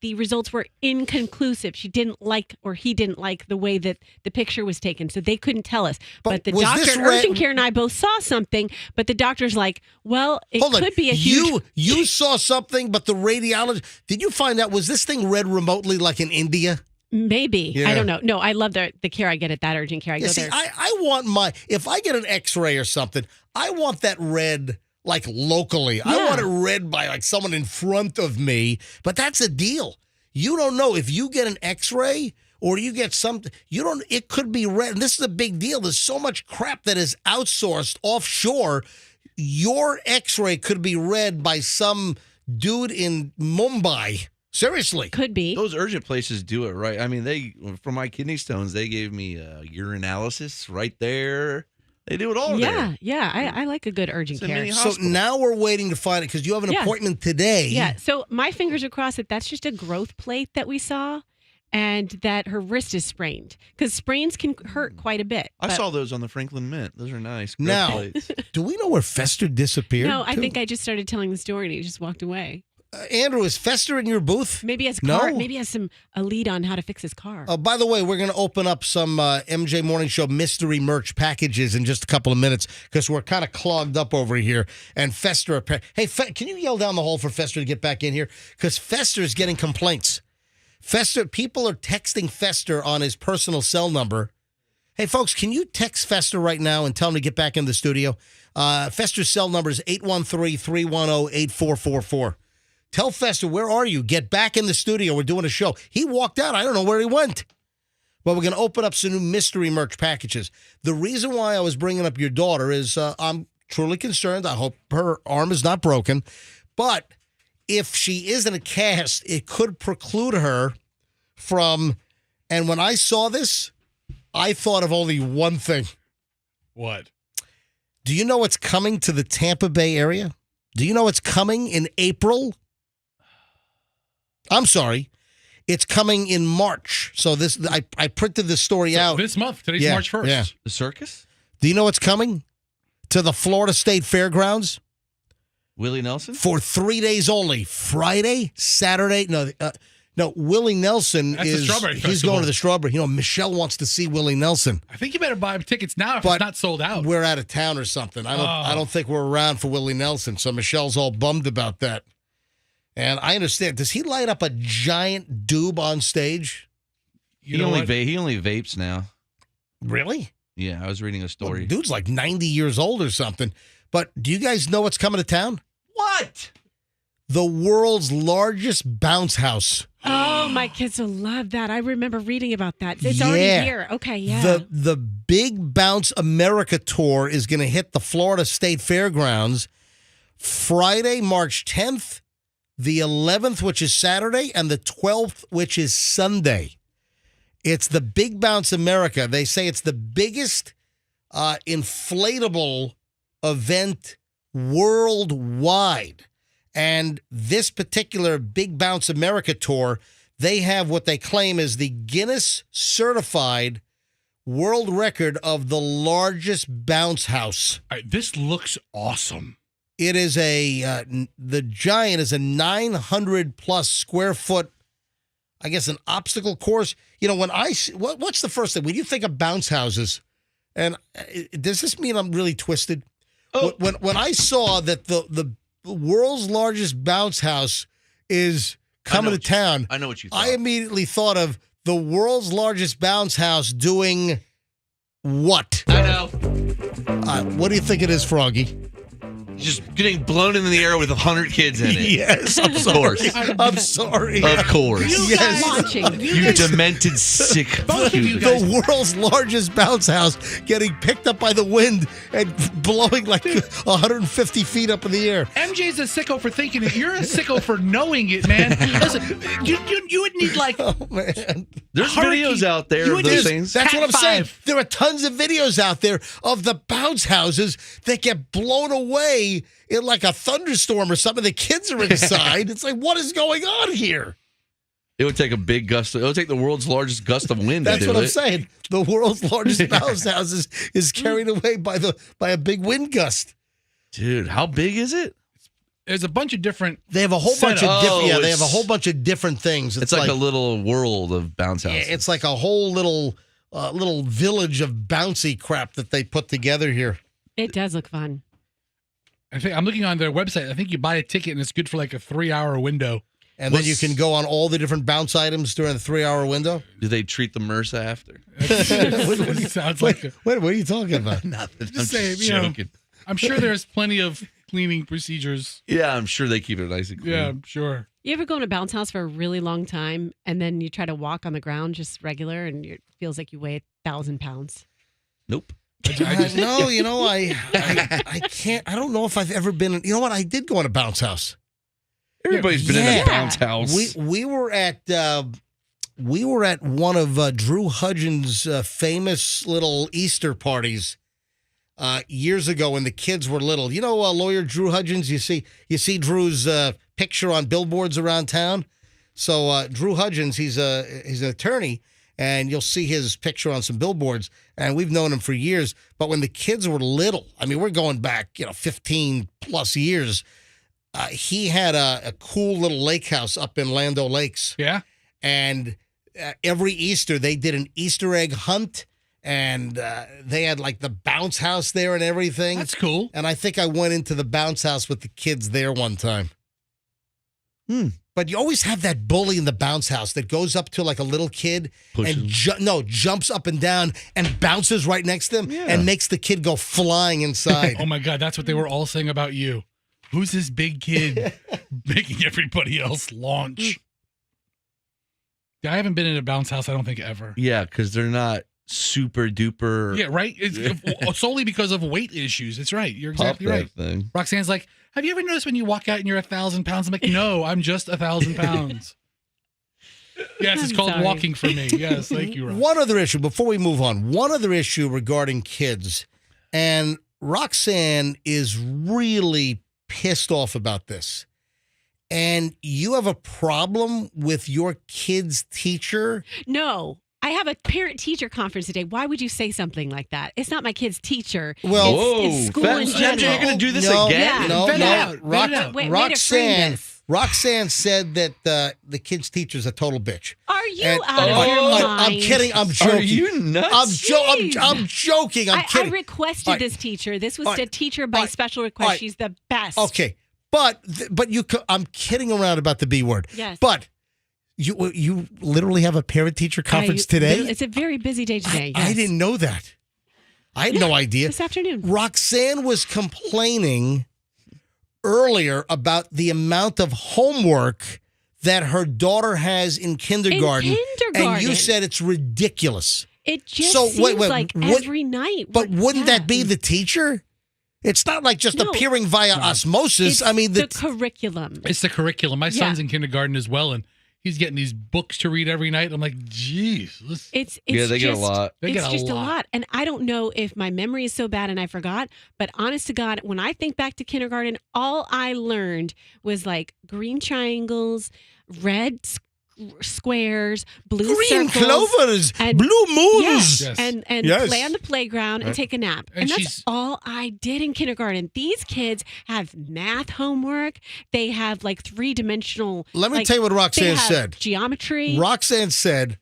the results were inconclusive. He didn't like the way that the picture was taken. So they couldn't tell us. But the doctor in urgent care and I both saw something, but the doctor's like, well, it could be a huge... You saw something, but the radiologist... Did you find out, was this thing read remotely like in India? Maybe. Yeah. I don't know. No, I love the care I get at that urgent care. I go there. I want if I get an x-ray or something, I want that read... like locally. Yeah. I want it read by like someone in front of me, but that's a deal. You don't know if you get an x-ray or you get something, it could be read. And this is a big deal. There's so much crap that is outsourced offshore. Your x-ray could be read by some dude in Mumbai. Seriously. Could be. Those urgent places do it right. I mean, for my kidney stones, they gave me urinalysis right there. They do it all there. Yeah. I like a good urgent care. So now we're waiting to find it because you have an appointment today. Yeah. So my fingers are crossed that that's just a growth plate that we saw and that her wrist is sprained because sprains can hurt quite a bit. I saw those on the Franklin Mint. Those are nice. Growth Now, plates. do we know where Fester disappeared? No, I think I just started telling the story and he just walked away. Andrew, is Fester in your booth? Maybe he has a lead on how to fix his car. By the way, we're going to open up some MJ Morning Show mystery merch packages in just a couple of minutes because we're kind of clogged up over here. And Fester, hey, can you yell down the hall for Fester to get back in here? Because Fester is getting complaints. People are texting Fester on his personal cell number. Hey, folks, can you text Fester right now and tell him to get back in the studio? Fester's cell number is 813-310-8444. Tell Fester, where are you? Get back in the studio. We're doing a show. He walked out. I don't know where he went. But we're going to open up some new mystery merch packages. The reason why I was bringing up your daughter is I'm truly concerned. I hope her arm is not broken. But if she is in a cast, it could preclude her from... And when I saw this, I thought of only one thing. What? Do you know what's coming to the Tampa Bay area? Do you know what's coming in April? I'm sorry. It's coming in March. So this, I printed this story out. This month. Today's March 1st. Yeah. The circus? Do you know what's coming to the Florida State Fairgrounds? Willie Nelson? For 3 days only. Friday, Saturday. No, Willie Nelson That's the Strawberry he's Festival. going to the Strawberry. You know, Michelle wants to see Willie Nelson. I think you better buy tickets now if it's not sold out. We're out of town or something. I don't think we're around for Willie Nelson. So Michelle's all bummed about that. And I understand. Does he light up a giant doob on stage? He only vapes now. Really? Yeah, I was reading a story. Well, dude's like 90 years old or something. But do you guys know what's coming to town? What? The world's largest bounce house. Oh, my kids will love that. I remember reading about that. It's already here. Okay, yeah. The Big Bounce America Tour is going to hit the Florida State Fairgrounds Friday, March 10th, the 11th, which is Saturday, and the 12th, which is Sunday. It's the Big Bounce America. They say it's the biggest inflatable event worldwide. And this particular Big Bounce America tour, they have what they claim is the Guinness certified world record of the largest bounce house. All right, this looks awesome. It is the Giant is a 900 plus square foot, I guess, an obstacle course. You know, when what's the first thing when you think of bounce houses? And does this mean I'm really twisted? Oh. When I saw that the world's largest bounce house is coming to town, I know what you thought. I immediately thought of the world's largest bounce house doing what? I know. What do you think it is, Froggy? Just getting blown in the air with 100 kids in it. Yes, I'm sorry. I'm sorry. Of course. Yes. Launching. You demented sick. The world's largest bounce house getting picked up by the wind and blowing like 150 feet up in the air. MJ's a sicko for thinking it. You're a sicko for knowing it, man. Listen, you would need like... Oh, man. There's videos out there of those things. That's what I'm saying. There are tons of videos out there of the bounce houses that get blown away in like a thunderstorm or something. The kids are inside. It's like, what is going on here? It would take a big gust. It would take the world's largest gust of wind. That's to do what I'm it. saying. The world's largest bounce house is carried away by a big wind gust. Dude, how big is it? There's a bunch of different. They have a whole bunch of different. Yeah, they have a whole bunch of different things. It's like a little world of bounce houses. Yeah, it's like a whole little village of bouncy crap that they put together here. It does look fun. I think I'm looking on their website. I think you buy a ticket and it's good for like a 3-hour window. And then you can go on all the different bounce items during the 3-hour window. Do they treat the MRSA after? Sounds like. What are you talking about? Nothing. Just I'm saying, just joking. I'm sure there's plenty of cleaning procedures. Yeah, I'm sure they keep it nice and clean. Yeah, I'm sure. You ever go in a bounce house for a really long time and then you try to walk on the ground just regular and it feels like you weigh 1,000 pounds? Nope. No, I can't. I don't know if I've ever been. You know what? I did go in a bounce house. Everybody's been in a bounce house. We were at one of Drew Hudgens' famous little Easter parties years ago when the kids were little. You know, lawyer Drew Hudgens. You see Drew's picture on billboards around town. So Drew Hudgens, he's an attorney. And you'll see his picture on some billboards, and we've known him for years. But when the kids were little, I mean, we're going back, 15 plus years. He had a cool little lake house up in Land O'Lakes. Yeah. And every Easter, they did an Easter egg hunt, and they had like the bounce house there and everything. That's cool. And I think I went into the bounce house with the kids there one time. But you always have that bully in the bounce house that goes up to like a little kid and jumps up and down and bounces right next to him and makes the kid go flying inside. Oh my God, that's what they were all saying about you. Who's this big kid making everybody else launch? I haven't been in a bounce house, I don't think, ever. Yeah, because they're not super duper. Yeah, right? It's solely because of weight issues. It's right. You're exactly right. Thing. Roxanne's like, have you ever noticed when you walk out and you're 1,000 pounds? I'm like, no, I'm just 1,000 pounds. Yes, it's called walking for me. Yes, thank you, Roxanne. One other issue before we move on. One other issue regarding kids, and Roxanne is really pissed off about this. And you have a problem with your kid's teacher? No. I have a parent-teacher conference today. Why would you say something like that? It's not my kid's teacher. Well, it's school in general. You're going to do this again? No. Roxanne said that the kid's teacher's a total bitch. Are you out of your mind? I'm kidding. I'm joking. Are you nuts? I'm joking. I'm kidding. I requested this teacher. This was a teacher by special request. She's the best. Okay, but I'm kidding around about the B word. Yes. But you literally have a parent-teacher conference today? It's a very busy day today. I didn't know that. I had no idea. This afternoon. Roxanne was complaining earlier about the amount of homework that her daughter has in kindergarten. And you said it's ridiculous. It just seems like every night. But wouldn't that be the teacher? It's not like just appearing via osmosis. I mean, the curriculum. It's the curriculum. My son's in kindergarten as well, and he's getting these books to read every night. I'm like, geez. They get a lot. It's just a lot. And I don't know if my memory is so bad and I forgot, but honest to God, when I think back to kindergarten, all I learned was like green triangles, red squares, blue green circles, clovers, and blue moons, and play on the playground and take a nap. And that's all I did in kindergarten. These kids have math homework. They have like 3-dimensional. Let me tell you what Roxanne said. Geometry. Roxanne said,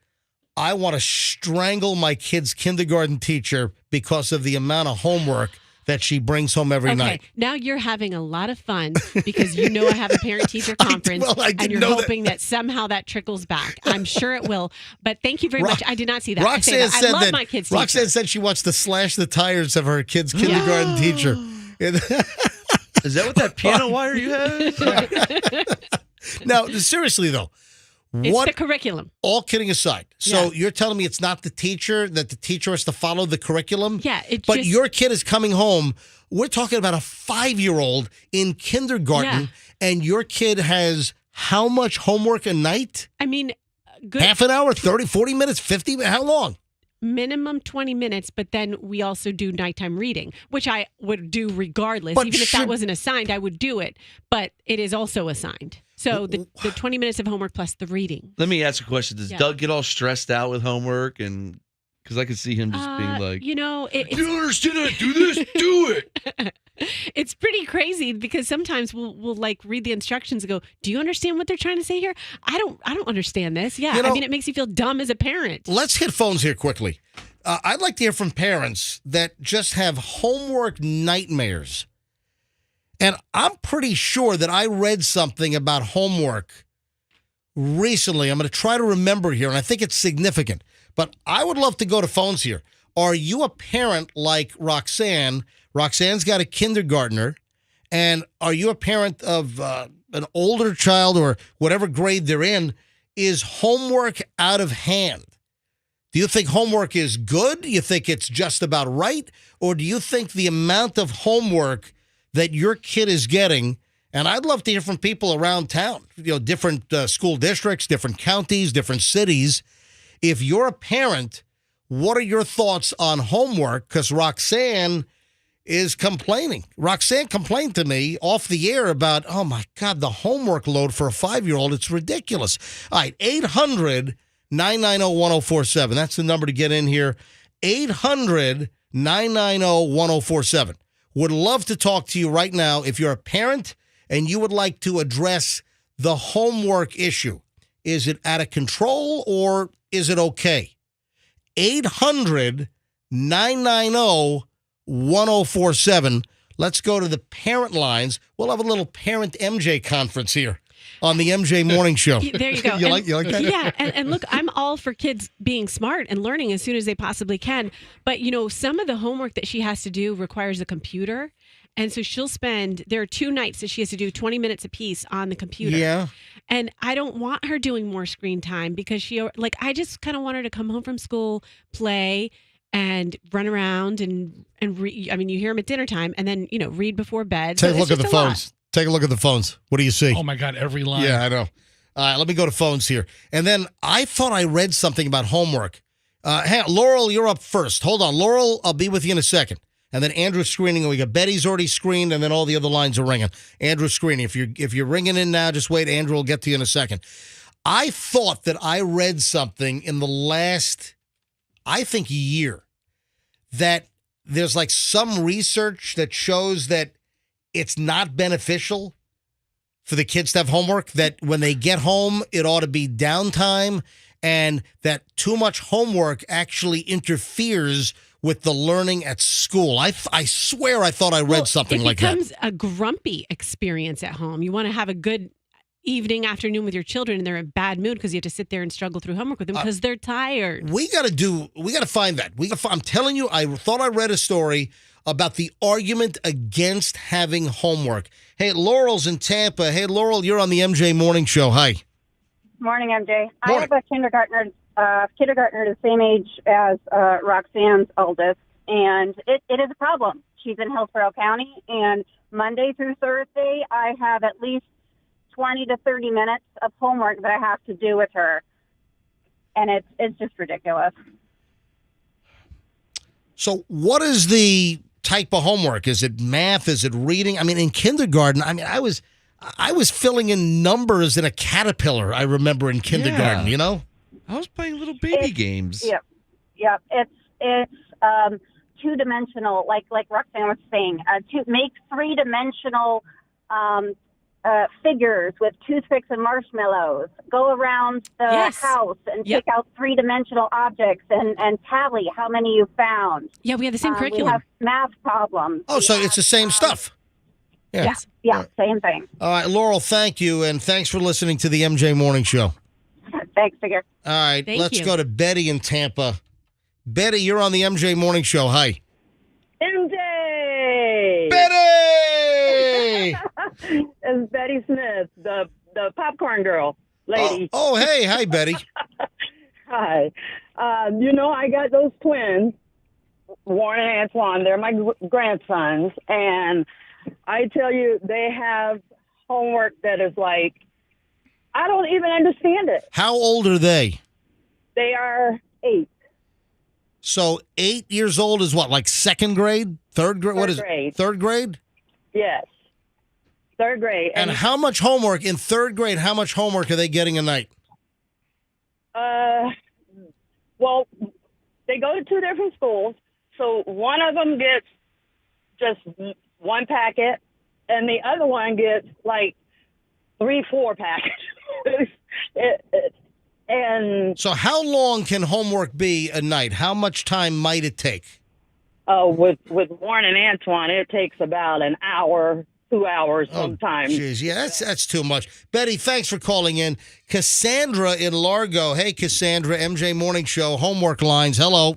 I want to strangle my kid's kindergarten teacher because of the amount of homework that she brings home every night. Now you're having a lot of fun because you know I have a parent-teacher conference and you're hoping that somehow that trickles back. I'm sure it will. But thank you very much. I did not see that. Roxanne said I love my kid's teacher. Roxanne said she wants to slash the tires of her kid's kindergarten teacher. Is that what that piano wire you have? Now, seriously though. It's the curriculum. All kidding aside. So you're telling me it's not the teacher, that the teacher has to follow the curriculum? Yeah. But your kid is coming home. We're talking about a 5-year-old in kindergarten, and your kid has how much homework a night? I mean, half an hour, 30, 40 minutes, 50? How long? Minimum 20 minutes, but then we also do nighttime reading, which I would do regardless. But even if that wasn't assigned, I would do it. But it is also assigned. So the 20 minutes of homework plus the reading. Let me ask a question. Does Doug get all stressed out with homework? And because I could see him just being like, do you understand how to do this? Do it. It's pretty crazy because sometimes we'll like read the instructions and go, do you understand what they're trying to say here? I don't understand this. Yeah. I mean, it makes you feel dumb as a parent. Let's hit phones here quickly. I'd like to hear from parents that just have homework nightmares. And I'm pretty sure that I read something about homework recently. I'm going to try to remember here, and I think it's significant. But I would love to go to phones here. Are you a parent like Roxanne? Roxanne's got a kindergartner. And are you a parent of a an older child or whatever grade they're in, is homework out of hand? Do you think homework is good? Do you think it's just about right? Or do you think the amount of homework that your kid is getting, and I'd love to hear from people around town, different school districts, different counties, different cities. If you're a parent, what are your thoughts on homework? Because Roxanne is complaining. Roxanne complained to me off the air about, oh my God, the homework load for a 5-year-old, it's ridiculous. All right, 800-990-1047. That's the number to get in here. 800-990-1047. Would love to talk to you right now if you're a parent and you would like to address the homework issue. Is it out of control or is it okay? 800-990-1047. Let's go to the parent lines. We'll have a little parent MJ conference here on the MJ Morning Show. There you go. you like that? Yeah, and look, I'm all for kids being smart and learning as soon as they possibly can. But, some of the homework that she has to do requires a computer. And so there are 2 nights that she has to do 20 minutes apiece on the computer. Yeah. And I don't want her doing more screen time because I just kind of want her to come home from school, play, and run around and read. I mean, you hear them at dinner time and then, read before bed. Take a look at the phones. Take a look at the phones. What do you see? Oh, my God, every line. Yeah, I know. All right, let me go to phones here. And then I thought I read something about homework. Hey, Laurel, you're up first. Hold on. Laurel, I'll be with you in a second. And then Andrew's screening, and we got Betty's already screened, and then all the other lines are ringing. Andrew's screening. If you're ringing in now, just wait. Andrew will get to you in a second. I thought that I read something in the last, I think, year that there's like some research that shows that it's not beneficial for the kids to have homework, that when they get home, it ought to be downtime, and that too much homework actually interferes with the learning at school. I swear I thought I read something like that. It becomes a grumpy experience at home. You want to have a good evening, afternoon with your children, and they're in a bad mood because you have to sit there and struggle through homework with them because they're tired. We got to find that. I'm telling you, I thought I read a story about the argument against having homework. Hey, Laurel's in Tampa. Hey, Laurel, you're on the MJ Morning Show. Hi. Morning, MJ. I have a kindergartner the same age as Roxanne's oldest, and it is a problem. She's in Hillsborough County, and Monday through Thursday, I have at least 20 to 30 minutes of homework that I have to do with her, and it's just ridiculous. So what is the type of homework? Is it math? Is it reading? I mean, in kindergarten, I was filling in numbers in a caterpillar, I remember in kindergarten, I was playing little baby games. Yep. It's two-dimensional, like Roxanne was saying, to make three-dimensional figures with toothpicks and marshmallows. Go around the house and pick out three-dimensional objects and tally how many you found. Yeah, we have the same curriculum. We have math problems. Oh, so it's the same stuff. Yeah, same thing. All right, Laurel, thank you, and thanks for listening to the MJ Morning Show. Thanks, Figure. All right, let's you. go to Betty in Tampa. Betty, you're on the MJ Morning Show. Hi. MJ! Betty! It's Betty Smith, the popcorn girl lady. Oh, hey. Hi, Betty. Hi. I got those twins, Warren and Antoine. They're my grandsons, and I tell you, they have homework that is like, I don't even understand it. How old are they? They are 8. So 8 years old is what, like second grade? Third grade? What is grade. it? Third grade? Yes. Third grade. And how much homework in third grade, how much homework are they getting a night? Well, they go to 2 different schools. So one of them gets just 1 packet, and the other one gets like 3-4 packets. And so how long can homework be a night? How much time might it take? With Warren and Antoine, it takes about an hour, 2 hours sometimes. Jeez, yeah, that's too much. Betty, thanks for calling in. Cassandra in Largo. Hey, Cassandra, MJ Morning Show, homework lines. Hello.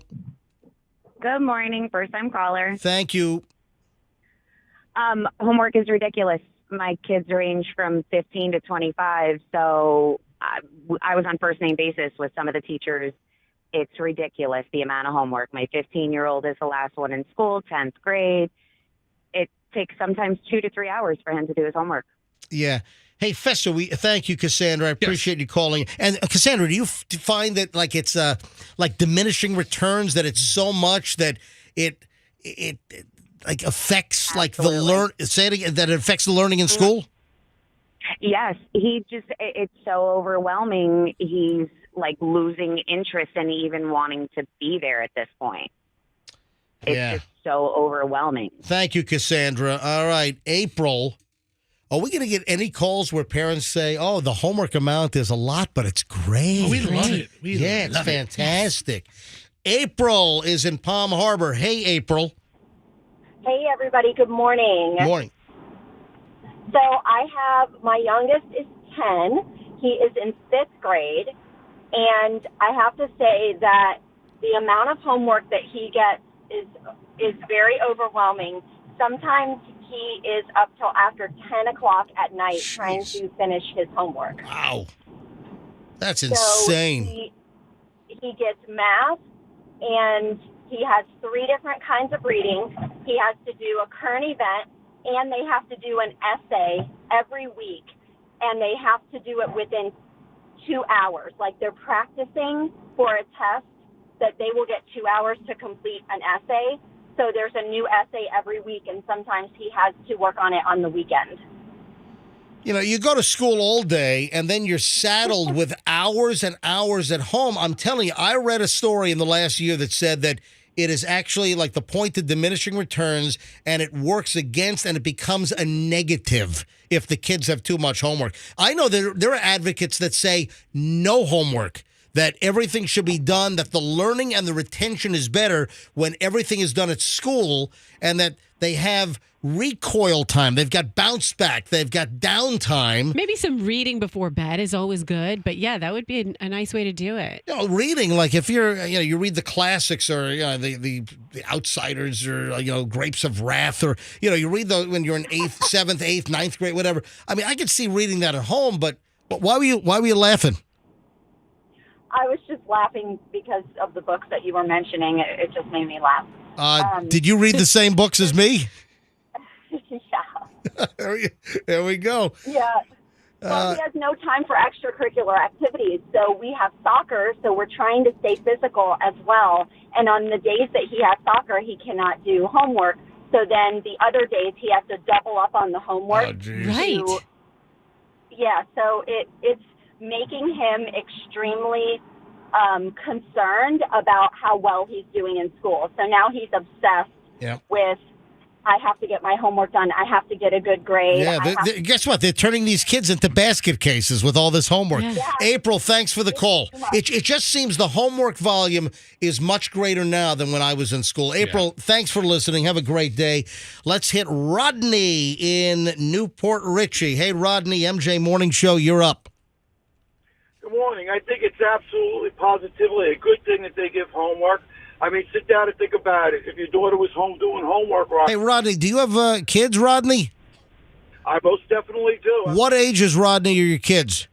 Good morning, first-time caller. Thank you. Homework is ridiculous. my kids range from 15 to 25, so I was on first name basis with some of the teachers. It's ridiculous, the amount of homework. My 15-year-old is the last one in school, 10th grade. It takes sometimes 2 to 3 hours for him to do his homework. Yeah. Hey, Fester, thank you, Cassandra. I appreciate you calling. And Cassandra, do you find that like it's like diminishing returns, that it's so much that it like affects like the say it again, that it affects the learning in school? Yes, it's so overwhelming. He's like losing interest in even wanting to be there at this point. It's just so overwhelming. Thank you, Cassandra. All right, April. Are we going to get any calls where parents say, "Oh, the homework amount is a lot, but it's great"? Oh, we love it. It's fantastic. April is in Palm Harbor. Hey, April. Hey, everybody. Good morning. Morning. So I have, my youngest is 10. He is in 5th grade. And I have to say that the amount of homework that he gets is very overwhelming. Sometimes he is up till after 10 o'clock at night trying to finish his homework. Wow. That's insane. So he gets math, and he has 3 different kinds of reading. He has to do a current event, and they have to do an essay every week, and they have to do it within 2 hours. Like they're practicing for a test that they will get 2 hours to complete an essay. So there's a new essay every week, and sometimes he has to work on it on the weekend. You know, you go to school all day, and then you're saddled with hours and hours at home. I'm telling you, I read a story in the last year that said that it is actually like the point of diminishing returns, and it works against, and it becomes a negative if the kids have too much homework. I know there are advocates that say no homework, that everything should be done, that the learning and the retention is better when everything is done at school, and that they have recoil time. They've got bounce back. They've got downtime. Maybe some reading before bed is always good, but yeah, that would be a nice way to do it. You know, reading, like if you're, you read the classics, or the Outsiders, or Grapes of Wrath, or you read those when you're in 8th, 7th, 8th, 9th grade, whatever. I mean, I could see reading that at home, but why were you laughing? I was just laughing because of the books that you were mentioning. It just made me laugh. Did you read the same books as me? Yeah. There we go. Yeah. Well, he has no time for extracurricular activities. So we have soccer, so we're trying to stay physical as well. And on the days that he has soccer, he cannot do homework. So then the other days he has to double up on the homework. Oh, geez. Right. Yeah, so it's making him extremely concerned about how well he's doing in school. So now he's obsessed with, I have to get my homework done. I have to get a good grade. Yeah, guess what? They're turning these kids into basket cases with all this homework. Yeah. April, thanks for the call. It just seems the homework volume is much greater now than when I was in school. April, thanks for listening. Have a great day. Let's hit Rodney in Newport Richey. Hey, Rodney, MJ Morning Show, you're up. Good morning. I think it's absolutely positively a good thing that they give homework. I mean, sit down and think about it. If your daughter was home doing homework, Hey, Rodney, do you have kids, Rodney? I most definitely do. What age is Rodney or your kids?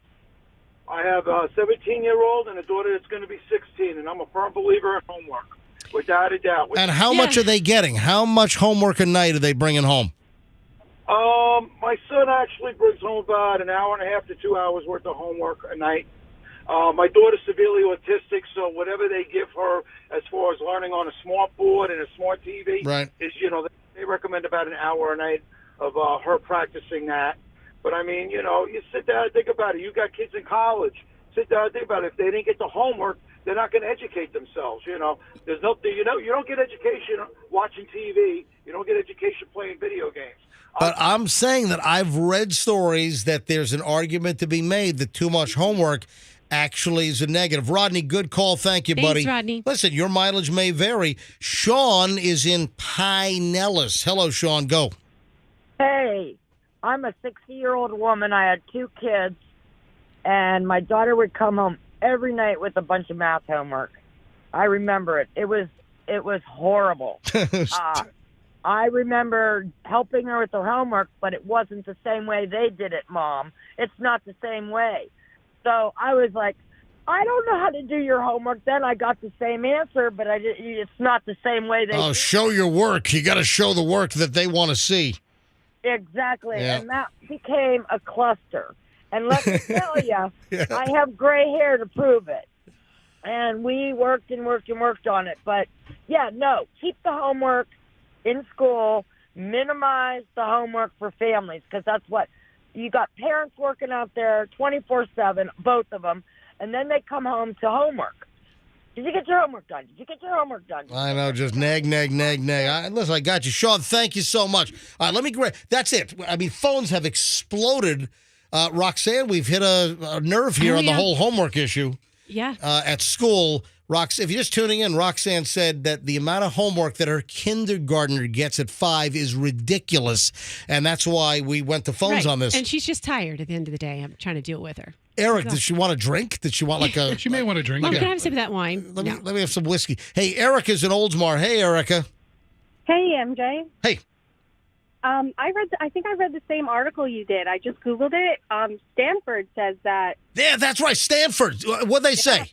I have a 17-year-old and a daughter that's going to be 16, and I'm a firm believer in homework, without a doubt. And how much are they getting? How much homework a night are they bringing home? My son actually brings home about an hour and a half to 2 hours worth of homework a night. My daughter's severely autistic, so whatever they give her as far as learning on a smart board and a smart TV is, they recommend about an hour a night of her practicing that. But, I mean, you sit down and think about it. You got kids in college. Sit down and think about it. If they didn't get the homework, they're not going to educate themselves, There's no, you don't get education watching TV. You don't get education playing video games. But I'm saying that I've read stories that there's an argument to be made that too much homework actually is a negative. Rodney, good call. Thank you, buddy. Thanks, Rodney. Listen, your mileage may vary. Sean is in Pinellas. Hello, Sean. Go. Hey, I'm a 60-year-old woman. I had 2 kids, and my daughter would come home every night with a bunch of math homework. I remember it. It was horrible. I remember helping her with her homework, but it wasn't the same way they did it, Mom. It's not the same way. So I was like, I don't know how to do your homework. Then I got the same answer, but it's not the same way they do. Show your work. You got to show the work that they want to see. Exactly. Yeah. And that became a cluster. And let me tell you, I have gray hair to prove it. And we worked and worked and worked on it. But, yeah, no, keep the homework in school. Minimize the homework for families, because that's what you got. Parents working out there 24/7, both of them, and then they come home to homework. Did you get your homework done? Did you get your homework done? I know, just nag. Listen, I got you. Sean, thank you so much. All right, let me grab. That's it. I mean, phones have exploded. Roxanne, we've hit a nerve here on the whole homework issue. Yeah. At school. If you're just tuning in, Roxanne said that the amount of homework that her kindergartner gets at 5 is ridiculous, and that's why we went to phones on this. And she's just tired at the end of the day. I'm trying to deal with her. Eric, did she want a drink? Did she want like a... She may want a drink. Mom, can I have some of that wine? Let me have some whiskey. Hey, Erica's in Oldsmar. Hey, Erica. Hey, MJ. Hey. I think I read the same article you did. I just Googled it. Stanford says that. Yeah, that's right. Stanford. What'd they say?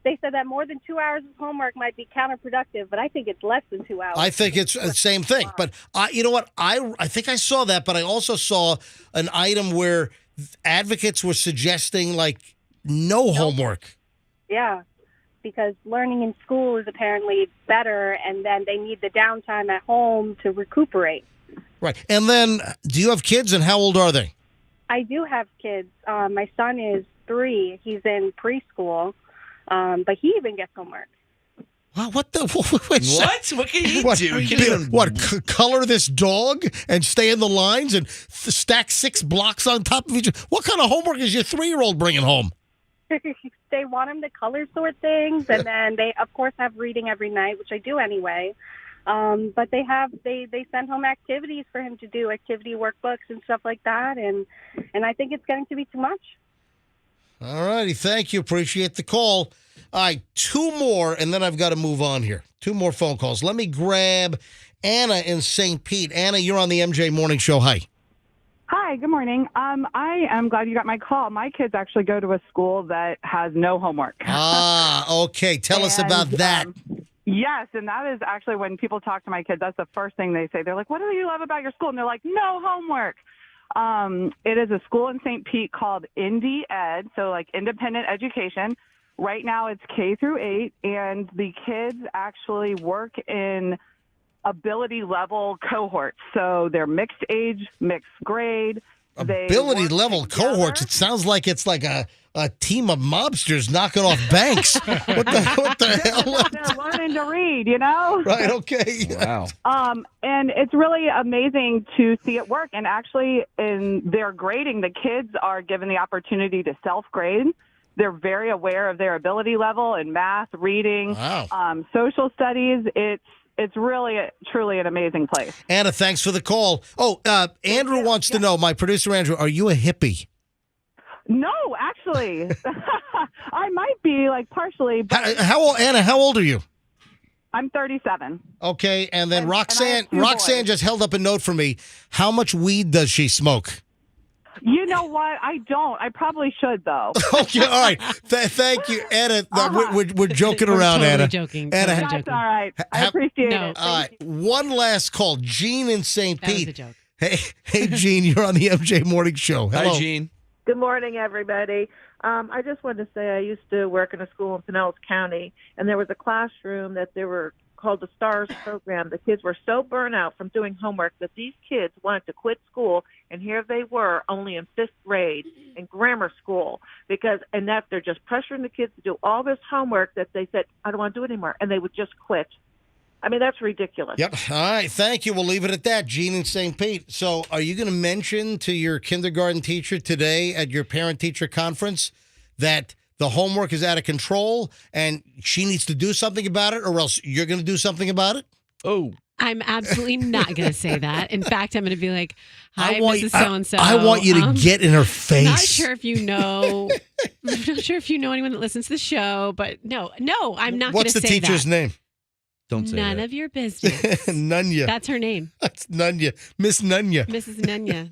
They said that more than 2 hours of homework might be counterproductive, but I think it's less than 2 hours. I think it's the same thing. But you know what? I think I saw that, but I also saw an item where advocates were suggesting like no homework. Yeah, because learning in school is apparently better, and then they need the downtime at home to recuperate. Right. And then, do you have kids, and how old are they? I do have kids. My son is 3. He's in preschool, but he even gets homework. Wow, what the? What can he do? Color this dog and stay in the lines and stack 6 blocks on top of each other? What kind of homework is your 3-year-old bringing home? They want him to color sort things, and then they, of course, have reading every night, which I do anyway. But they send home activities for him to do, activity workbooks and stuff like that, and I think it's getting to be too much. All righty, thank you. Appreciate the call. All right, 2 more, and then I've got to move on here. 2 more phone calls. Let me grab Anna in St. Pete. Anna, you're on the MJ Morning Show. Hi. Hi, good morning. I am glad you got my call. My kids actually go to a school that has no homework. Okay. Tell us about that. Yes, and that is actually when people talk to my kids, that's the first thing they say. They're like, what do you love about your school? And they're like, no homework. It is a school in St. Pete called Indie Ed, so like independent education. Right now it's K through 8, and the kids actually work in ability level cohorts. So they're mixed age, mixed grade. Ability level cohorts. It sounds like it's like a team of mobsters knocking off banks. What the hell? They're learning to read, you know? Right, okay. Wow. And it's really amazing to see it work. And actually, in their grading, the kids are given the opportunity to self-grade. They're very aware of their ability level in math, reading, social studies. It's really, truly an amazing place. Anna, thanks for the call. Oh, Andrew wants to know, my producer Andrew, are you a hippie? No, actually. I might be, like, partially. But Anna, how old are you? I'm 37. Okay, and then Roxanne just held up a note for me. How much weed does she smoke? You know what? I don't. I probably should, though. Okay, all right. Thank you, Anna. We're joking around, totally Anna. Joking. Anna, That's all right. I appreciate it. All right, one last call. Gene in St. That was Pete. a joke. Hey, Gene, you're on the MJ Morning Show. Hello. Hi, Gene. Good morning, everybody. I just wanted to say I used to work in a school in Pinellas County, and there was a classroom that they were called the STARS program. The kids were so burnt out from doing homework that these kids wanted to quit school, and here they were only in 5th grade in grammar school and that they're just pressuring the kids to do all this homework that they said, I don't want to do it anymore, and they would just quit. I mean, that's ridiculous. Yep. All right. Thank you. We'll leave it at that. Gene in St. Pete. So are you going to mention to your kindergarten teacher today at your parent-teacher conference that the homework is out of control and she needs to do something about it, or else you're going to do something about it? Oh. I'm absolutely not going to say that. In fact, I'm going to be like, hi, Mrs. So-and-so. I want you to get in her face. Not sure if you know. I'm not sure if you know anyone that listens to the show, but no, I'm not going to say that. What's the teacher's name? Don't say None that. of your business. Nunya. That's her name. That's Nunya. Miss Nunya. Mrs. Nunya.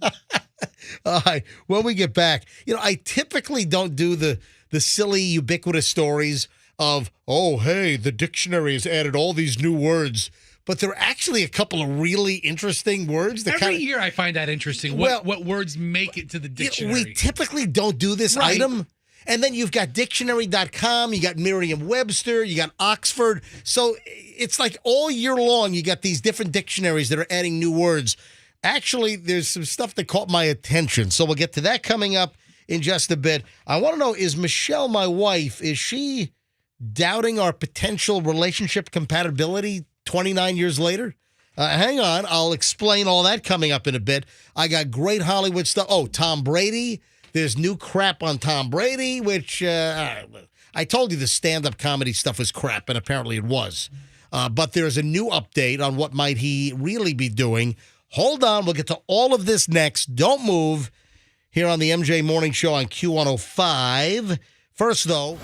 All right. When we get back, I typically don't do the silly, ubiquitous stories of, oh, hey, the dictionary has added all these new words. But there are actually a couple of really interesting words. That Every year I find that interesting. What words make it to the dictionary? We typically don't do this item. And then you've got dictionary.com, you got Merriam-Webster, you got Oxford. So it's like all year long you got these different dictionaries that are adding new words. Actually, there's some stuff that caught my attention. So we'll get to that coming up in just a bit. I want to know, is Michelle, my wife, is she doubting our potential relationship compatibility 29 years later? Hang on. I'll explain all that coming up in a bit. I got great Hollywood stuff. Oh, Tom Brady. There's new crap on Tom Brady, which I told you the stand-up comedy stuff was crap, and apparently it was. But there's a new update on what might he really be doing. Hold on. We'll get to all of this next. Don't move here on the MJ Morning Show on Q105. First, though...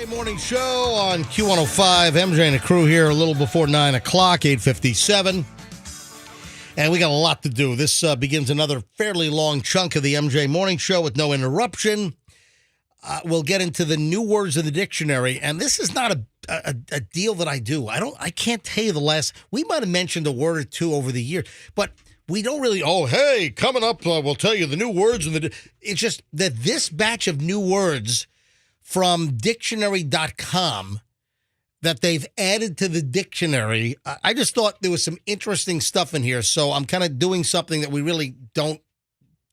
Morning show on Q105. MJ and the crew here a little before 9 o'clock, 8:57. And we got a lot to do. This begins another fairly long chunk of the MJ Morning Show with no interruption. We'll get into the new words of the dictionary. And this is not a deal that I do. I can't tell you the last. We might have mentioned a word or two over the year, but we don't really, hey, coming up, we'll tell you the new words. It's just that this batch of new words from dictionary.com that they've added to the dictionary. I just thought there was some interesting stuff in here. So I'm kind of doing something that we really don't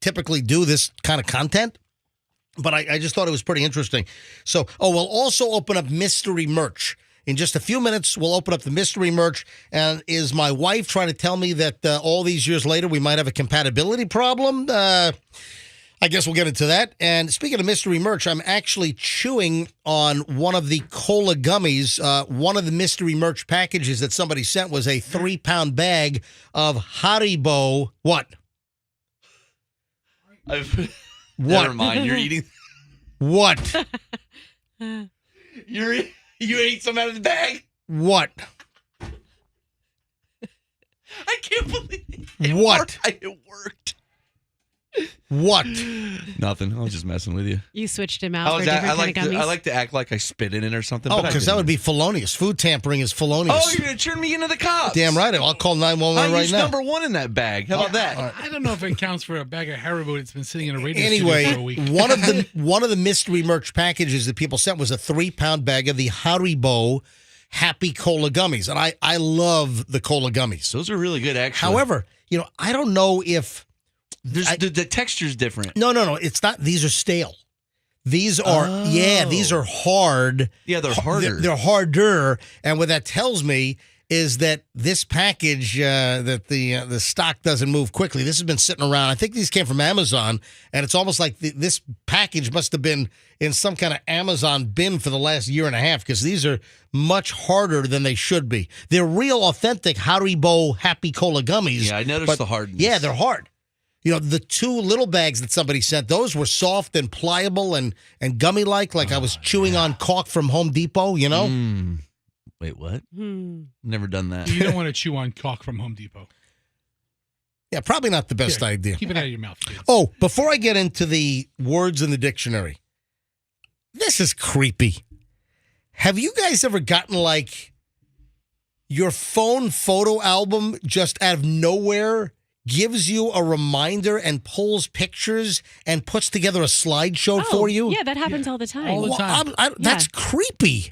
typically do, this kind of content. But I just thought it was pretty interesting. So, we'll also open up mystery merch. In just a few minutes, we'll open up the mystery merch. And is my wife trying to tell me that all these years later, we might have a compatibility problem? I guess we'll get into that. And speaking of mystery merch, I'm actually chewing on one of the cola gummies. One of the mystery merch packages that somebody sent was a 3-pound bag of Haribo. What? Never mind. You're eating. What? You ate some out of the bag? What? I can't believe it. What? It worked. What? Nothing. I was just messing with you. You switched him out for a different kind of gummies. I like to act like I spit in it or something. Oh, because that would be felonious. Food tampering is felonious. Oh, you're going to turn me into the cops. Damn right. I'll call 911 right now. number one in that bag. How about that? I don't know if it counts for a bag of Haribo that's been sitting in a radio anyway, studio for a week. one of the mystery merch packages that people sent was a 3-pound bag of the Haribo Happy Cola gummies. And I love the cola gummies. Those are really good, actually. However, I don't know if the texture's different. No. It's not. These are stale. These are, these are hard. Yeah, they're harder. They're harder. And what that tells me is that this package, that the stock doesn't move quickly. This has been sitting around. I think these came from Amazon, and it's almost like this package must have been in some kind of Amazon bin for the last year and a half, because these are much harder than they should be. They're real, authentic Haribo Happy Cola gummies. Yeah, I noticed the hardness. Yeah, they're hard. The 2 little bags that somebody sent, those were soft and pliable and gummy-like I was chewing on caulk from Home Depot, Wait, what? Never done that. You don't want to chew on caulk from Home Depot. Yeah, probably not the best idea. Keep it out of your mouth, kids. Oh, before I get into the words in the dictionary, this is creepy. Have you guys ever gotten your phone photo album just out of nowhere gives you a reminder and pulls pictures and puts together a slideshow for you? Yeah, that happens all the time. All the time. That's creepy.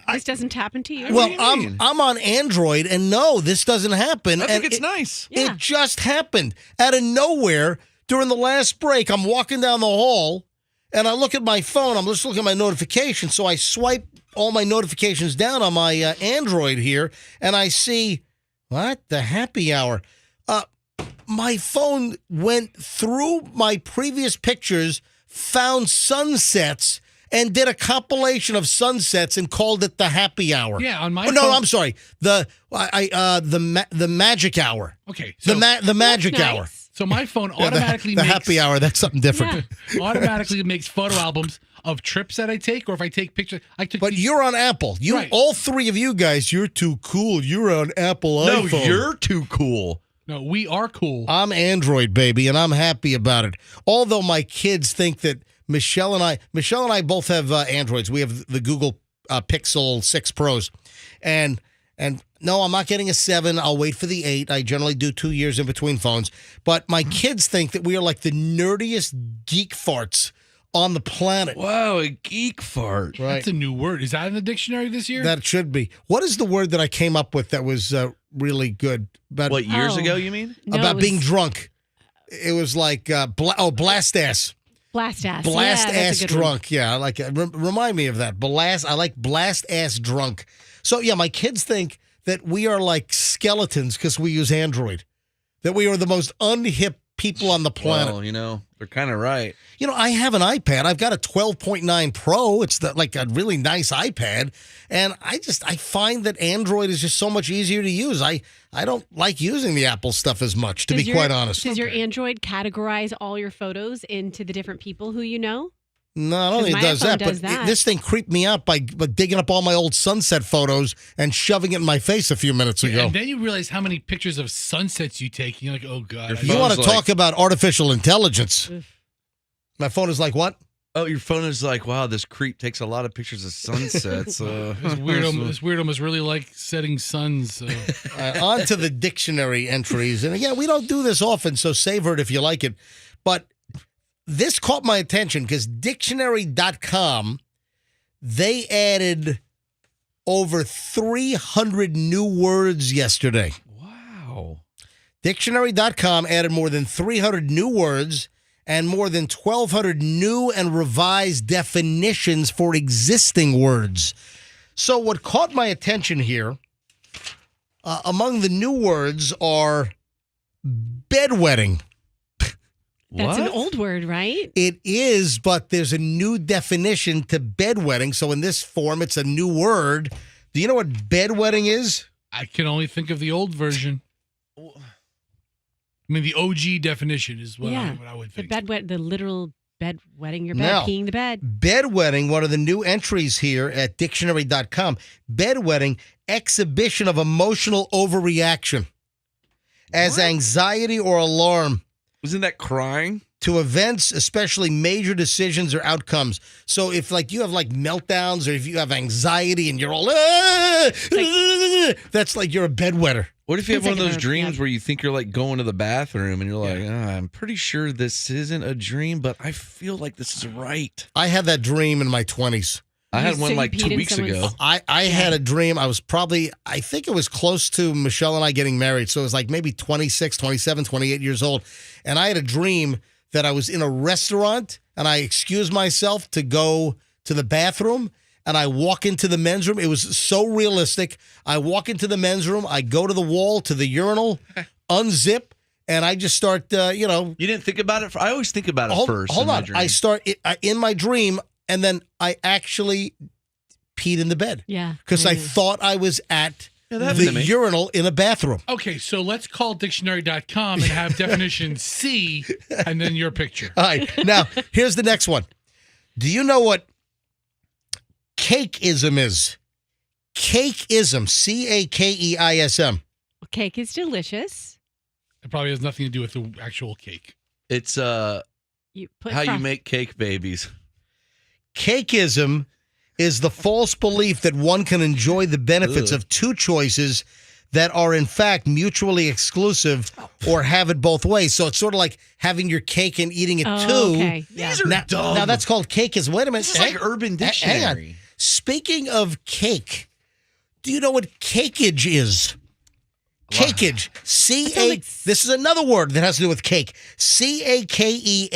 This doesn't happen to you? Well, I'm on Android, and no, this doesn't happen. I think it's nice. It just happened out of nowhere during the last break. I'm walking down the hall, and I look at my phone. I'm just looking at my notifications, so I swipe all my notifications down on my Android here, and I see, the happy hour. My phone went through my previous pictures, found sunsets, and did a compilation of sunsets and called it the happy hour. Yeah, on my no, phone. I'm sorry. The magic hour. Okay. The magic nice. hour. So my phone Yeah, automatically the makes happy hour. That's something different. automatically makes photo albums of trips that I take, or if I take pictures. But you're on Apple. Right. All three of you guys, you're too cool. You're on Apple No, iPhone. you're too cool. No, we are cool. I'm Android, baby, and I'm happy about it. Although my kids think that Michelle and I both have Androids. We have the Google Pixel 6 Pros. And no, I'm not getting a 7. I'll wait for the 8. I generally do 2 years in between phones. But my kids think that we are like the nerdiest geek farts on the planet. Wow, a geek fart. Right. That's a new word. Is that in the dictionary this year? That should be. What is the word that I came up with that was really good? About, What, years ago, you mean? No, about it was being drunk. It was like, blast ass. Blast ass. Blast Yeah, that's ass a good one. drunk. Yeah, I like it. Remind me of that. I like blast ass drunk. So, yeah, my kids think that we are like skeletons because we use Android, that we are the most unhip people on the planet. Well, they're kind of right. I have an iPad. I've got a 12.9 Pro. It's like a really nice iPad. And I find that Android is just so much easier to use. I don't like using the Apple stuff as much, to be quite honest. Does your Android categorize all your photos into the different people who you know? No, I don't think it does that. But this thing creeped me out by digging up all my old sunset photos and shoving it in my face a few minutes ago. And then you realize how many pictures of sunsets you take. And you're like, oh, God. You want to talk about artificial intelligence. My phone is like what? Oh, your phone is like, wow, this creep takes a lot of pictures of sunsets. This weirdo must really like setting suns. On to the dictionary entries. And again, we don't do this often, so savor it if you like it. But this caught my attention because dictionary.com, they added over 300 new words yesterday. Wow. Dictionary.com added more than 300 new words and more than 1,200 new and revised definitions for existing words. So what caught my attention here, among the new words are bedwetting. That's an old word, right? It is, but there's a new definition to bedwetting. So in this form, it's a new word. Do you know what bedwetting is? I can only think of the old version. I mean, the OG definition is what I would think. The literal bed wetting your bed, peeing the bed. Bedwetting, one of the new entries here at dictionary.com. Bedwetting, exhibition of emotional overreaction as anxiety or alarm. Wasn't that crying? To events, especially major decisions or outcomes. So if you have meltdowns or if you have anxiety and you're all, that's like you're a bedwetter. What if you have one of those dreams where you think you're going to the bathroom and you're like, I'm pretty sure this isn't a dream, but I feel like this is right. I had that dream in my 20s. I had one 2 weeks ago. I had a dream. I was I think it was close to Michelle and I getting married. So it was maybe 26, 27, 28 years old. And I had a dream that I was in a restaurant and I excused myself to go to the bathroom and I walk into the men's room. It was so realistic. I walk into the men's room. I go to the wall, to the urinal, unzip, and I just start, You didn't think about it? I always think about it first. Hold on. I start in my dream. And then I actually peed in the bed. Yeah. Because I thought I was at the urinal in a bathroom. Okay, so let's call dictionary.com and have definition C and then your picture. All right. Now, here's the next one. Do you know what cakeism is? Cakeism. Cakeism. Cake is delicious. It probably has nothing to do with the actual cake. It's how you make cake babies. Cakeism is the false belief that one can enjoy the benefits of two choices that are in fact mutually exclusive or have it both ways. So it's sort of like having your cake and eating it too. Okay. Yeah. These are dumb. Now that's called cakeism. Wait a minute. This is like Urban Dictionary. Hang on. Speaking of cake, do you know what cakeage is? Cakeage. This is another word that has to do with cake. Cakeage.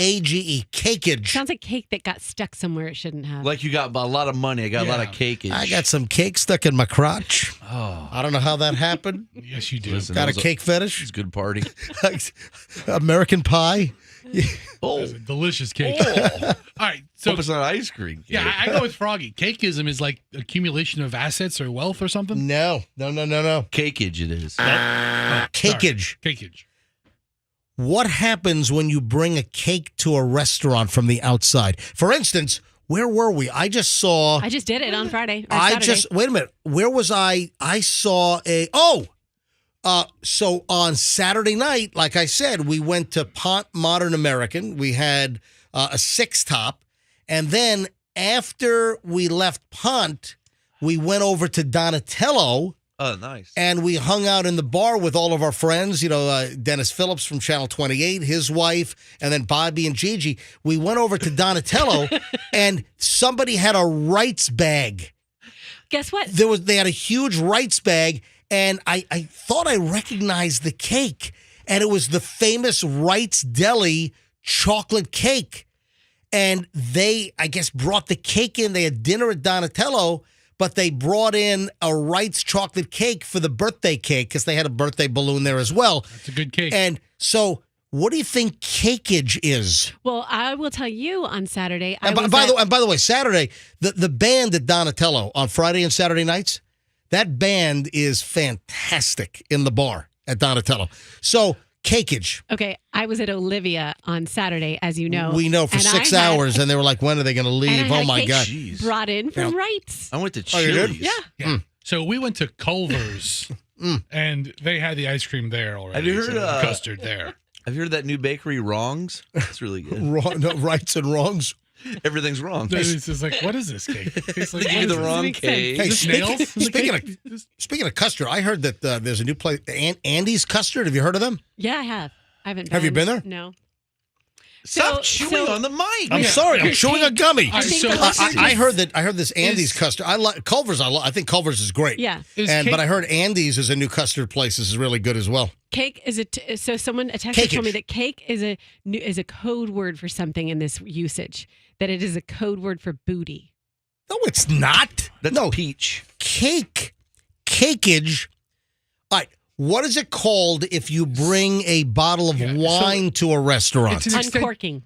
Cakeage. Sounds like cake that got stuck somewhere it shouldn't have. Like you got a lot of money. I got a lot of cakeage. I got some cake stuck in my crotch. Oh. I don't know how that happened. Yes, you do. Got a cake fetish? It's a good party. American Pie. Oh, that's a delicious cake. Oh. All right, so hope it's not ice cream. Yeah, I go with Froggy. Cakeism is like accumulation of assets or wealth or something. No. Cakeage it is. Cakeage. Cakeage. What happens when you bring a cake to a restaurant from the outside? For instance, where were we? I just saw. I just did it on Friday. Saturday. Wait a minute. Where was I? I saw so on Saturday night, like I said, we went to Pont Modern American. We had a 6-top. And then after we left Pont, we went over to Donatello. Oh, nice. And we hung out in the bar with all of our friends, Dennis Phillips from Channel 28, his wife, and then Bobby and Gigi. We went over to Donatello, and somebody had a Wright's bag. Guess what? They had a huge Wright's bag, and I thought I recognized the cake, and it was the famous Wright's Deli chocolate cake. And they, I guess, brought the cake in. They had dinner at Donatello, but they brought in a Wright's chocolate cake for the birthday cake because they had a birthday balloon there as well. That's a good cake. And so, what do you think cakeage is? Well, I will tell you on Saturday. And by the way, Saturday, the band at Donatello on Friday and Saturday nights, that band is fantastic in the bar at Donatello. So, cakeage. Okay, I was at Olivia on Saturday, as you know. We know for 6 hours, and they were like, when are they going to leave? Oh, my God. Brought in from Wright's. I went to Oh, you did? Chili's. Yeah. So we went to Culver's, and they had the ice cream there already. Have you heard so custard there? Have you heard of that new bakery, Wrongs? It's really good. Rights and wrongs. Everything's wrong. It's just like, what is this cake? It's like, They give you the wrong cake. Hey, snails? speaking of custard, I heard that there's a new place, Andy's Custard. Have you heard of them? Yeah, I have. I haven't. Have you been there? No. Stop chewing on the mic. I'm sorry. I'm chewing a gummy. I heard this Andy's Custard. I like Culver's. I think Culver's is great. Yeah. But I heard Andy's is a new custard place. This is really good as well. Cake is so someone a texter told me that cake is a code word for something in this usage. That it is a code word for booty. No, it's not. That's peach. Cakeage. All right. What is it called if you bring a bottle of wine to a restaurant? Uncorking.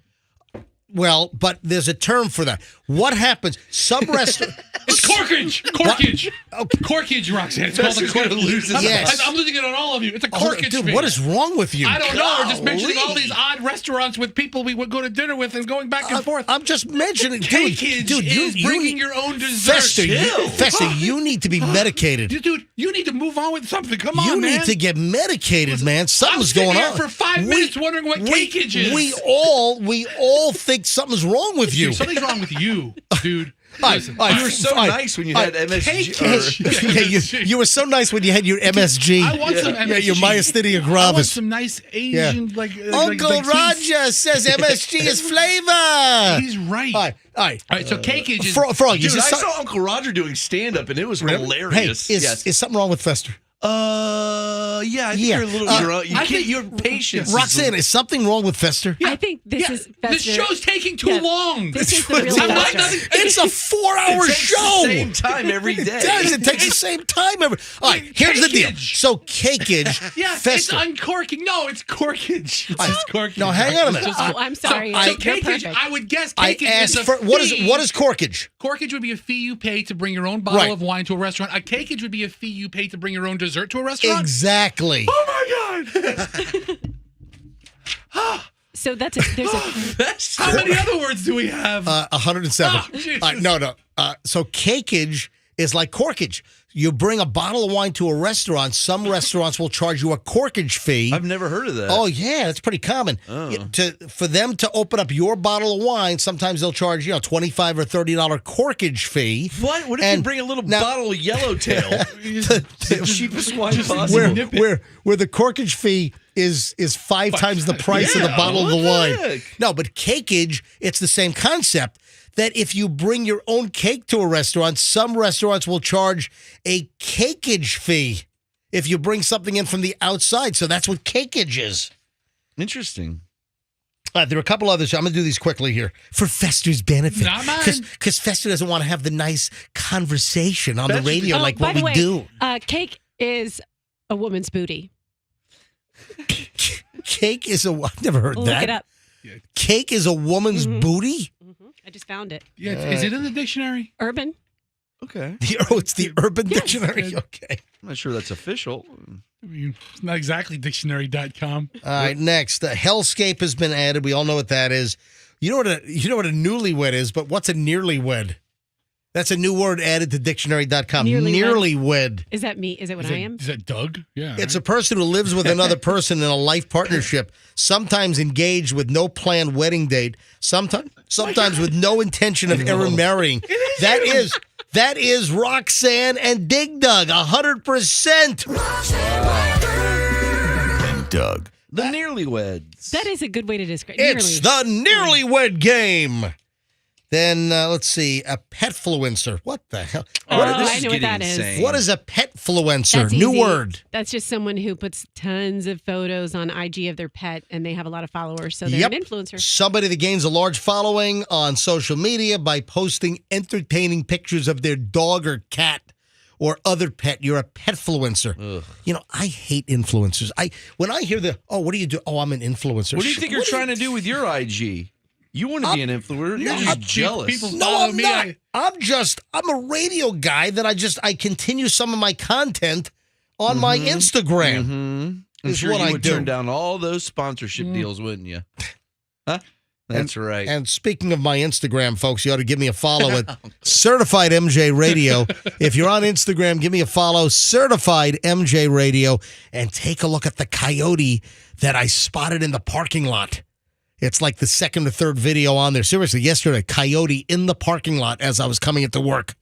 Well, but there's a term for that. What happens? Some restaurants. It's corkage. Corkage. Corkage, Roxanne. It's called a corkage. Yes. I'm losing it on all of you. It's a corkage. Dude, what is wrong with you? I don't know. We're just mentioning all these odd restaurants with people we would go to dinner with and going back and forth. I'm just mentioning. Cakeage is bringing your own dessert. Fester, you need to be medicated. Dude, you need to move on with something. Come on, man. You need to get medicated, man. Something's going on. I'm for 5 minutes wondering what cakeage is. We all think something's wrong with you. Something's wrong with you, dude. You were so nice when you had MSG. You were so nice when you had your MSG. I want some MSG. Yeah, your myasthenia gravis. I want some nice Asian, Uncle Roger says MSG is flavor. He's right. All right. So cakeage is... Froggy. Dude, I saw Uncle Roger doing stand-up, and it was hilarious. Hey, is something wrong with Fester? Yeah, I think you're a little drunk. Your patience. Roxanne, is something wrong with Fester? I think this is Fester. This show's taking too long. This is the real Fester. It's a 4-hour show. The same time every day. It does. It takes the same time every. All right, here's the deal. So cakeage. Yeah, Fester. it's uncorking. No, it's corkage. It's just corkage. No, hang on a minute. I'm sorry. So cakeage, I would guess I cakeage asked is for what is corkage? Corkage would be a fee you pay to bring your own bottle of wine to a restaurant. A cakeage would be a fee you pay to bring your own dessert to a restaurant. Exactly. Oh my God. So there's a. How many other words do we have? 107. Oh, no. So cakeage is like corkage. You bring a bottle of wine to a restaurant. Some restaurants will charge you a corkage fee. I've never heard of that. Oh, yeah. That's pretty common. For them to open up your bottle of wine, sometimes they'll charge, $25 or $30 corkage fee. What if you bring a little bottle of Yellowtail? the cheapest wine possible. Where the corkage fee is 5 times the price of the bottle of the wine. No, but cakeage, it's the same concept. That if you bring your own cake to a restaurant, some restaurants will charge a cakeage fee if you bring something in from the outside. So that's what cakeage is. Interesting. There are a couple others. I'm going to do these quickly here for Fester's benefit. Not mine. Because Fester doesn't want to have the nice conversation on the radio like what we do. Cake is a woman's booty. Cake is I've never heard that. Look it up. Cake is a woman's booty? I just found it. Yeah, is it in the dictionary? Urban. Okay. It's the Urban Dictionary. Okay. I'm not sure that's official. I mean, it's not exactly dictionary.com. All right, next. Hellscape has been added. We all know what that is. You know what a newlywed is, but what's a nearlywed? That's a new word added to dictionary.com. Nearlywed. Is that me? Is it what I am? Is that Doug? Yeah. It's a person who lives with another person in a life partnership, sometimes engaged with no planned wedding date, sometimes with no intention of ever marrying. That is Roxanne and Dig Dug, 100%. And Doug. The Nearlyweds. That is a good way to describe it. It's the Nearlywed game. Then, let's see, a petfluencer. What the hell? I know what that is. What is a petfluencer? That's New easy. word. That's just someone who puts tons of photos on IG of their pet, and they have a lot of followers, so they're an influencer. Somebody that gains a large following on social media by posting entertaining pictures of their dog or cat or other pet. You're a petfluencer. Ugh. You know, I hate influencers. When I hear what do you do? Oh, I'm an influencer. What do you think you're trying to do with your IG? You want to be an influencer. You're just jealous. People follow me. I'm a radio guy that I continue some of my content on my Instagram. I'm Is sure what you I would do. turn down all those sponsorship deals, wouldn't you? Huh? That's right. And speaking of my Instagram, folks, you ought to give me a follow at Certified MJ Radio. If you're on Instagram, give me a follow, Certified MJ Radio, and take a look at the coyote that I spotted in the parking lot. It's like the second or third video on there. Seriously, yesterday, coyote in the parking lot as I was coming into work.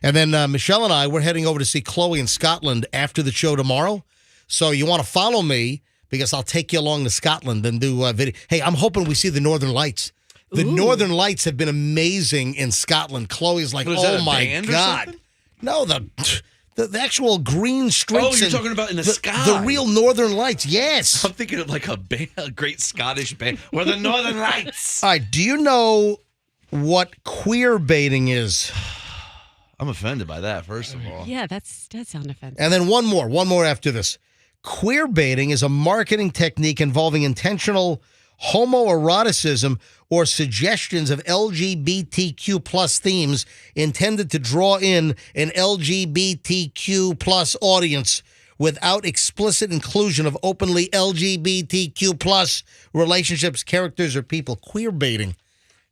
And then Michelle and I, we're heading over to see Chloe in Scotland after the show tomorrow. So you want to follow me because I'll take you along to Scotland and do a video. Hey, I'm hoping we see the Northern Lights. The Northern Lights have been amazing in Scotland. Chloe's like, oh my God. No, the actual green streaks. Oh, you're talking about in the sky. The real Northern Lights, yes. I'm thinking of like a great Scottish band. We're the Northern Lights. All right, do you know what queer baiting is? I'm offended by that, first of all. Yeah, that sounds offensive. And then one more after this. Queer baiting is a marketing technique involving intentional homoeroticism or suggestions of LGBTQ plus themes intended to draw in an LGBTQ plus audience without explicit inclusion of openly LGBTQ plus relationships, characters, or people. Queer baiting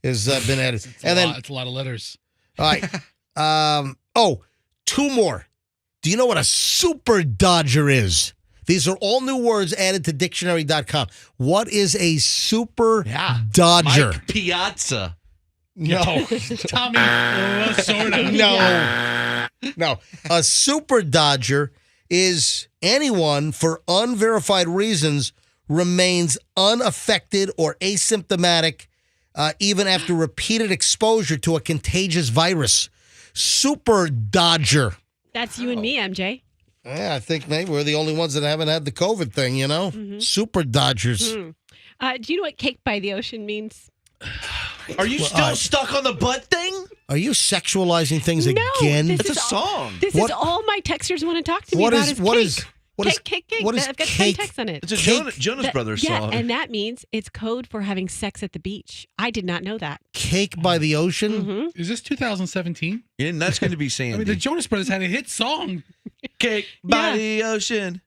has been added. It's a lot of letters. All right. Two more. Do you know what a super dodger is? These are all new words added to dictionary.com. What is a super dodger? Mike Piazza. No. Tommy, sort of. No. A super dodger is anyone, for unverified reasons, remains unaffected or asymptomatic even after repeated exposure to a contagious virus. Super dodger. That's you and me, MJ. Yeah, I think maybe we're the only ones that haven't had the COVID thing, you know? Super dodgers. Do you know what cake by the ocean means? Are you still stuck on the butt thing? Are you sexualizing things No, again? this It's a is song. This is all my texters want to talk to me What about is- is what cake. is- what is- Cake. what is I've got 10 cake? texts on it. It's a Jonas Brothers song. Yeah, and that means it's code for having sex at the beach. I did not know that. Cake by the ocean? Is this 2017? Yeah, and that's going to be Sandy. I mean, the Jonas Brothers had a hit song. Cake by the ocean.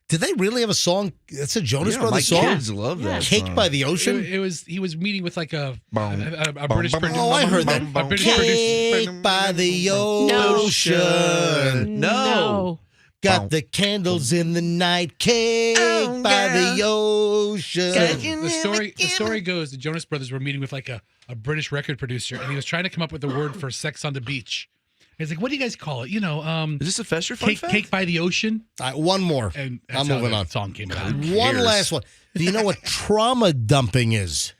Did they really have a song? It's a Jonas Yeah, Brothers my song? kids love that Cake song. by the ocean? He was meeting with like a British bum, producer. Oh, I heard that. A British Cake producer. by the ocean. No. Got the candles in the night. Cake by the ocean. The story goes the Jonas Brothers were meeting with like a British record producer, and he was trying to come up with a word for sex on the beach. And he's like, "What do you guys call it? You know, is this a Fester fun fact? Cake by the ocean?" All right, one more. And I'm moving on. Song came out. One last one. Do you know what trauma dumping is?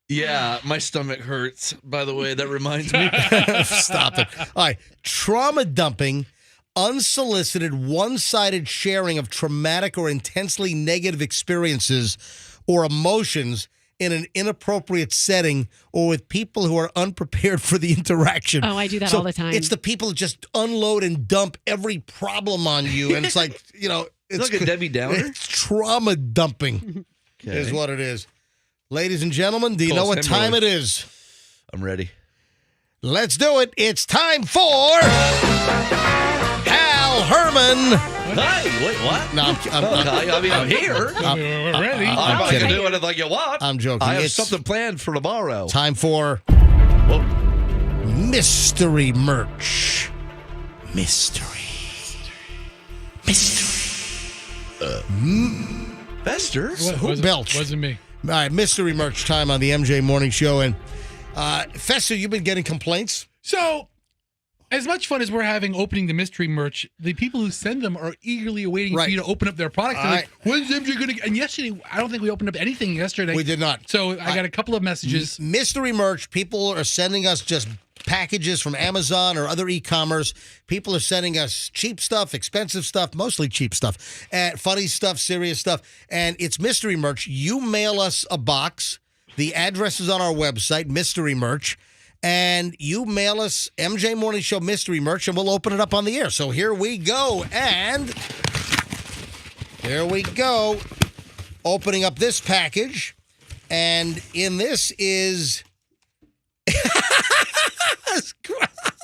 Yeah, my stomach hurts. By the way, that reminds me. Stop it. All right. Trauma dumping, unsolicited, one-sided sharing of traumatic or intensely negative experiences or emotions in an inappropriate setting or with people who are unprepared for the interaction. Oh, I do that So all the time. It's the people that just unload and dump every problem on you. And it's like, you know, It's like a Debbie Downer? It's trauma dumping is what it is. Ladies and gentlemen, do you know what time it is? I'm ready. Let's do it. It's time for Hal Herman. Hey, wait, what? No, I'm here. We're ready. I'm not going to do anything you want. I'm joking. I have something planned for tomorrow. Time for mystery merch. Mystery. Fester? Who belched? Wasn't me. All right, mystery merch time on the MJ Morning Show. And Fester, you've been getting complaints? So, as much fun as we're having opening the mystery merch, the people who send them are eagerly awaiting for you to open up their products. They're like, when's MJ going to... And yesterday, I don't think we opened up anything yesterday. We did not. So, I got a couple of messages. Mystery merch, people are sending us just packages from Amazon or other e-commerce. People are sending us cheap stuff, expensive stuff, mostly cheap stuff, and funny stuff, serious stuff. And it's mystery merch. You mail us a box. The address is on our website, mystery merch. And you mail us MJ Morning Show mystery merch, and we'll open it up on the air. So here we go. And here we go. Opening up this package. And in this is...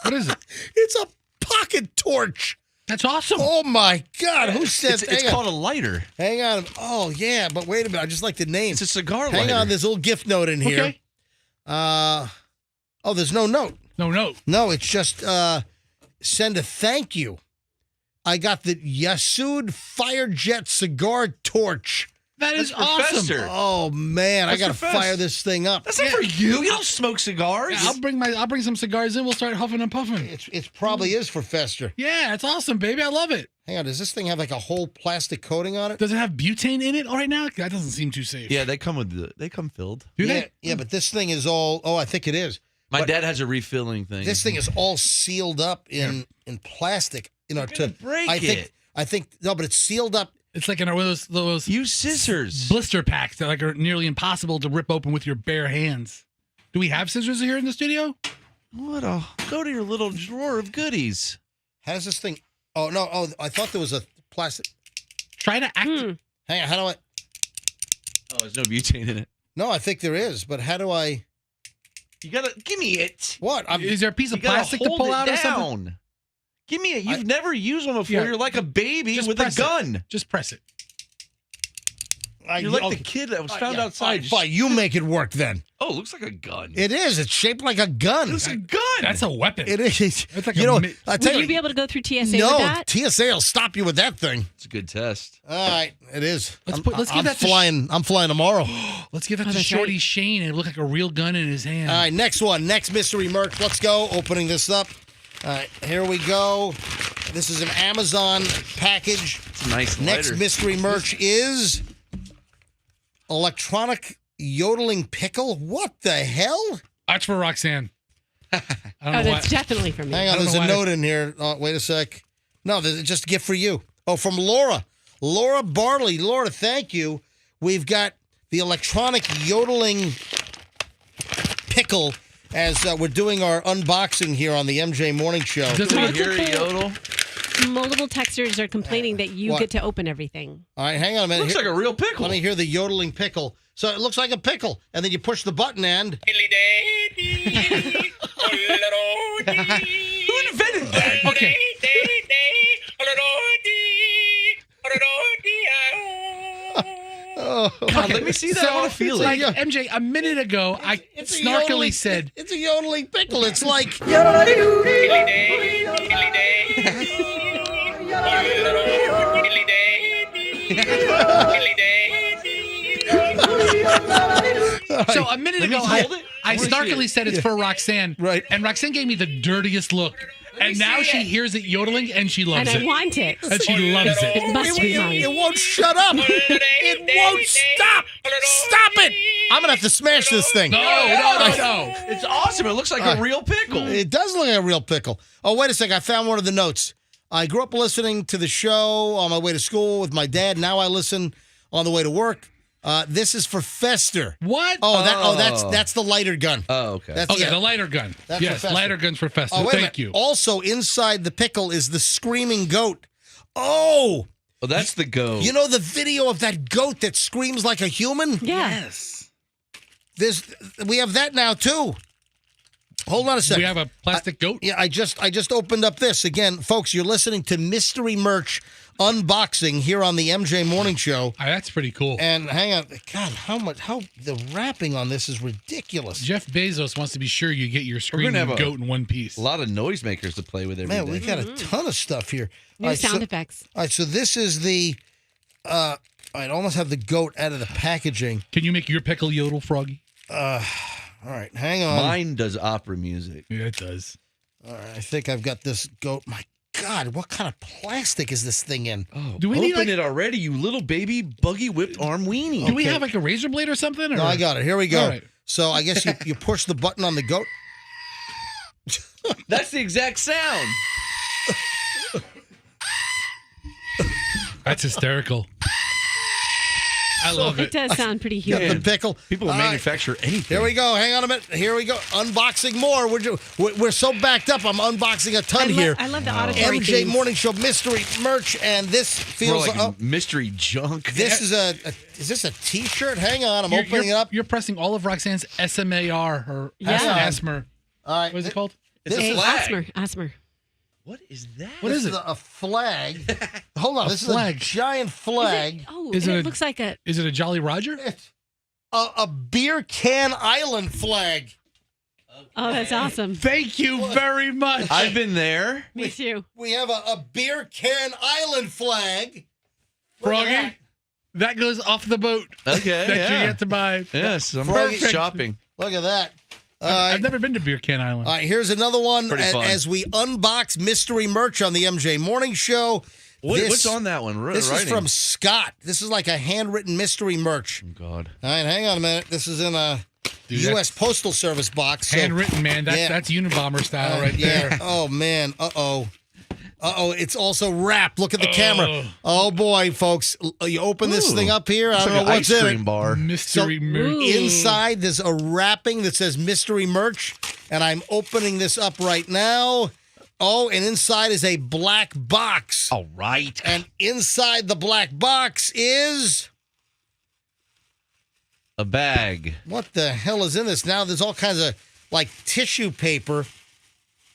What is it? It's a pocket torch. That's awesome. Oh, my God. Who says It's called a lighter. Hang on. Oh, yeah, but wait a minute. I just like the name. It's a cigar lighter. Hang on. There's a little gift note in here. Okay. There's no note. No note. No, it's just send a thank you. I got the Yasud Firejet cigar torch. That is awesome. Fester. Oh, man. I got to fire this thing up. That's not for you. You don't smoke cigars. Yeah, I'll bring some cigars in. We'll start huffing and puffing. It probably is for Fester. Yeah, it's awesome, baby. I love it. Hang on. Does this thing have like a whole plastic coating on it? Does it have butane in it right now? That doesn't seem too safe. Yeah, they come filled. Do they? Yeah, but this thing is all... Oh, I think it is. My dad has a refilling thing. This thing is all sealed up in plastic. You're gonna break it. I think... No, but it's sealed up. It's like in one of those use scissors blister packs that like are nearly impossible to rip open with your bare hands. Do we have scissors here in the studio? Go to your little drawer of goodies. How does this thing? Oh no! Oh, I thought there was a plastic. Try to act. Hang on. How do I? Oh, there's no butane in it. No, I think there is, but how do I? You gotta give me it. What? Is there a piece of plastic to pull out or something? Give me it. You've never used one before. Yeah. You're like a baby with a gun. Just press it. You're like the kid that was found outside. Fine, you make it work then. Oh, it looks like a gun. It is. It's shaped like a gun. It's a gun. That's a weapon. It is. It's like I tell Would you be able to go through TSA with no, that? TSA will stop you with that thing. It's a good test. All right, it is. Let's give that I'm flying tomorrow. Let's give that to Shorty Shane and look like a real gun in his hand. All right, next one. Next mystery merch. Let's go. Opening this up. All right, here we go. This is an Amazon package. It's a nice Next lighter. mystery merch is electronic yodeling pickle. What the hell? That's for Roxanne. That's definitely for me. Hang on, there's a note in here. Oh, wait a sec. No, there's just a gift for you. Oh, from Laura. Laura Barley. Laura, thank you. We've got the electronic yodeling pickle as we're doing our unboxing here on the MJ Morning Show. Does it hear a yodel? Multiple texters are complaining that you get to open everything. All right, hang on a minute. Looks like a real pickle. Let me hear the yodeling pickle. So it looks like a pickle, and then you push the button and... Who invented that? Okay. Oh, God, let me see that. I want to feel it. Like MJ, a minute ago, I snarkily said, It's a yodeling pickle. It's like... So a minute ago, I snarkily said it's for Roxanne. Right. And Roxanne gave me the dirtiest look. And now she hears it yodeling and she loves And it. I want it. And she loves it. It must be mine. It won't shut up. It won't stop. Stop it. I'm going to have to smash this thing. No. It's awesome. It looks like a real pickle. It does look like a real pickle. Oh, wait a second. I found one of the notes. I grew up listening to the show on my way to school with my dad. Now I listen on the way to work. This is for Fester. What? That's the lighter gun. Oh, okay. The lighter gun. That's yes, for Fester. lighter guns for Fester. Oh, wait a Thank minute. you. Also, inside the pickle is the screaming goat. Oh! Well, that's the goat. You know the video of that goat that screams like a human? Yeah. Yes. We have that now too. Hold on a second. We have a plastic goat? Yeah, I just opened up this. Again, folks, you're listening to Mystery Merch Unboxing here on the MJ Morning Show. That's pretty cool. And hang on. God, how the wrapping on this is ridiculous. Jeff Bezos wants to be sure you get your We're gonna screaming have goat in one piece. A lot of noisemakers to play with every day. Man, we've got a ton of stuff here. New sound effects. All right, so this is the I'd almost have the goat out of the packaging. Can you make your pickle yodel, Froggy? All right, hang on. Mine does opera music. Yeah, it does. All right, I think I've got this goat. My God, what kind of plastic is this thing in? Oh, Do we open need, like- it already, you little baby buggy whipped arm weenie. Do we have like a razor blade or something? Or? No, I got it. Here we go. All right. So I guess you push the button on the goat. That's the exact sound. That's hysterical. I love It it. does sound pretty Got human. the pickle. People will All right. manufacture anything. Here we go. Hang on a minute. Here we go. Unboxing more. We're so backed up. I'm unboxing a ton here. I love the auditory MJ themes. Morning Show mystery merch, and this More feels like mystery junk. This is is this a T-shirt? Hang on, I'm opening it up. You're pressing all of Roxanne's SMAR or Yeah. ASMR. All right, What is it called? It's a Hey, flag. Asmer. What is that? What is it? A flag. Hold on. A This flag. is a giant flag. Is Looks like a. Is it a Jolly Roger? It's a beer can island flag. Oh, that's awesome. Thank you very much. I've been there. Me too. We have a beer can island flag. Look at Froggy, that goes off the boat. Okay, that yeah. you get to buy. Yes, I'm Perfect. shopping. Look at that. I've never been to Beer Can Island. All right, here's another one Pretty fun. as we unbox mystery merch on the MJ Morning Show. What's on that one? This is Writing? from Scott. This is like a handwritten mystery merch. Oh, God. All right, hang on a minute. This is in a Dude, U.S. Postal Service box. So, Handwritten, man. Yeah. That's Unabomber style right yeah. there. Oh, man. Uh-oh. Uh-oh, it's also wrapped. Look at the camera. Oh, boy, folks. You open this Ooh. thing up here. I It's don't like know an what's ice in cream it. bar. Mystery merch. Ooh. Inside, there's a wrapping that says mystery merch, and I'm opening this up right now. Oh, and inside is a black box. All right. And inside the black box is... A bag. What the hell is in this? Now there's all kinds of, like, tissue paper.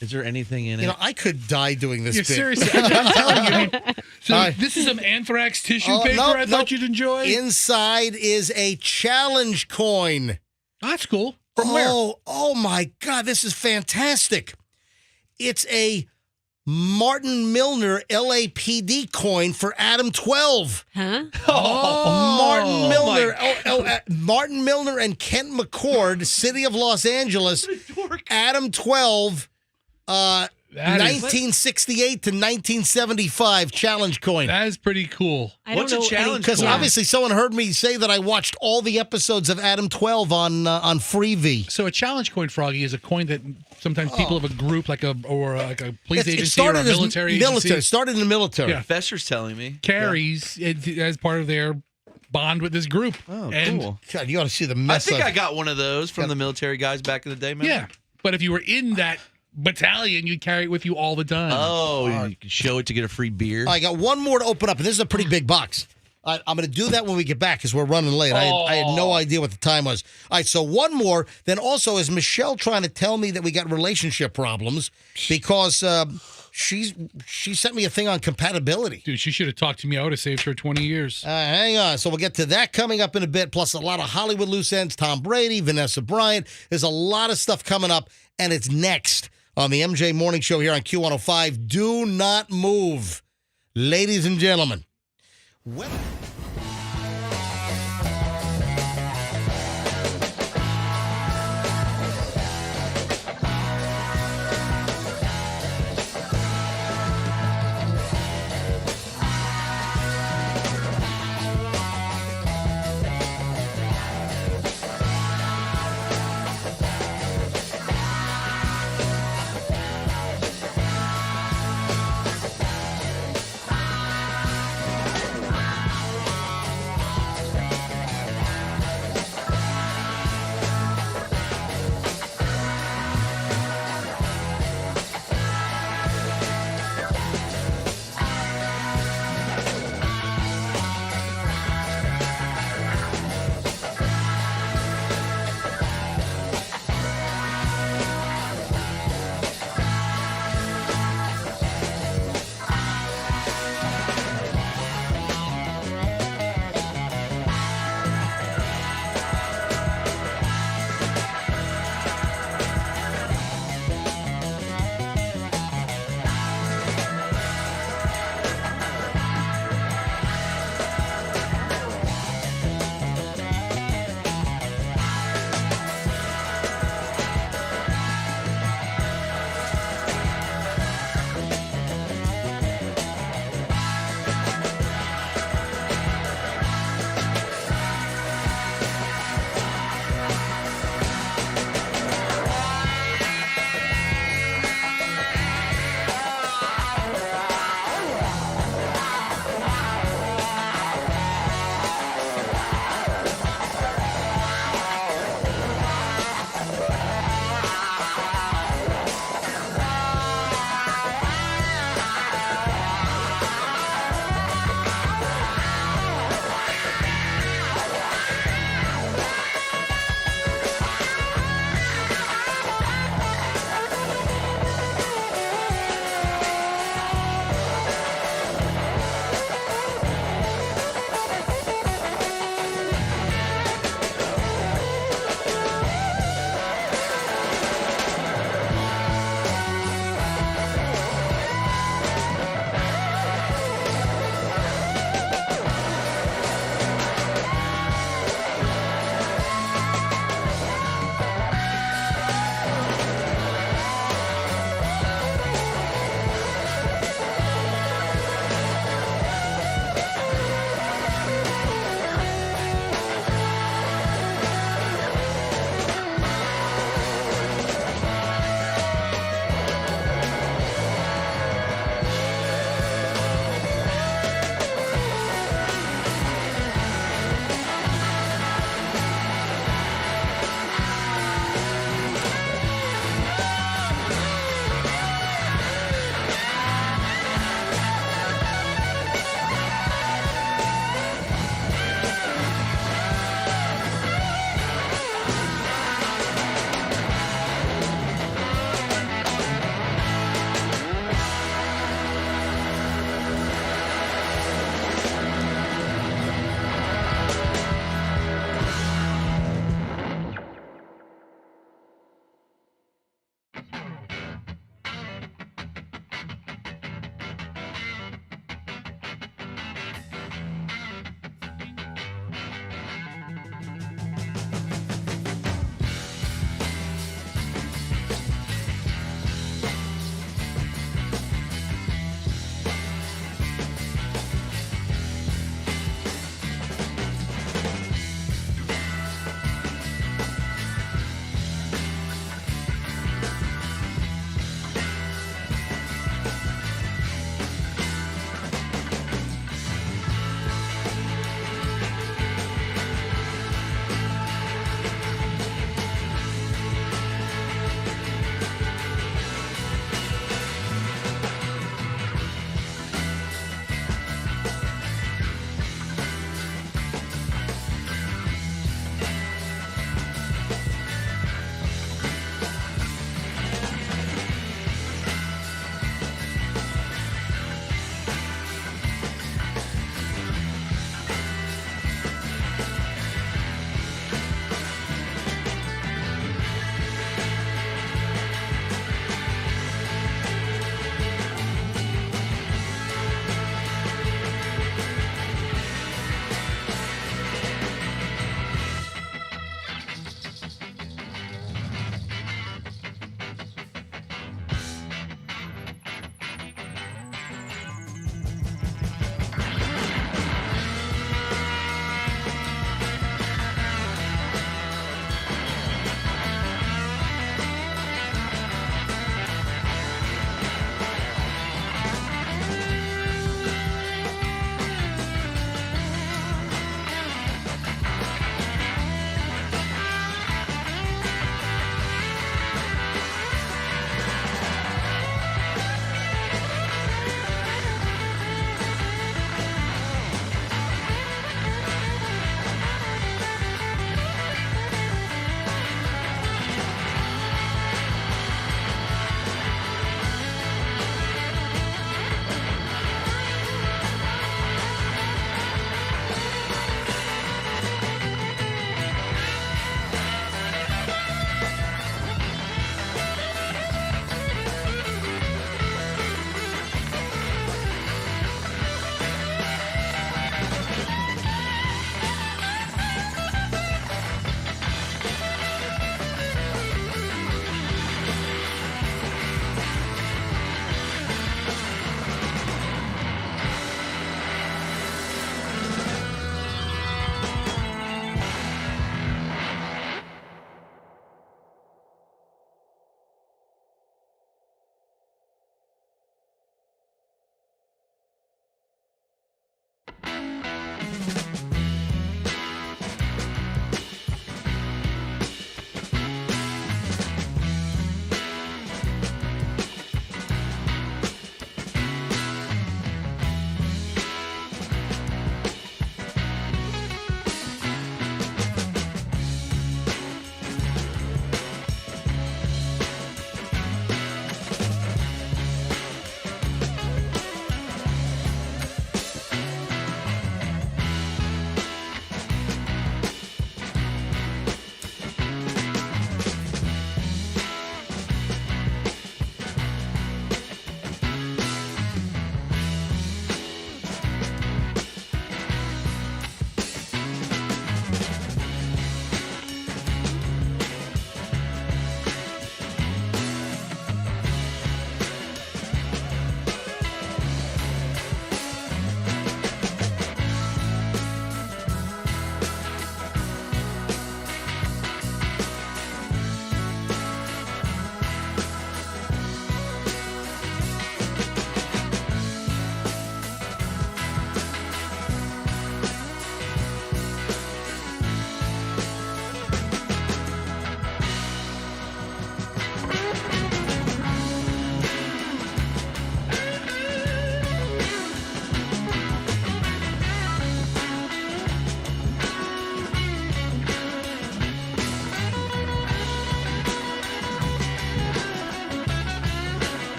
Is there anything in it? You know, I could die doing this Yeah, bit. seriously. I'm telling you. So All right. this is some anthrax tissue Oh, paper nope, I thought nope. you'd enjoy. Inside is a challenge coin. That's cool. From where? Oh my God, this is fantastic. It's a Martin Milner LAPD coin for Adam 12. Huh? Martin Milner, Martin Milner and Kent McCord, City of Los Angeles. Adam 12, 1968 to 1975 challenge coin. That is pretty cool. I don't What's a know challenge Because coin? obviously someone heard me say that I watched all the episodes of Adam 12 on Freevee. So a challenge coin, Froggy, is a coin that sometimes people of a group, like a police It agency or a military agency, It started in the military. Yeah. Professor's telling me. carries it as part of their bond with this group. Oh, And- cool. God, you ought to see the I mess. think of- I got one of those from the military guys back in the day, man. Yeah, but if you were in that battalion, you'd carry it with you all the time. Oh, you can show it to get a free beer. I got one more to open up, and this is a pretty big box. I'm going to do that when we get back because we're running late. I had no idea what the time was. All right, so one more. Then also, is Michelle trying to tell me that we got relationship problems because she sent me a thing on compatibility. Dude, she should have talked to me. I would have saved her 20 years. Hang on. So we'll get to that coming up in a bit, plus a lot of Hollywood loose ends, Tom Brady, Vanessa Bryant. There's a lot of stuff coming up, and it's next on the MJ Morning Show here on Q105. Do not move, ladies and gentlemen.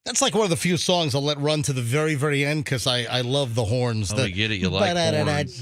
That's like one of the few songs I'll let run to the very, very end because I love the horns. I get it. You like horns.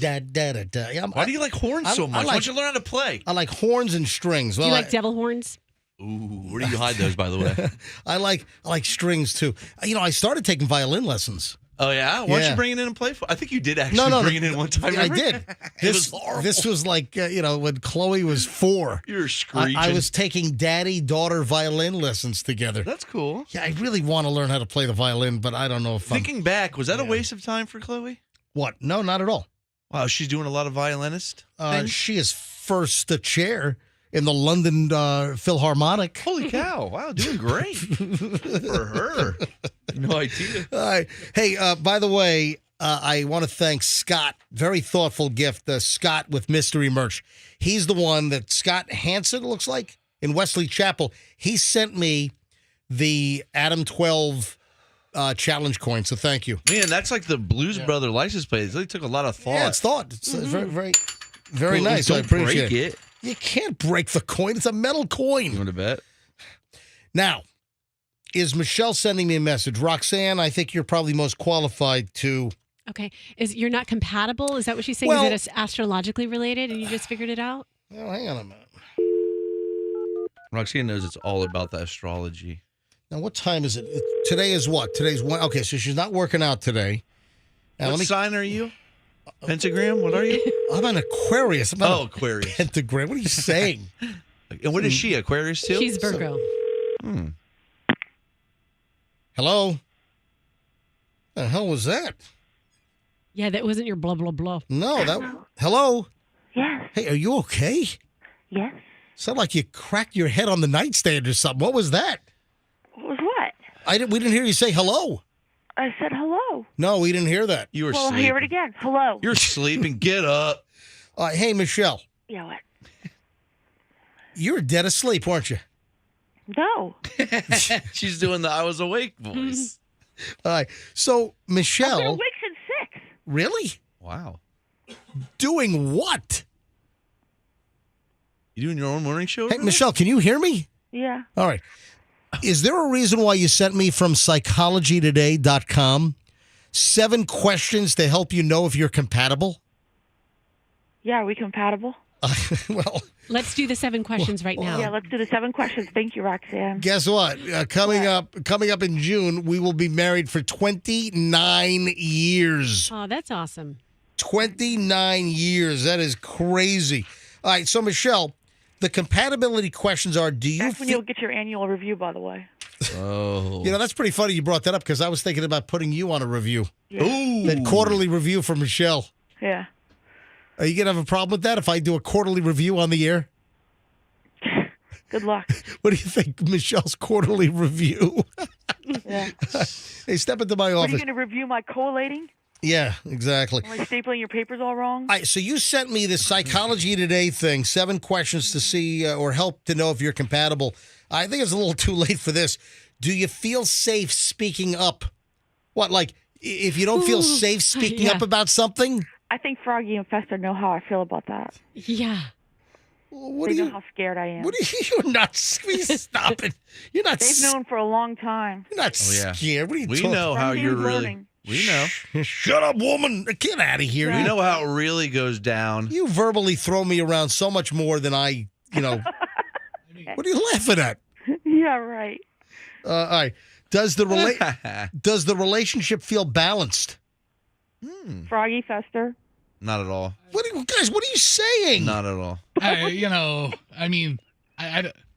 Why do you like horns so much? Why don't you learn how to play? I like horns and strings. Do you like devil horns? Ooh, where do you hide those, by the way? I like strings too. I started taking violin lessons. Oh yeah, why don't you bring it in and play? I think you did actually bring it in one time. I did. It was horrible. This was like when Chloe was 4. You were screeching. I was taking daddy-daughter violin lessons together. That's cool. Yeah, I really want to learn how to play the violin, but I don't know if Thinking back, was that a waste of time for Chloe? What? No, not at all. Wow, she's doing a lot of violinist things? She is first chair in the London Philharmonic. Holy cow. Wow, doing great. For her. No idea. All right. Hey, by the way, I want to thank Scott. Very thoughtful gift. Scott with mystery merch. He's the one that Scott Hansen, it looks like, in Wesley Chapel. He sent me the Adam 12 challenge coin, so thank you. Man, that's like the Blues Brother license plate. They took a lot of thought. Yeah, it's thought. It's very, very, very nice. Don't I appreciate break it. You can't break the coin. It's a metal coin. You want to bet? Now, is Michelle sending me a message? Roxanne, I think you're probably most qualified to... Okay. You're not compatible? Is that what she's saying? Well, is it astrologically related and you just figured it out? Well, hang on a minute. Roxanne knows it's all about the astrology. Now, what time is it? Today is what? Today's one. Okay, so she's not working out today. Now, What sign are you? Pentagram? What are you? I'm an Aquarius. Aquarius. Pentagram. What are you saying? And what is she? Aquarius too? She's Virgo. Hello? The hell was that? Yeah, that wasn't your blah, blah, blah. No, that... Hello? Yes. Hey, are you okay? Yes. Sound like you cracked your head on the nightstand or something. What was that? Was what? We didn't hear you say hello. I said hello. No, we didn't hear that. You were Well, sleeping. hear it again. Hello. You're sleeping. Get up. Hey, Michelle. Yeah, what? You were dead asleep, weren't you? No. She's doing the I was awake voice. All right. So, Michelle. I've been awake since 6. Really? Wow. Doing what? You doing your own morning show? Hey, Michelle, can you hear me? Yeah. All right. Is there a reason why you sent me from psychologytoday.com 7 questions to help you know if you're compatible? Yeah, are we compatible? Well, let's do the 7 questions right now. Yeah, let's do the 7 questions. Thank you, Roxanne. Guess what? Coming up in June, we will be married for 29 years. Oh, that's awesome. 29 years. That is crazy. All right, so Michelle, the compatibility questions are, That's when you'll get your annual review, by the way. Oh. That's pretty funny you brought that up because I was thinking about putting you on a review. Yeah. Ooh. That quarterly review for Michelle. Yeah. Are you going to have a problem with that if I do a quarterly review on the air? Good luck. What do you think, Michelle's quarterly review? Yeah. Hey, step into my What, are office. you going to review my collating? Yeah, exactly. Am I stapling your papers all wrong? All right, so you sent me this Psychology Today thing, 7 questions to see or help to know if you're compatible. I think it's a little too late for this. Do you feel safe speaking up? What, like, if you don't feel safe speaking up about something? I think Froggy and Fester know how I feel about that. Yeah. What they do know you, how scared I am. What are you're not, stop it. You're not They've known for a long time. You're not scared. What are you We talking know how From you're me really. learning. We know. Shut up, woman. Get out of here. We know how it really goes down. You verbally throw me around so much more than I, What are you laughing at? Yeah, right. All right. Does the relationship feel balanced? Froggy, Fester. Not at all. What are you saying? Not at all. I mean,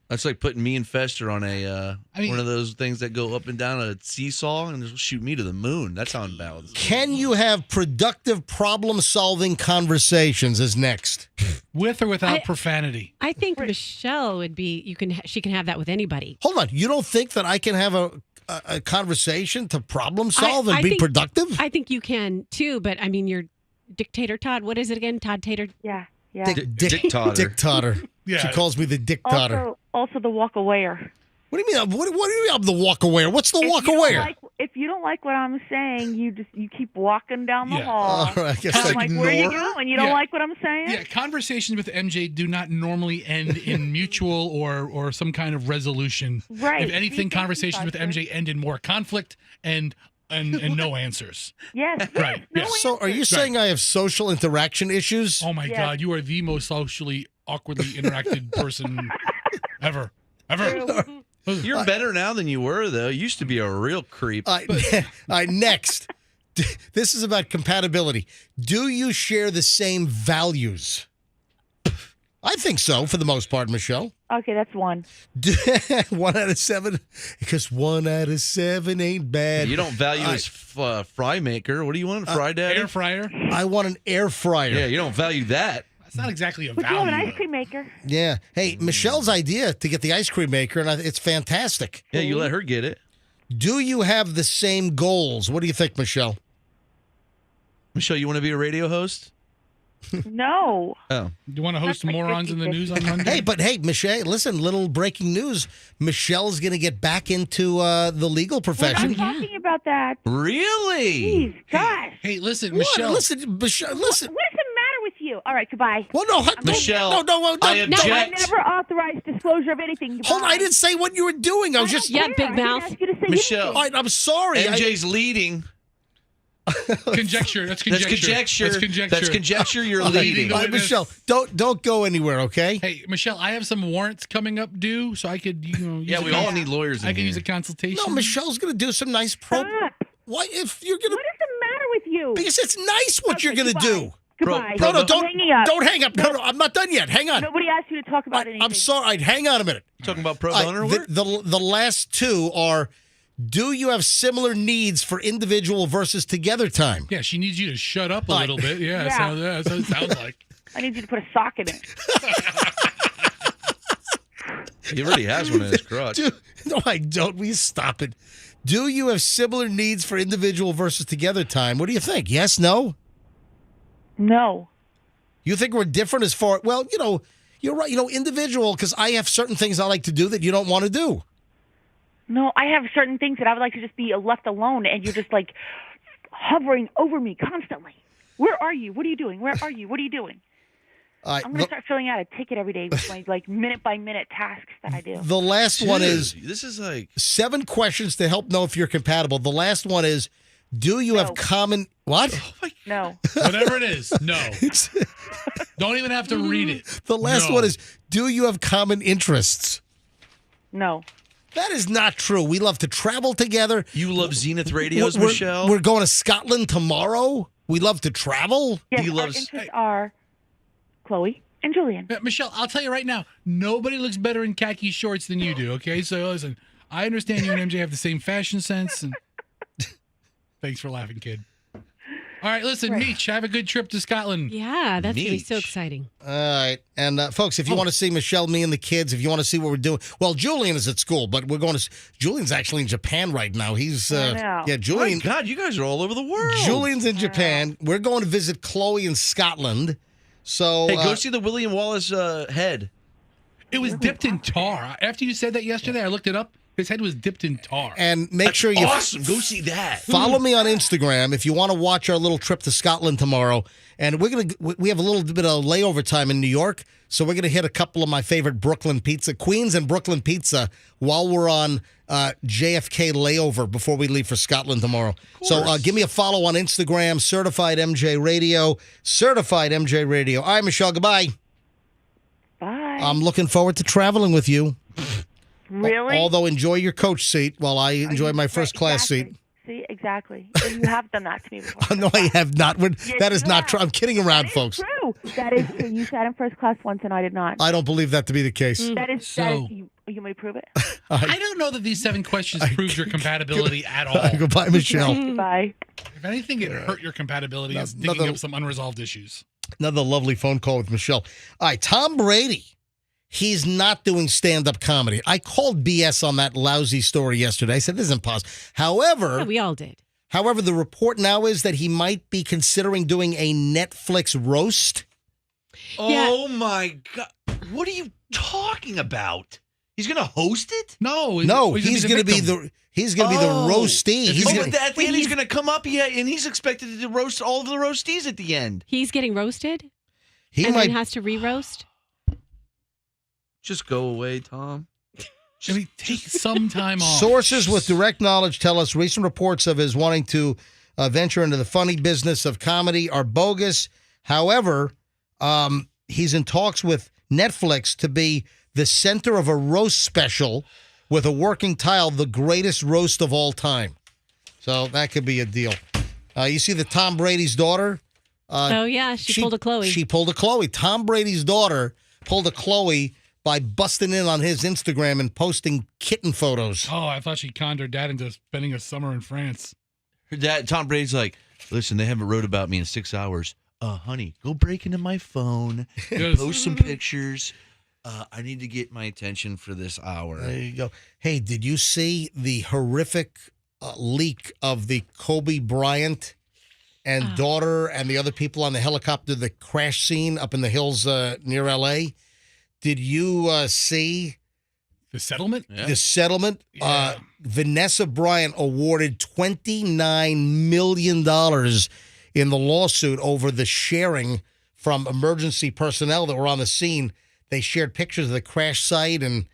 That's like putting me and Fester on a I mean- one of those things that go up and down a seesaw and it'll shoot me to the moon. That's how unbalanced. Can you have productive problem-solving conversations is next. with or without profanity. I think Michelle would be. She can have that with anybody. Hold on. You don't think that I can have a conversation to problem solve and I be think- productive? I think you can too, but I mean, you're dictator Todd. What is it again? Todd Tater? Yeah. Dick Totter. Yeah. She calls me the Dick Totter. Also the walk-awayer. What do you mean? What do you mean I'm the walk away? What's the walk away? If you don't like what I'm saying, you keep walking down the Yeah. hall. I guess I'm like, where are you ignore. going? You don't like what I'm saying? Yeah, conversations with MJ do not normally end in mutual or some kind of resolution. Right. If anything, conversations with MJ end in more conflict and no answers. Yes. Right. No yes. So are you saying I have social interaction issues? Oh my Yes. God, you are the most socially awkwardly interacted person ever. Ever. You're better now than you were, though. You used to be a real creep. All right, next. This is about compatibility. Do you share the same values? I think so, for the most part, Michelle. Okay, that's 1. 1 out of 7? Because 1 out of 7 ain't bad. You don't value his fry maker. What do you want? A fry daddy? Air fryer? I want an air fryer. Yeah, you don't value that. It's not exactly a Would you have an value. ice cream maker? Yeah. Hey, Michelle's idea to get the ice cream maker, and it's fantastic. Yeah, you let her get it. Do you have the same goals? What do you think, Michelle? Michelle, you want to be a radio host? No. Oh. Do you want to host That's like Morons in the 50-50. News on Monday? Hey, Michelle, listen, little breaking news. Michelle's going to get back into the legal We're profession. not talking about that. Really? Jeez, gosh. Hey, listen, What? Michelle. Listen, Michelle, listen. What is the matter with you? All right, goodbye. Well, no, Michelle, no, I No, I object. never authorized disclosure of anything. Goodbye. Hold on, I didn't say what you were doing. I was just. Yeah, big mouth. I didn't ask you to say Michelle. anything. All right, I'm sorry. MJ's leading. Conjecture. That's That's conjecture. conjecture. That's conjecture. That's conjecture. You're All right, leading. all right, Michelle, don't go anywhere, okay? Hey, Michelle, I have some warrants coming up due, so I could, use Yeah, a we all need lawyers. I in can use a here. consultation. No, Michelle's going to do some nice Stop. Why, if you're going to. What is the matter with you? Because it's nice what you're going to do. Goodbye. No, I'm don't hanging up. hang up. No, I'm not done yet. Hang on. Nobody asked you to talk about anything. I'm sorry. Hang on a minute. You talking about pro All right, bono work? the last two are, do you have similar needs for individual versus together time? Yeah, she needs you to shut up a little bit. Yeah, Yeah. that's what it sounds like. I need you to put a sock in it. He already has one in his crotch. No, I don't. Will you stop it? Do you have similar needs for individual versus together time? What do you think? Yes, no? No. You think we're different as far, well, you're right. Individual, because I have certain things I like to do that you don't want to do. No, I have certain things that I would like to just be left alone, and you're just like hovering over me constantly. Where are you? What are you doing? Where are you? What are you doing? I'm going to start filling out a ticket every day with my minute by minute tasks that I do. The last one is This is like 7 questions to help know if you're compatible. The last one is, do you have common, what? No. Whatever it is, no. Don't even have to read it. The last No. one is, do you have common interests? No. That is not true. We love to travel together. You love Zenith Radios, We're- Michelle? We're going to Scotland tomorrow. We love to travel. Yes, He our loves- interests are Chloe and Julian. Michelle, I'll tell you right now, nobody looks better in khaki shorts than you do, okay? So listen, I understand you and MJ have the same fashion sense. And thanks for laughing, kid. All right, listen, Meech, have a good trip to Scotland. Yeah, that's going to be so Meech. exciting. All right. And folks, if you want to see Michelle, me, and the kids, if you want to see what we're doing, well, Julian is at school, but we're going to, Julian's actually in Japan right now. He's, I know. yeah, Julian. My God, you guys are all over the world. Julian's in Japan. We're going to visit Chloe in Scotland. So, Hey, go see the William Wallace head. It was dipped in tar. After you said that yesterday, I looked it up. His head was dipped in tar. And make sure you Awesome. Go see that. follow me on Instagram if you want to watch our little trip to Scotland tomorrow. And we have a little bit of layover time in New York, so we're gonna hit a couple of my favorite Brooklyn pizza, Queens and Brooklyn pizza, while we're on JFK layover before we leave for Scotland tomorrow. So give me a follow on Instagram, Certified MJ Radio, Certified MJ Radio. All right, Michelle, goodbye. Bye. I'm looking forward to traveling with you. Really? Although enjoy your coach seat while I enjoy my first class exactly. seat. See, exactly. And you have done that to me before. No, I have not. That is you not have. true. I'm kidding around, folks. True. That is true. You sat in first class once and I did not. I don't believe that to be the case. That is, So- you want me to prove it? I don't know that these 7 questions proves your compatibility at all. Goodbye, Michelle. Goodbye. If anything, it hurt your compatibility is digging Another- up some unresolved issues. Another lovely phone call with Michelle. All right, Tom Brady. He's not doing stand-up comedy. I called BS on that lousy story yesterday. I said, this is impossible. However, Yeah, we all did. However, the report now is that he might be considering doing a Netflix roast. Oh, my God. What are you talking about? He's going to host it? No, he's going to be the roastee. But at the end, he's going to come up, and he's expected to roast all of the roastees at the end. He's getting roasted? Then has to re-roast? Just go away, Tom. Take some time off. Sources with direct knowledge tell us recent reports of his wanting to venture into the funny business of comedy are bogus. However, he's in talks with Netflix to be the center of a roast special with a working title, The Greatest Roast of All Time. So that could be a deal. You see the Tom Brady's daughter? She pulled a Chloe. She pulled a Chloe. Tom Brady's daughter pulled a Chloe by busting in on his Instagram and posting kitten photos. Oh, I thought she conned her dad into spending a summer in France. Her dad, Tom Brady's like, listen, they haven't wrote about me in 6 hours. Honey, go break into my phone and post some pictures. I need to get my attention for this hour. There you go. Hey, did you see the horrific leak of the Kobe Bryant and daughter and the other people on the helicopter, the crash scene up in the hills near L.A.? Did you see the settlement? The settlement. Yeah. Vanessa Bryant awarded $29 million in the lawsuit over the sharing from emergency personnel that were on the scene. They shared pictures of the crash site and.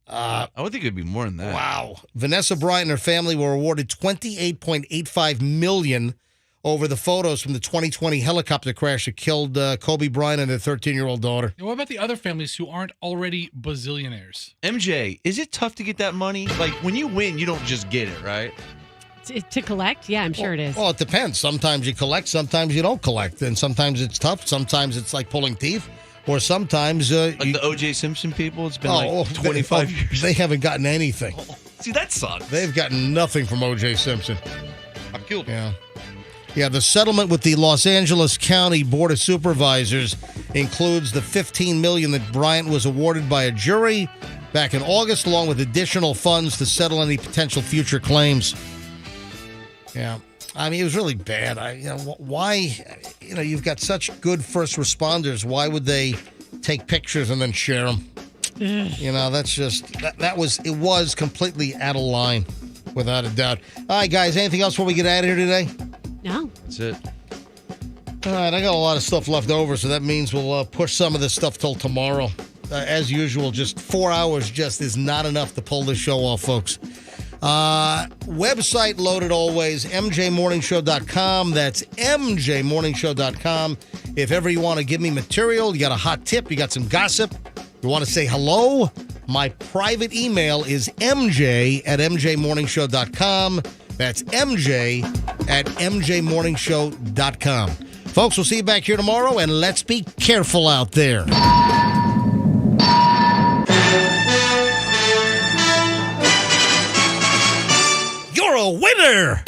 I would think it'd be more than that. Wow. Vanessa Bryant and her family were awarded $28.85 million over the photos from the 2020 helicopter crash that killed Kobe Bryant and their 13-year-old daughter. What about the other families who aren't already bazillionaires? MJ, is it tough to get that money? Like, when you win, you don't just get it, right? To collect? Yeah, I'm sure it is. Well, it depends. Sometimes you collect, sometimes you don't collect. And sometimes it's tough. Sometimes it's like pulling teeth. Or sometimes... like the O.J. Simpson people? It's been 25 years. They haven't gotten anything. See, that sucks. They've gotten nothing from O.J. Simpson. I killed him. Yeah, the settlement with the Los Angeles County Board of Supervisors includes the $15 million that Bryant was awarded by a jury back in August, along with additional funds to settle any potential future claims. Yeah, I mean, it was really bad. Why? You've got such good first responders. Why would they take pictures and then share them? That's just it was completely out of line, without a doubt. All right, guys, anything else before we get out of here today? No. That's it. All right, I got a lot of stuff left over, so that means we'll push some of this stuff till tomorrow. As usual, just 4 hours just is not enough to pull this show off, folks. Website loaded always, mjmorningshow.com. That's mjmorningshow.com. If ever you want to give me material, you got a hot tip, you got some gossip, you want to say hello, my private email is mj@mjmorningshow.com. That's mj@mjmorningshow.com. Folks, we'll see you back here tomorrow, and let's be careful out there. You're a winner!